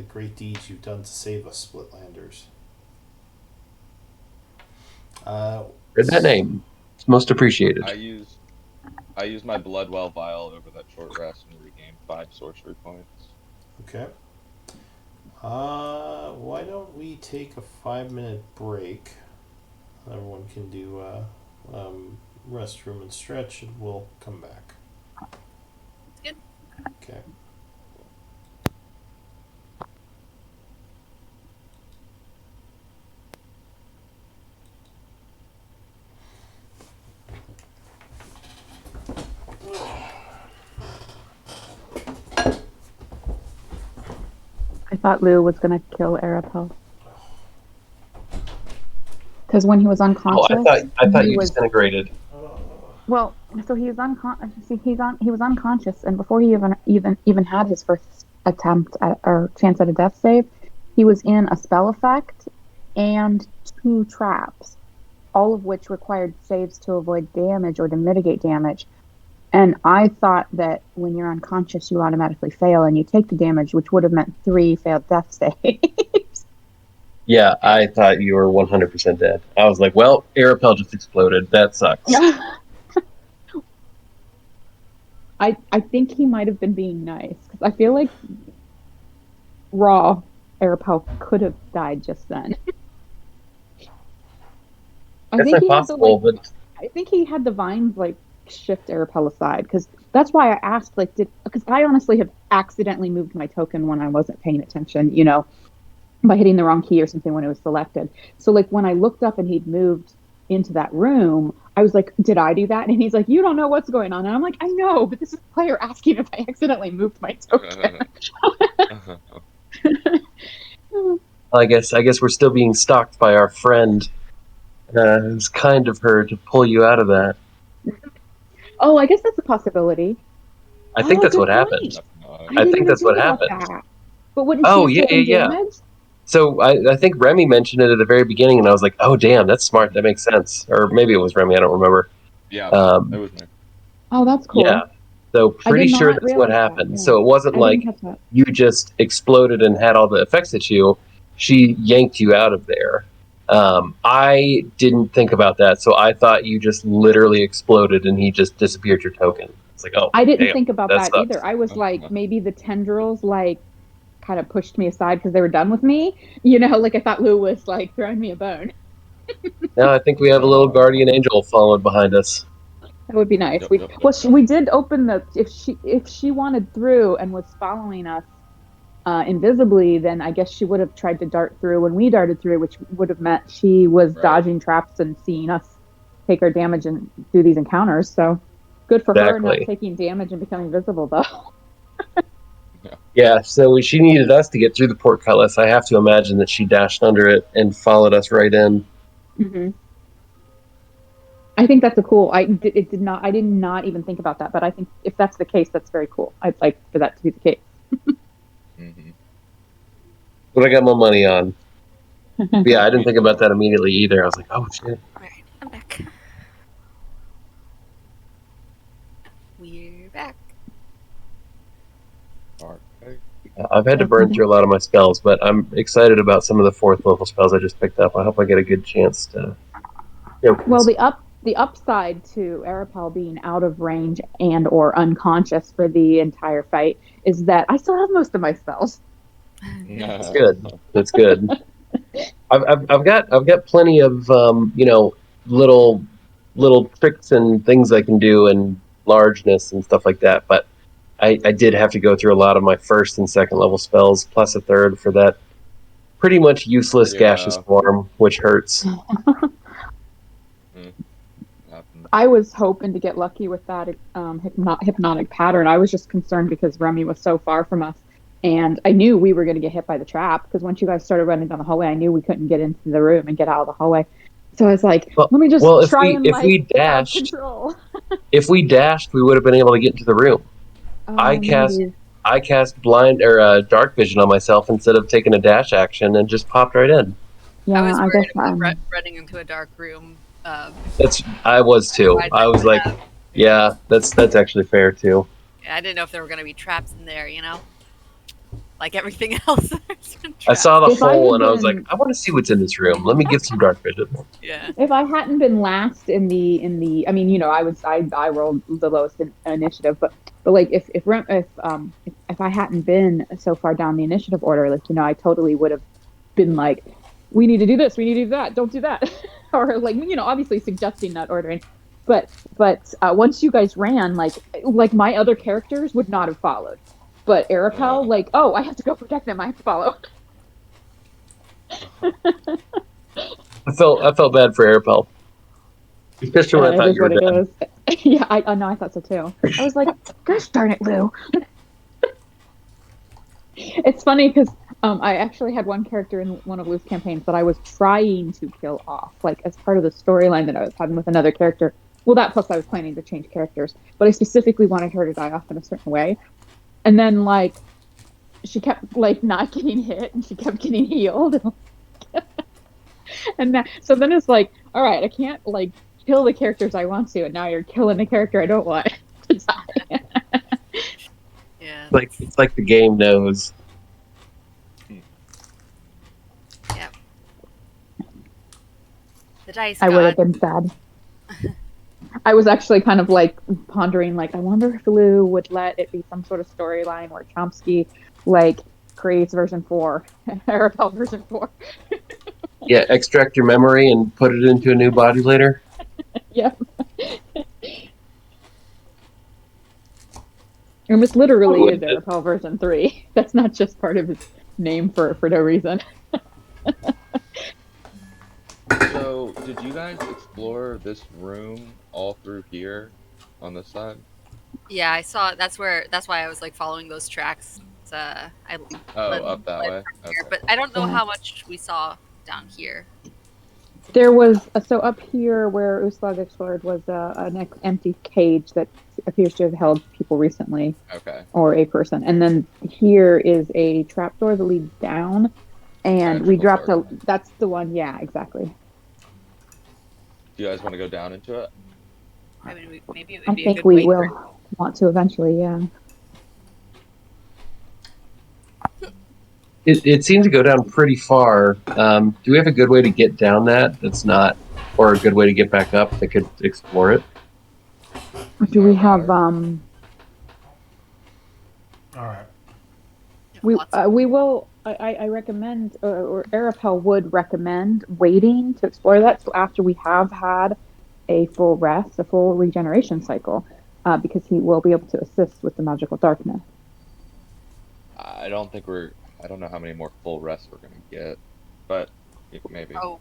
great deeds you've done to save us, Splitlanders. For that name, it's most appreciated. I used my Bloodwell vial over that short rest and regained 5 sorcery points. Okay. Why don't we take a 5-minute break? Everyone can do restroom and stretch, and we'll come back. Good. Okay. I thought Lou was gonna kill Arapel. Because when he was Oh, unconscious, I thought he you was disintegrated. well. So he was unconscious. He was unconscious, and before he even had his first attempt at or chance at a death save, he was in a spell effect and 2 traps, all of which required saves to avoid damage or to mitigate damage. And I thought that when you're unconscious, you automatically fail and you take the damage, which would have meant 3 failed death saves. Yeah, I thought you were 100% dead. I was like, well, Arapel just exploded. That sucks. I think he might have been being nice because I feel like raw Arapel could have died just then. I think he had the possible, but I think he had the vines shift Arapel aside because that's why I asked because I honestly have accidentally moved my token when I wasn't paying attention, by hitting the wrong key or something when it was selected. So when I looked up and he'd moved into that room, I was like, did I do that? And he's like, you don't know what's going on. And I'm like, I know, but this is a player asking if I accidentally moved my token. I guess we're still being stalked by our friend. It's kind of her to pull you out of that. Oh, I guess that's a possibility. I think that's good what point. happened. I think didn't that's even what think about happened. that. But what did Oh, she yeah, take yeah. damage? So I think Remy mentioned it at the very beginning, and I was like, oh, damn, that's smart. That makes sense. Or maybe it was Remy. I don't remember. Yeah, it was me. Oh, that's cool. Yeah. So pretty sure that's what realize that, happened. yeah. So it wasn't I like didn't catch that. you just exploded and had all the effects at you. She yanked you out of there. I didn't think about that, so I thought you just literally exploded and he just disappeared your token. It's like, oh, I didn't damn, think about that that sucks. either. I was like, maybe the tendrils kind of pushed me aside because they were done with me. I thought Lou was throwing me a bone. Now I think we have a little guardian angel following behind us. That would be nice. Yep. We did open if she wanted through and was following us invisibly, then I guess she would have tried to dart through when we darted through, which would have meant she was dodging traps and seeing us take our damage and do these encounters. So good for her not taking damage and becoming visible, though. Yeah, so she needed us to get through the portcullis. I have to imagine that she dashed under it and followed us right in. Hmm. I think that's a cool. It did not. I did not even think about that, but I think if that's the case, that's very cool. I'd like for that to be the case. Mm-hmm. What I got my money on. But yeah, I didn't think about that immediately either. I was like, oh shit. All right, I'm back. We're back. Okay. I've had to burn through a lot of my spells, but I'm excited about some of the 4th level spells I just picked up. I hope I get a good chance to. Well, the upside to Arapel being out of range and or unconscious for the entire fight is that I still have most of my spells. That's good. That's good. I've got plenty of little tricks and things I can do and largeness and stuff like that. But I did have to go through a lot of my 1st and 2nd level spells plus a 3rd for that pretty much useless gaseous Yeah. form, which hurts. Happens. I was hoping to get lucky with that hypnotic pattern. I was just concerned because Remy was so far from us, and I knew we were going to get hit by the trap because once you guys started running down the hallway, I knew we couldn't get into the room and get out of the hallway. So I was like, let me just Well, try and if we have dashed, control. we would have been able to get into the room. I cast Maybe. I cast blind or dark vision on myself instead of taking a dash action and just popped right in. Yeah, I was I worried guess about running into a dark room. I was too. I was like, yeah, that's actually fair too. I didn't know if there were going to be traps in there, like everything else. I saw the If I hole had and I was like, been- I want to see what's in this room. Let me get some dark vision. Yeah. If I hadn't been last in the, I mean, I rolled the lowest initiative, but like if I hadn't been so far down the initiative order, like I totally would have been like, we need to do this, we need to do that, don't do that, or like obviously suggesting that ordering, but once you guys ran, like my other characters would not have followed, but Arapel, like, oh, I have to go protect them, I have to follow. I felt bad for Arapel. Especially when I It thought is you were what it dead. is. Yeah, I know. I thought so too. I was like, "Gosh darn it, Lou!" It's funny because I actually had one character in one of Lou's campaigns that I was trying to kill off, like as part of the storyline that I was having with another character. Well, that plus I was planning to change characters, but I specifically wanted her to die off in a certain way. And then like she kept like not getting hit, and she kept getting healed. So then it's like, all right, I can't like kill the characters I want to, and now you're killing the character I don't want to die. Yeah. It's like the game knows. Yeah. The dice. I would have been sad. I was actually kind of like pondering, like, I wonder if Lou would let it be some sort of storyline where Chomsky like creates version 4, Arapel version 4. Yeah, extract your memory and put it into a new body later. Yep. Almost literally is Arapel version 3. That's not just part of his name for no reason. So, did you guys explore this room all through here on this side? Yeah, I saw. That's why I was like following those tracks. I Up that way. here, Okay. but I don't know Yeah. how much we saw down here. There was so up here where Uslag explored was an empty cage that appears to have held people recently, Okay. or a person. And then here is a trapdoor that leads down, and we dropped a. That's the one. Yeah, exactly. Do you guys want to go down into it? I mean, maybe it would I be a think good we way will want to eventually. Yeah. It seems to go down pretty far. Do we have a good way to get down that's not, or a good way to get back up that could explore it? Do we have All right. we will. I recommend, or Arapel would recommend waiting to explore that. So after we have had a full rest, a full regeneration cycle, because he will be able to assist with the magical darkness. I don't know how many more full rests we're gonna get, but maybe. Oh,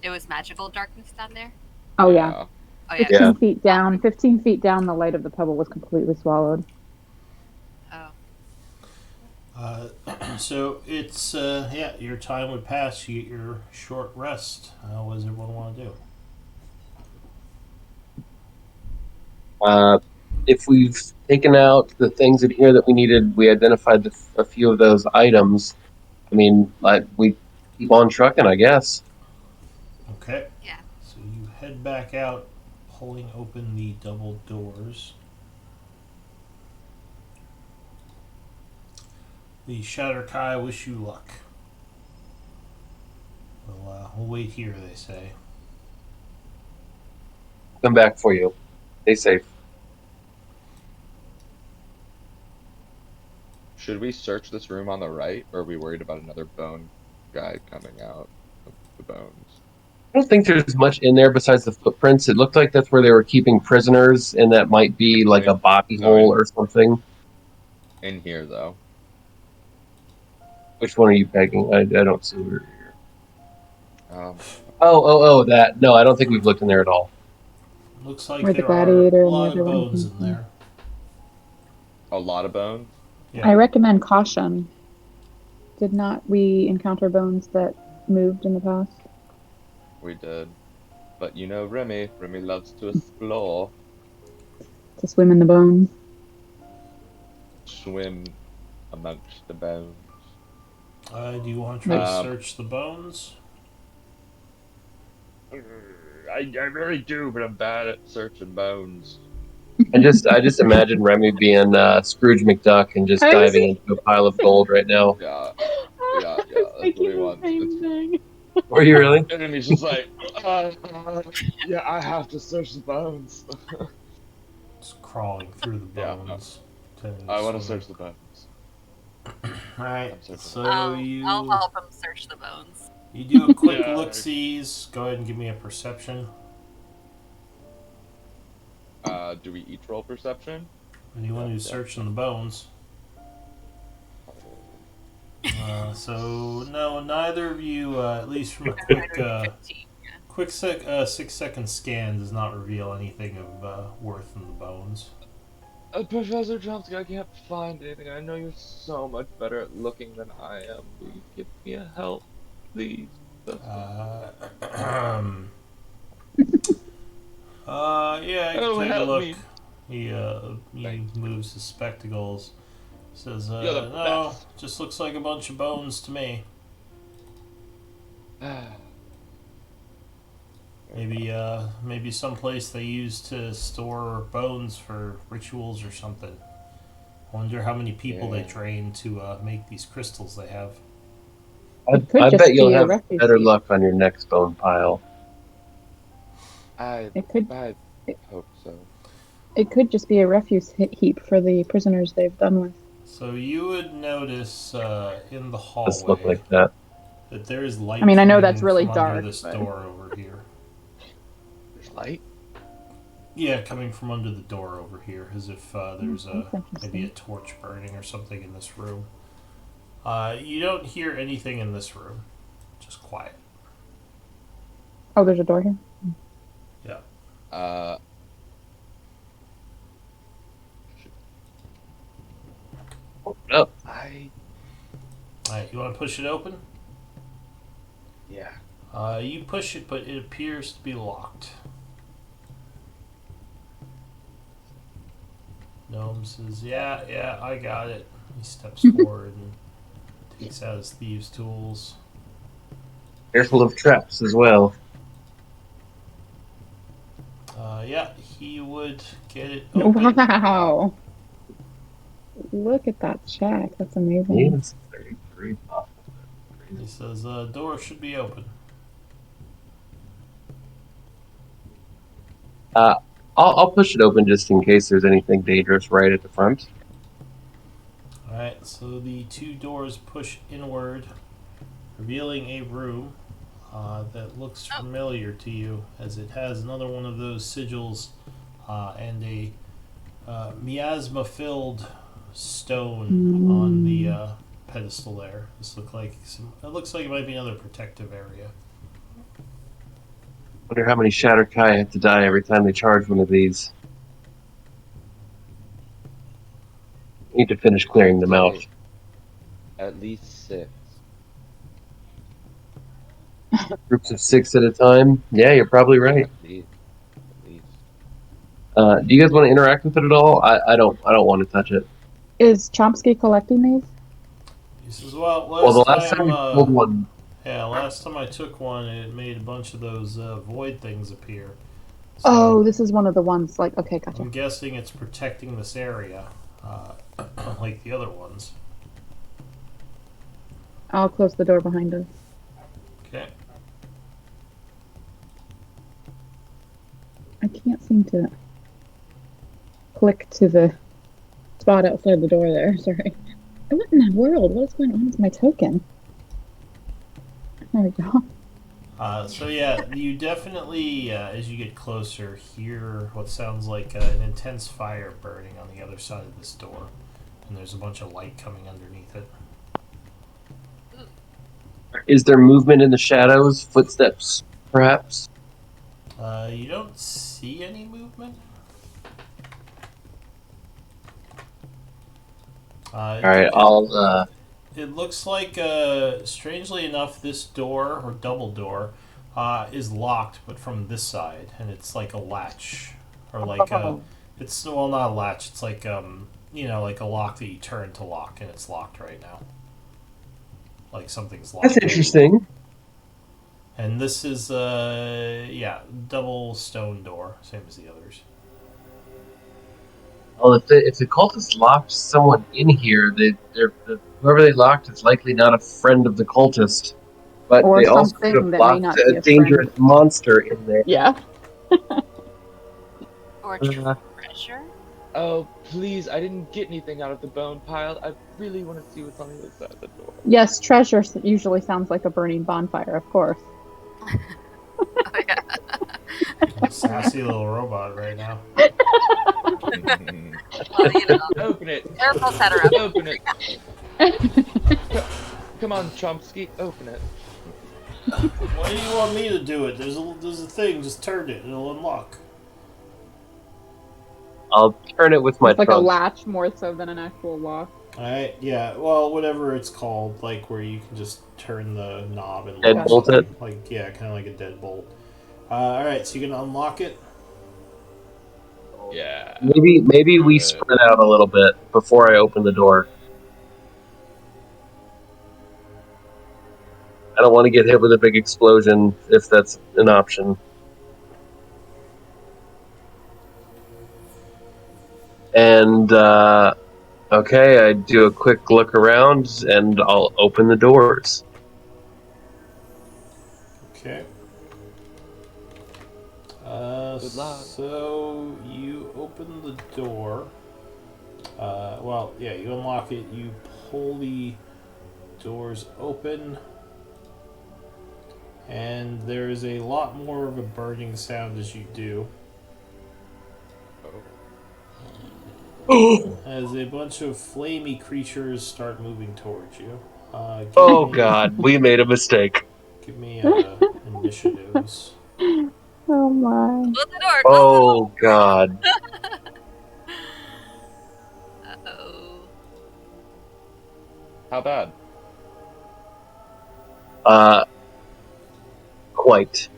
it was magical darkness down there. Oh yeah. Oh yeah. 15 feet down. 15 feet down, the light of the pebble was completely swallowed. Oh. So it's yeah, your time would pass. You get your short rest. What does everyone want to do? If we've taken out the things in here that we needed, we identified a few of those items. I mean, like we keep on trucking, I guess. Okay. Yeah. So you head back out, pulling open the double doors. The Shatterkai wish you luck. We'll wait here, they say. Come back for you. Stay safe. Should we search this room on the right, or are we worried about another bone guy coming out of the bones? I don't think there's much in there besides the footprints. It looked like that's where they were keeping prisoners, and that might be like a body hole or something. In here, though. Which one are you pegging? I don't see where here. Um, That. No, I don't think we've looked in there at all. Looks like Where the there are gladiator a and the lot other of one bones came in from. there. a lot of bones. Yeah. I recommend caution. Did not we encounter bones that moved in the past? We did. But you know Remy. Remy loves to explore. To swim in the bones. Swim amongst the bones. Do you want to try to Um, search the bones? I really do, but I'm bad at searching bones. I just imagine Remy being Scrooge McDuck and just I was diving into a pile of gold right now. Yeah, I yeah, was that's what thinking he the wants. same thing. Were you really? And then he's just like, yeah, I have to search the bones. Just crawling through the Yeah, bones. I want to search the bones. Alright, I'm searching so I'll help him search the bones. you do a quick Yeah. look-sees. Go ahead and give me a perception. Do we each roll perception? Anyone who's searching the bones. So no, neither of you, at least from a quick 15. quick 6-second scan, does not reveal anything of worth in the bones. Professor Chomsky, I can't find anything. I know you're so much better at looking than I am. Will you give me a help, please? Yeah, I can Oh, take a help look. me. He Thanks. moves his spectacles. Says, You're the no, best. just looks like a bunch of bones to me. Maybe someplace they use to store bones for rituals or something. Wonder how many people they Yeah. train to make these crystals they have. could I just bet you'll be a have refuse better heap. luck on your next bone pile. I It could hope so. it could just be a refuse heap for the prisoners they've done with. So you would notice in the Just look hallway like that. that there is light I mean, I know coming that's really from under dark, this but- door over here. There's light? Yeah, coming from under the door over here, as if there's That's interesting. maybe a torch burning or something in this room. You don't hear anything in this room. Just quiet. Oh, there's a door here. Uh. Open up. Alright, you want to push it open? Yeah. You push it, but it appears to be locked. Gnome says, yeah, I got it. He steps forward and takes out his thieves' tools. Careful of traps as well. Yeah, he would get it open. Wow. Look at that shack. That's amazing. Yes, very thoughtful. He says, door should be open. I'll push it open just in case there's anything dangerous right at the front. Alright, so the two doors push inward, revealing a room that looks familiar to you, as it has another one of those sigils and a miasma-filled stone on the pedestal there. It looks like it might be another protective area. Wonder how many Shatterkai have to die every time they charge one of these. Need to finish clearing them out. At least 6. Groups of 6 at a time. Yeah, you're probably right. At least. At least. Do you guys want to interact with it at all? I don't. I don't want to touch it. Is Chomsky collecting these? He says, well, Well, the last time you pulled one, last time I took one, it made a bunch of those void things appear. So Oh, this is one of the ones. Like, okay, gotcha. I'm guessing it's protecting this area, like the other ones. I'll close the door behind us. Okay. I can't seem to click to the spot outside the door there. Sorry. What in the world? What is going on with my token? There we go. So yeah, you definitely, as you get closer, hear what sounds like an intense fire burning on the other side of this door, and there's a bunch of light coming underneath it. is there movement in the shadows? Footsteps, perhaps? You don't see any movement. All right, I'll. It looks like, strangely enough, this door, or double door, is locked, but from this side, and it's like a latch, or like it's, well, not a latch. It's like like a lock that you turn to lock, and it's locked right now. Like something's locked. That's interesting. And this is double stone door, same as the others. Well, if the cultists locked someone in here, whoever they locked is likely not a friend of the cultist. But Or they also could something have that may locked not be a a dangerous monster in there. Yeah. Or Uh, treasure? Oh, please, I didn't get anything out of the bone pile. I really want to see what's on the other side of the door. Yes, treasure usually sounds like a burning bonfire, of course. Oh, yeah. Sassy little robot right now. Well, Open it. Careful, set her up. Open it. Come on, Chomsky, open it. Why do you want me to do it? There's a thing. Just turn it. It'll unlock. I'll turn it with my It's like a trunk. latch more so than an actual lock. Alright, yeah. Well, whatever it's called, like where you can just turn the knob and Deadbolt something. it? Like, yeah, kind of like a deadbolt. Alright, so you can unlock it. Yeah. Maybe we spread out a little bit before I open the door. I don't want to get hit with a big explosion if that's an option. And okay, I do a quick look around and I'll open the doors. Okay. Good luck. So you open the door. You unlock it. You pull the doors open, and there is a lot more of a burning sound as you do. As a bunch of flamey creatures start moving towards you. Oh god, we made a mistake. Give me initiatives. Oh my. Close the door. Oh god. Uh-oh. How bad? Quite.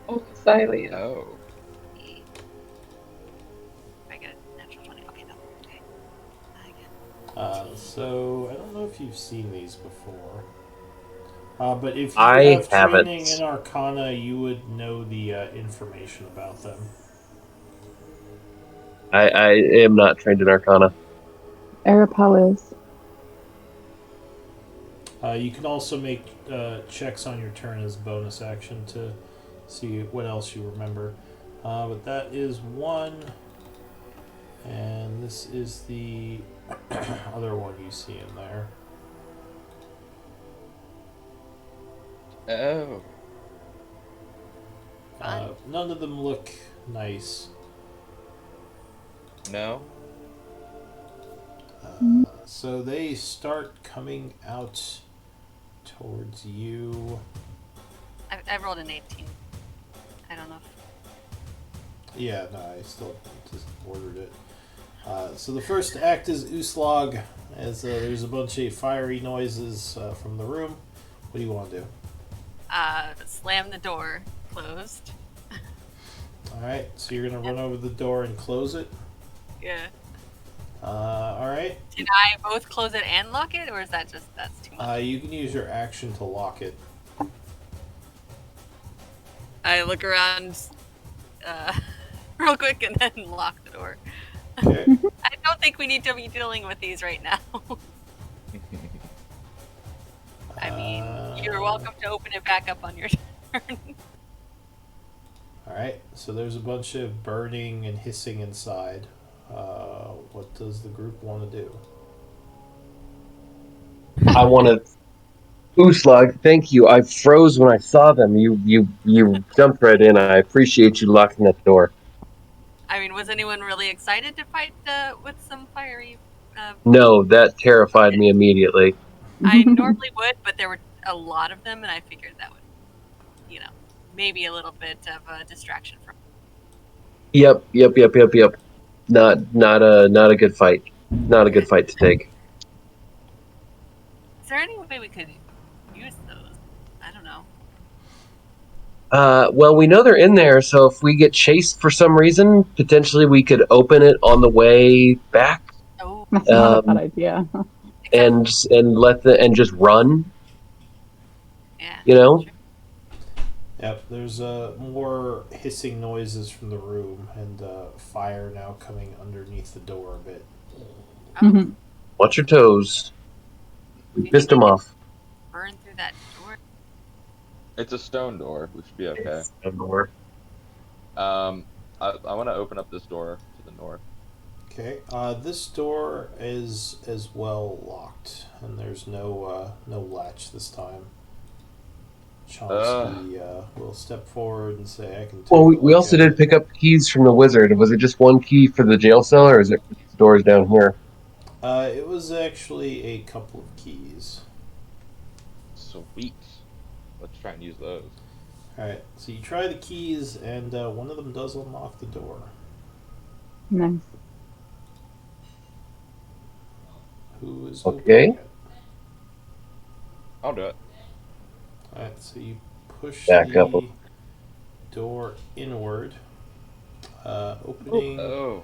Oh, silent. Oh. I get a natural 20. Okay, no. Okay. I get So I don't know if you've seen these before. But if you I have haven't. training in Arcana, you would know the information about them. I am not trained in Arcana. Arapel is. You can also make checks on your turn as bonus action to see what else you remember. But that is one, and this is the other one you see in there. Oh. None of them look nice. No? So they start coming out towards you. I rolled an 18. I don't know. Yeah, no, I still just ordered it. So the first act is Uslog, as there's a bunch of fiery noises from the room. What do you want to do? Slam the door closed. Alright, so you're going to run over the door and close it. Yeah. Alright. Can I both close it and lock it, or is that's too much? You can use your action to lock it. I look around real quick and then lock the door. Okay. I don't think we need to be dealing with these right now. I mean, you're welcome to open it back up on your turn. Alright, so there's a bunch of burning and hissing inside. What does the group want to do? I want to. Uslug, thank you. I froze when I saw them. You jumped right in. I appreciate you locking that door. I mean, was anyone really excited to fight with some fiery? No, that terrified me immediately. I normally would, but there were a lot of them, and I figured that would, maybe a little bit of a distraction from. Yep. Not a good fight. Not a good fight to take. Is there any way we could use those? I don't know. Well, we know they're in there, so if we get chased for some reason, potentially we could open it on the way back. Oh, That's not a bad idea. and just run. Yeah. You know. Sure. Yep, there's more hissing noises from the room and fire now coming underneath the door a bit. Mhm. Watch your toes. We pissed them off. Burn through that door. It's a stone door. We should be okay. Door. I want to open up this door to the north. Okay, this door is as well locked, and there's no latch this time. Chomsky will step forward and say, "I can." Well, we also did pick up keys from the wizard. Was it just one key for the jail cell, or is it doors down here? It was actually a couple of keys. Sweet. Let's try and use those. Alright, so you try the keys, and one of them does unlock the door. Nice. Who is Okay. opening it? I'll do it. Alright, so you push Back the up. door inward, opening Oh.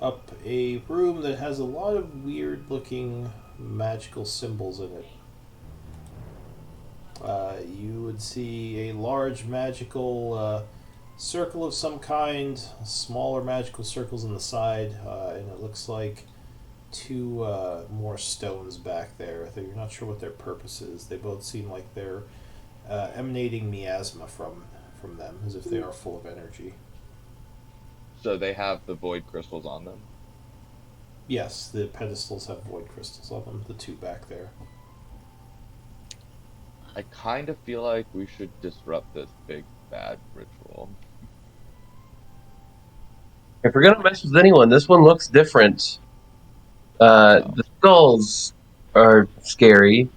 up a room that has a lot of weird looking magical symbols in it. You would see a large magical circle of some kind, smaller magical circles on the side, and it looks like two more stones back there. You're not sure what their purpose is. They both seem like they're emanating miasma from them, as if they are full of energy. So they have the void crystals on them. Yes, the pedestals have void crystals on them, the two back there. I kind of feel like we should disrupt this big bad ritual. If we're gonna mess with anyone, this one looks different. The skulls are scary,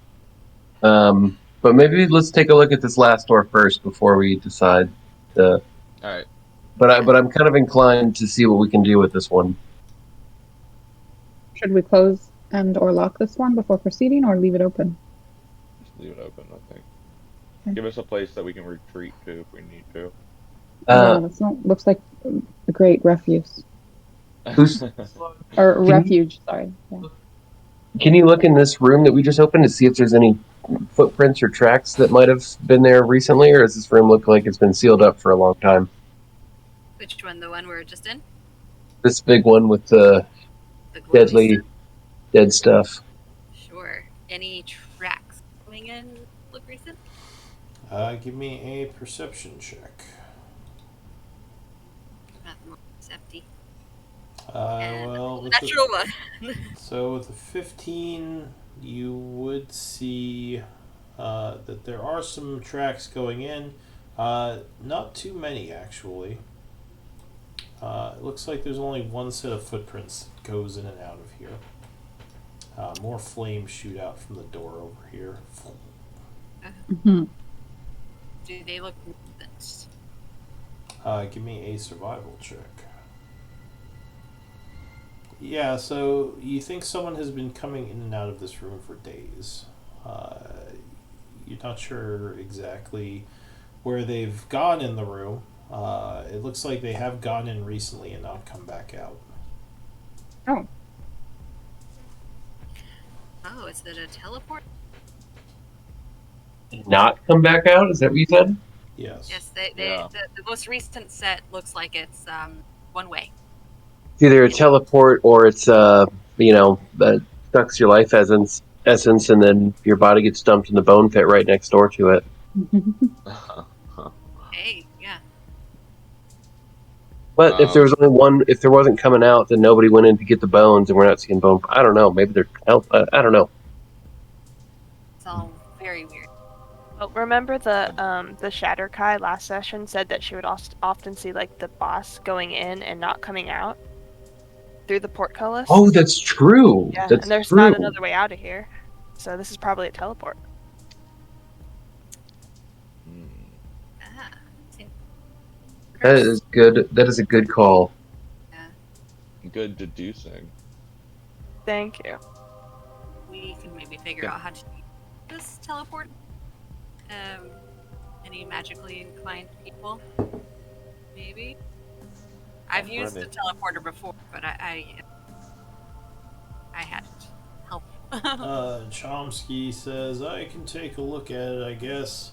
but maybe let's take a look at this last door first before we decide. All right. But I'm kind of inclined to see what we can do with this one. Should we close and or lock this one before proceeding, or leave it open? Just leave it open, I think. Okay. Give us a place that we can retreat to if we need to. Yeah, this one looks like a great refuse. Who's- Or Can- refuge, sorry. Yeah. Can you look in this room that we just opened to see if there's any footprints or tracks that might have been there recently, or does this room look like it's been sealed up for a long time? Which one? The one we're just in? This big one with the The glowy deadly, stuff? dead stuff. Sure. Any tracks coming in look recent? Give me a perception check. Not the most empty. Well, with Natural one. So with a 15, you would see that there are some tracks going in. Not too many, actually. It looks like there's only one set of footprints that goes in and out of here. More flames shoot out from the door over here. Mhm. Do they look recent? Give me a survival check. Yeah, so you think someone has been coming in and out of this room for days. Uh, you're not sure exactly where they've gone in the room. It looks like they have gone in recently and not come back out. Oh, Oh, is it a teleport? Not come back out? Is that what you said? Yes. Yes, Yeah. the most recent set looks like it's one way. It's either a teleport or it's sucks your life essence, and then your body gets dumped in the bone pit right next door to it. Hey, yeah. But if there was only one, if there wasn't coming out, then nobody went in to get the bones, and we're not seeing bone. I don't know. Maybe they're help. I don't know. It's all very weird. Oh, remember the Shatter Kai last session said that she would often see like the boss going in and not coming out through the portcullis. Oh, that's true. Yeah, That's and there's true. not another way out of here, so this is probably a teleport. Ah, seems- That is good. That is a good call. Yeah, Good deducing. Thank you. we can maybe figure out how to use this teleport. Any magically inclined people? Maybe. I've used the Ready. teleporter before, but I had help. Chomsky says, I can take a look at it, I guess.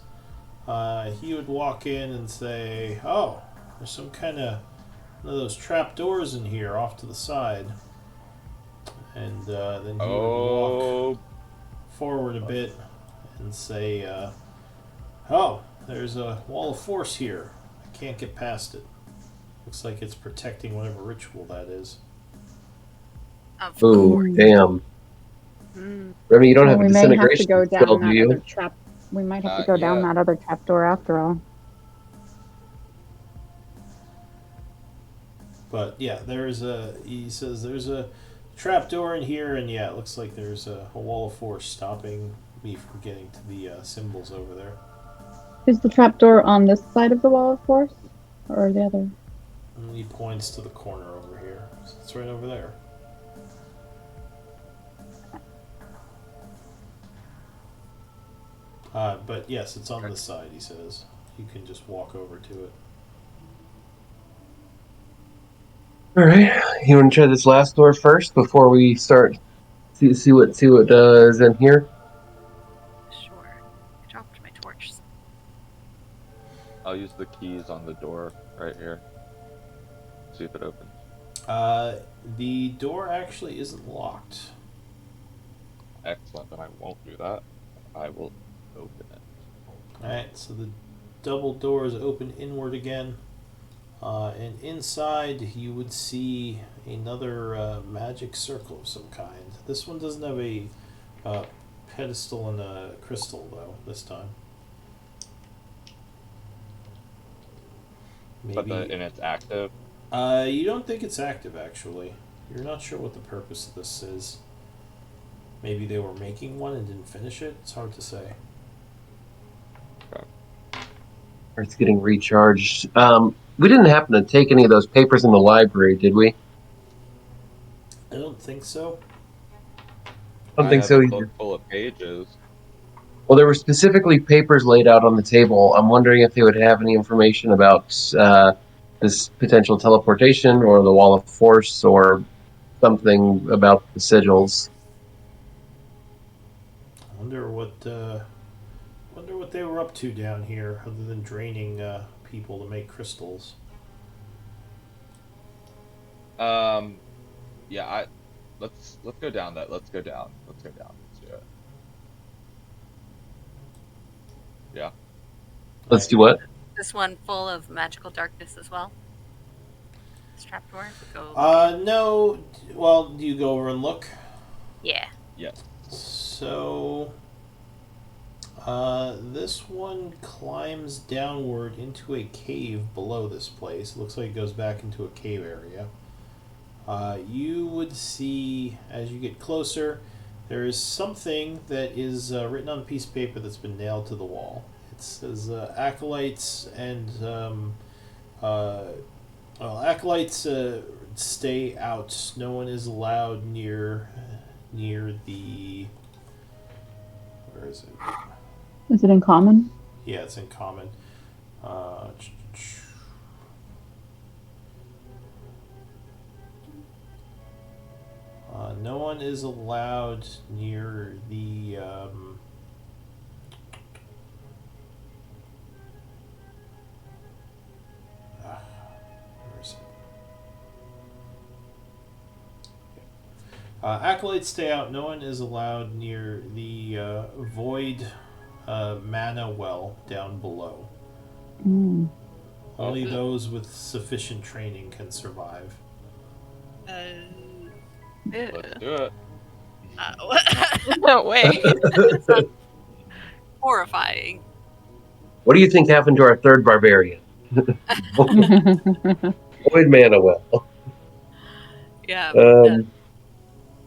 He would walk in and say, oh, there's some kind of one of those trap doors in here off to the side. And then he would walk forward a bit and say, oh, there's a wall of force here. I can't get past it. Looks like it's protecting whatever ritual that is. Of Oh, course. damn. Mm. Remy, you don't well, have a we may have to disintegration go spell, down do that you? other trap. We might have to go down Yeah. that other trap door after all. But yeah, he says there's a trap door in here, and yeah, it looks like there's a wall of force stopping me from getting to the symbols over there. Is the trap door on this side of the wall of force, or the other? And he points to the corner over here. So it's right over there. But yes, it's on this side, he says. You can just walk over to it. All right. You want to try this last door first before we start? See what is in here. Sure. I dropped my torch. I'll use the keys on the door right here. See if it opens. The door actually isn't locked. Excellent. Then I won't do that. I will open it. Alright, so the double doors open inward again. And inside you would see another magic circle of some kind. This one doesn't have a pedestal and a crystal, though, this time. But and it's active. You don't think it's active, actually. You're not sure what the purpose of this is. Maybe they were making one and didn't finish it? It's hard to say. Or it's getting recharged. We didn't happen to take any of those papers in the library, did we? I don't think so. I don't think have so a either. book full of pages. Well, there were specifically papers laid out on the table. I'm wondering if they would have any information about this potential teleportation or the wall of force or something about the sigils. I wonder what they were up to down here, other than draining people to make crystals. Yeah, let's go down that. Let's go down. Let's do it. Yeah. Let's do what? This one full of magical darkness as well. This trapdoor. No. Well, do you go over and look? Yeah. Yes. So, this one climbs downward into a cave below this place. It looks like it goes back into a cave area. You would see, as you get closer, there is something that is written on a piece of paper that's been nailed to the wall. It says acolytes and acolytes stay out. No one is allowed near the. Where is it? Is it in common? Yeah, it's in common. No one is allowed near the. Where is it? Acolytes stay out. No one is allowed near the void mana well down below. Mm. Only those with sufficient training can survive. Let's do it. No way. That sounds horrifying. What do you think happened to our third barbarian? Void mana well. Yeah,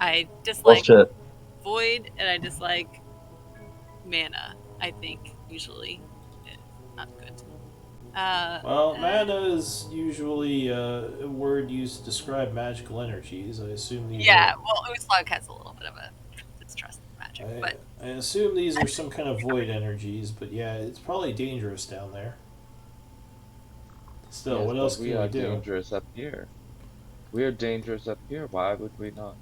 I dislike Bullshit. void, and I dislike mana. I think usually not good. Well, mana is usually a word used to describe magical energies. I assume these. Yeah, well, Uslug has a little bit of a distrust in magic, but I assume these are some kind of void energies, but yeah, it's probably dangerous down there. Still, Yes, what but else we can are we do? dangerous up here. We are dangerous up here. Why would we not?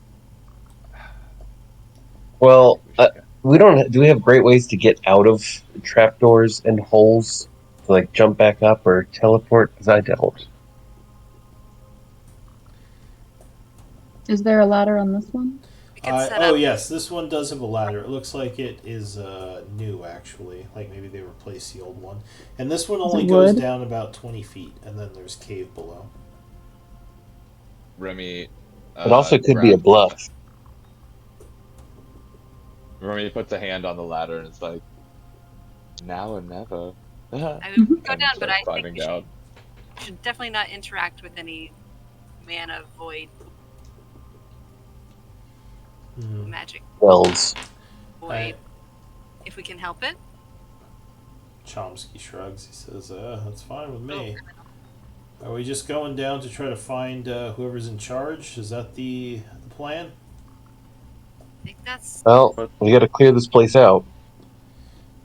Well, We should go. we don't. Do we have great ways to get out of trapdoors and holes? To, like, jump back up or teleport? Because I don't. Is there a ladder on this one? we could set Oh up. yes, this one does have a ladder. It looks like it is new, actually. Like maybe they replaced the old one. And this one Is only it goes wood? down about 20 feet, and then there's cave below. Remy. It also could be a bluff. Remy puts a hand on the ladder and it's like, now or never. I mean, we could go And down, but starts I think climbing we down. should definitely not interact with any mana void Hmm. magic Wells. void if we can help it. Chomsky shrugs. He says, that's fine with me. Are we just going down to try to find whoever's in charge? Is that the plan? I think that's Well, we got to clear this place out.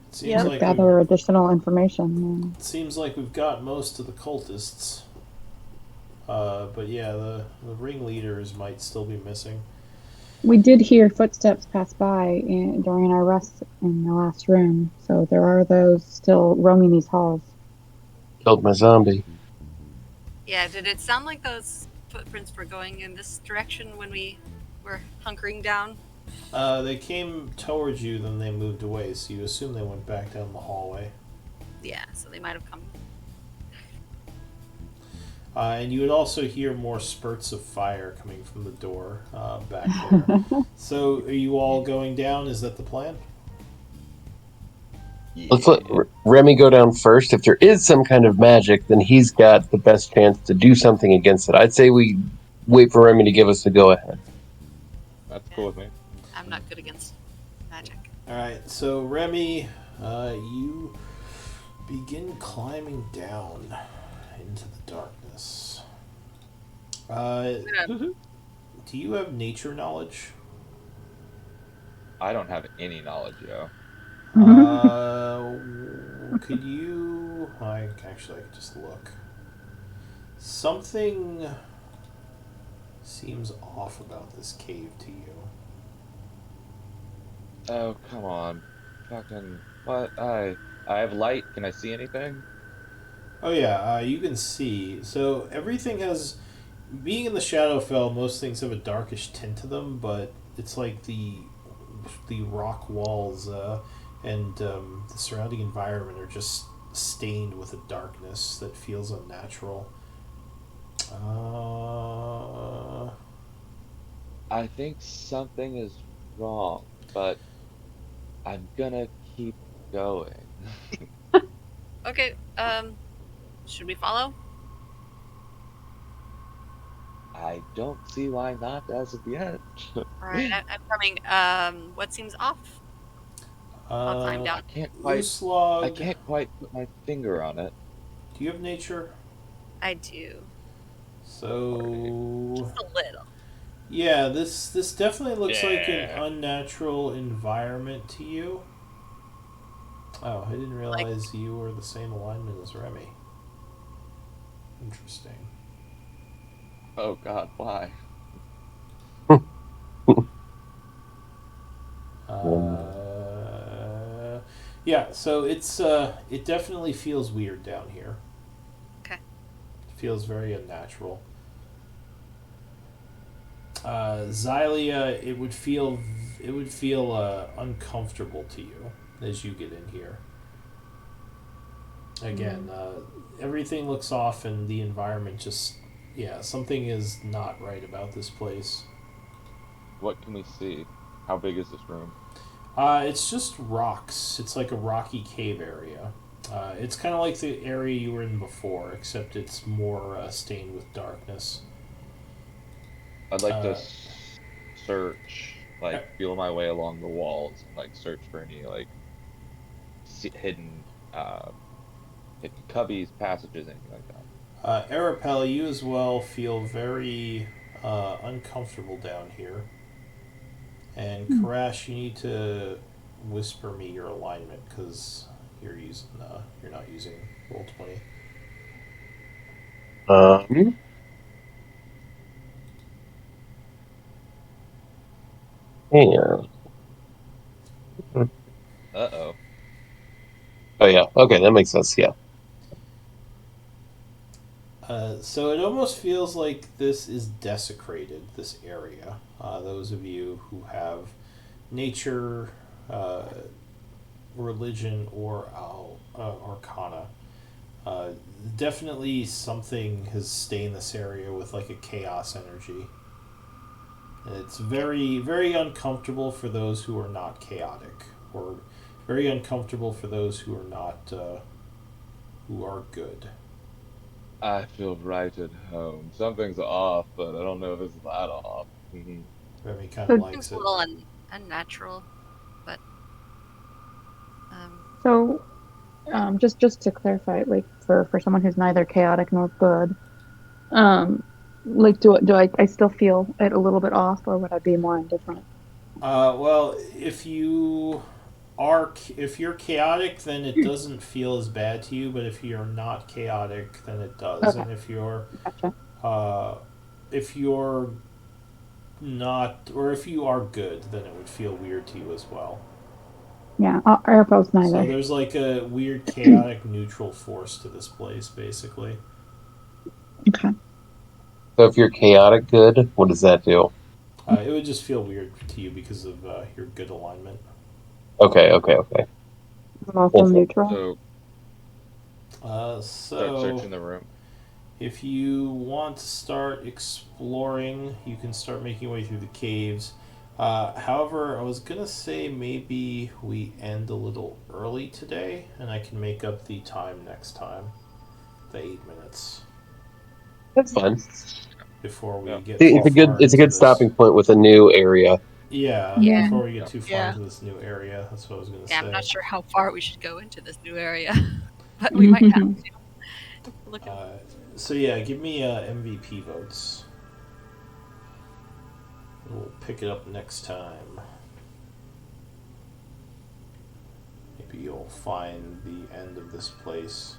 It seems Yep. like Gather additional information. it seems like we've got most of the cultists. But yeah, the ringleaders might still be missing. We did hear footsteps pass by during our rest in the last room, so there are those still roaming these halls. Killed my zombie. yeah. Did it sound like those footprints were going in this direction when we were hunkering down? They came towards you, then they moved away, so you assume they went back down the hallway. Yeah, so they might have come. And you would also hear more spurts of fire coming from the door back there. So, are you all going down? Is that the plan? Let's let Remy go down first. If there is some kind of magic, then he's got the best chance to do something against it. I'd say we wait for Remy to give us the go-ahead. That's cool with me. I'm not good against magic. Alright, so Remy, you begin climbing down into the darkness. Do you have nature knowledge? I don't have any knowledge, yo. Could you... I could just look. Something seems off about this cave to you. Oh, come on. Fucking... What? I have light. Can I see anything? Oh yeah, you can see. So everything has... Being in the Shadowfell, most things have a darkish tint to them, but it's like the rock walls and the surrounding environment are just stained with a darkness that feels unnatural. I think something is wrong, but I'm gonna keep going. Okay. Should we follow? I don't see why not as of yet. All right, I'm coming. What seems off? I'll climb down. I can't Uslog, quite put my finger on it. do you have nature? I do. So Yeah, this definitely looks like an Yeah. unnatural environment to you. Oh, I didn't realize you were the same alignment as Remy. Interesting. Oh God, why? Yeah, so it definitely feels weird down here. Okay. It feels very unnatural. Xylia, it would feel uncomfortable to you as you get in here. Again, everything looks off, and the environment just something is not right about this place. What can we see? How big is this room? It's just rocks. It's like a rocky cave area. It's kind of like the area you were in before, except it's more stained with darkness. I'd like to Uh, search, like, feel my way along the walls, and like search for any like hidden, hidden cubbies, passages, anything like that. Arapel, you as well feel very uncomfortable down here. And Karash, you need to whisper me your alignment because you're not using Roll20. Yeah. Uh-oh. Oh yeah. Okay, that makes sense. Yeah. So it almost feels like this is desecrated, this area. Those of you who have nature, uh, religion, or arcana, definitely something has stained this area with like a chaos energy. And it's very, very uncomfortable for those who are not chaotic, or very uncomfortable for those who are not, who are good. I feel right at home. Something's off, but I don't know if it's that off. Remy kind So- of It likes seems it. a little unnatural, but So, just to clarify, like for someone who's neither chaotic nor good, like do I still feel it a little bit off, or would I be more indifferent? Well, if you're chaotic, then it doesn't feel as bad to you. But if you're not chaotic, then it does. Okay, And gotcha. if you're not, or if you are good, then it would feel weird to you as well. Yeah, Airpo's So neither. there's like a weird chaotic neutral force to this place, basically. Okay. So if you're chaotic good, what does that do? It would just feel weird to you because of your good alignment. Okay. I'm also Cool. neutral. So start So searching the room. if you want to start exploring, you can start making your way through the caves. However, I was gonna say maybe we end a little early today, and I can make up the time next time, the 8 minutes That's fun. before we Yeah. get See, too far it's a into good this. stopping point with a new area. Yeah, Yeah. before we get Yeah. too far Yeah. into this new area, that's what I was gonna yeah, say. I'm not sure how far we should go into this new area, but we might have to. Look at So yeah, give me MVP votes. We'll pick it up next time. Maybe you'll find the end of this place.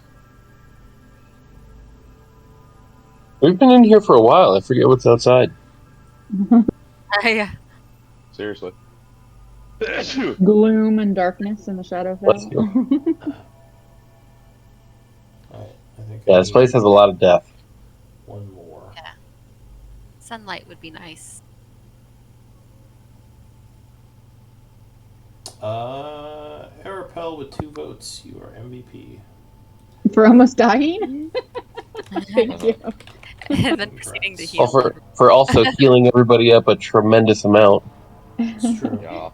We've been in here for a while. I forget what's outside. yeah. Seriously. Gloom and darkness in the Shadowfell. Bless you. Alright, I think Yeah, I this need place has a lot of death. one more. Sunlight would be nice. Arapel with 2 votes, you are MVP. For almost dying? Thank you. And then proceeding to Congrats. heal. For also healing everybody up a tremendous amount. It's true. Yeah.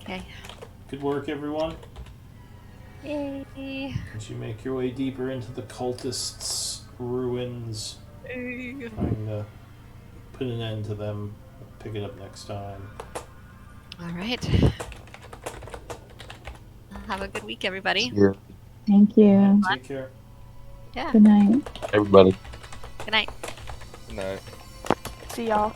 Okay. Good work, everyone. Yay. As you make your way deeper into the cultists' ruins, trying to put an end to them. Pick it up next time. All right. Have a good week, everybody. Yeah, Thank you. Take care. Yeah. Good night. everybody. Good night. No. See y'all.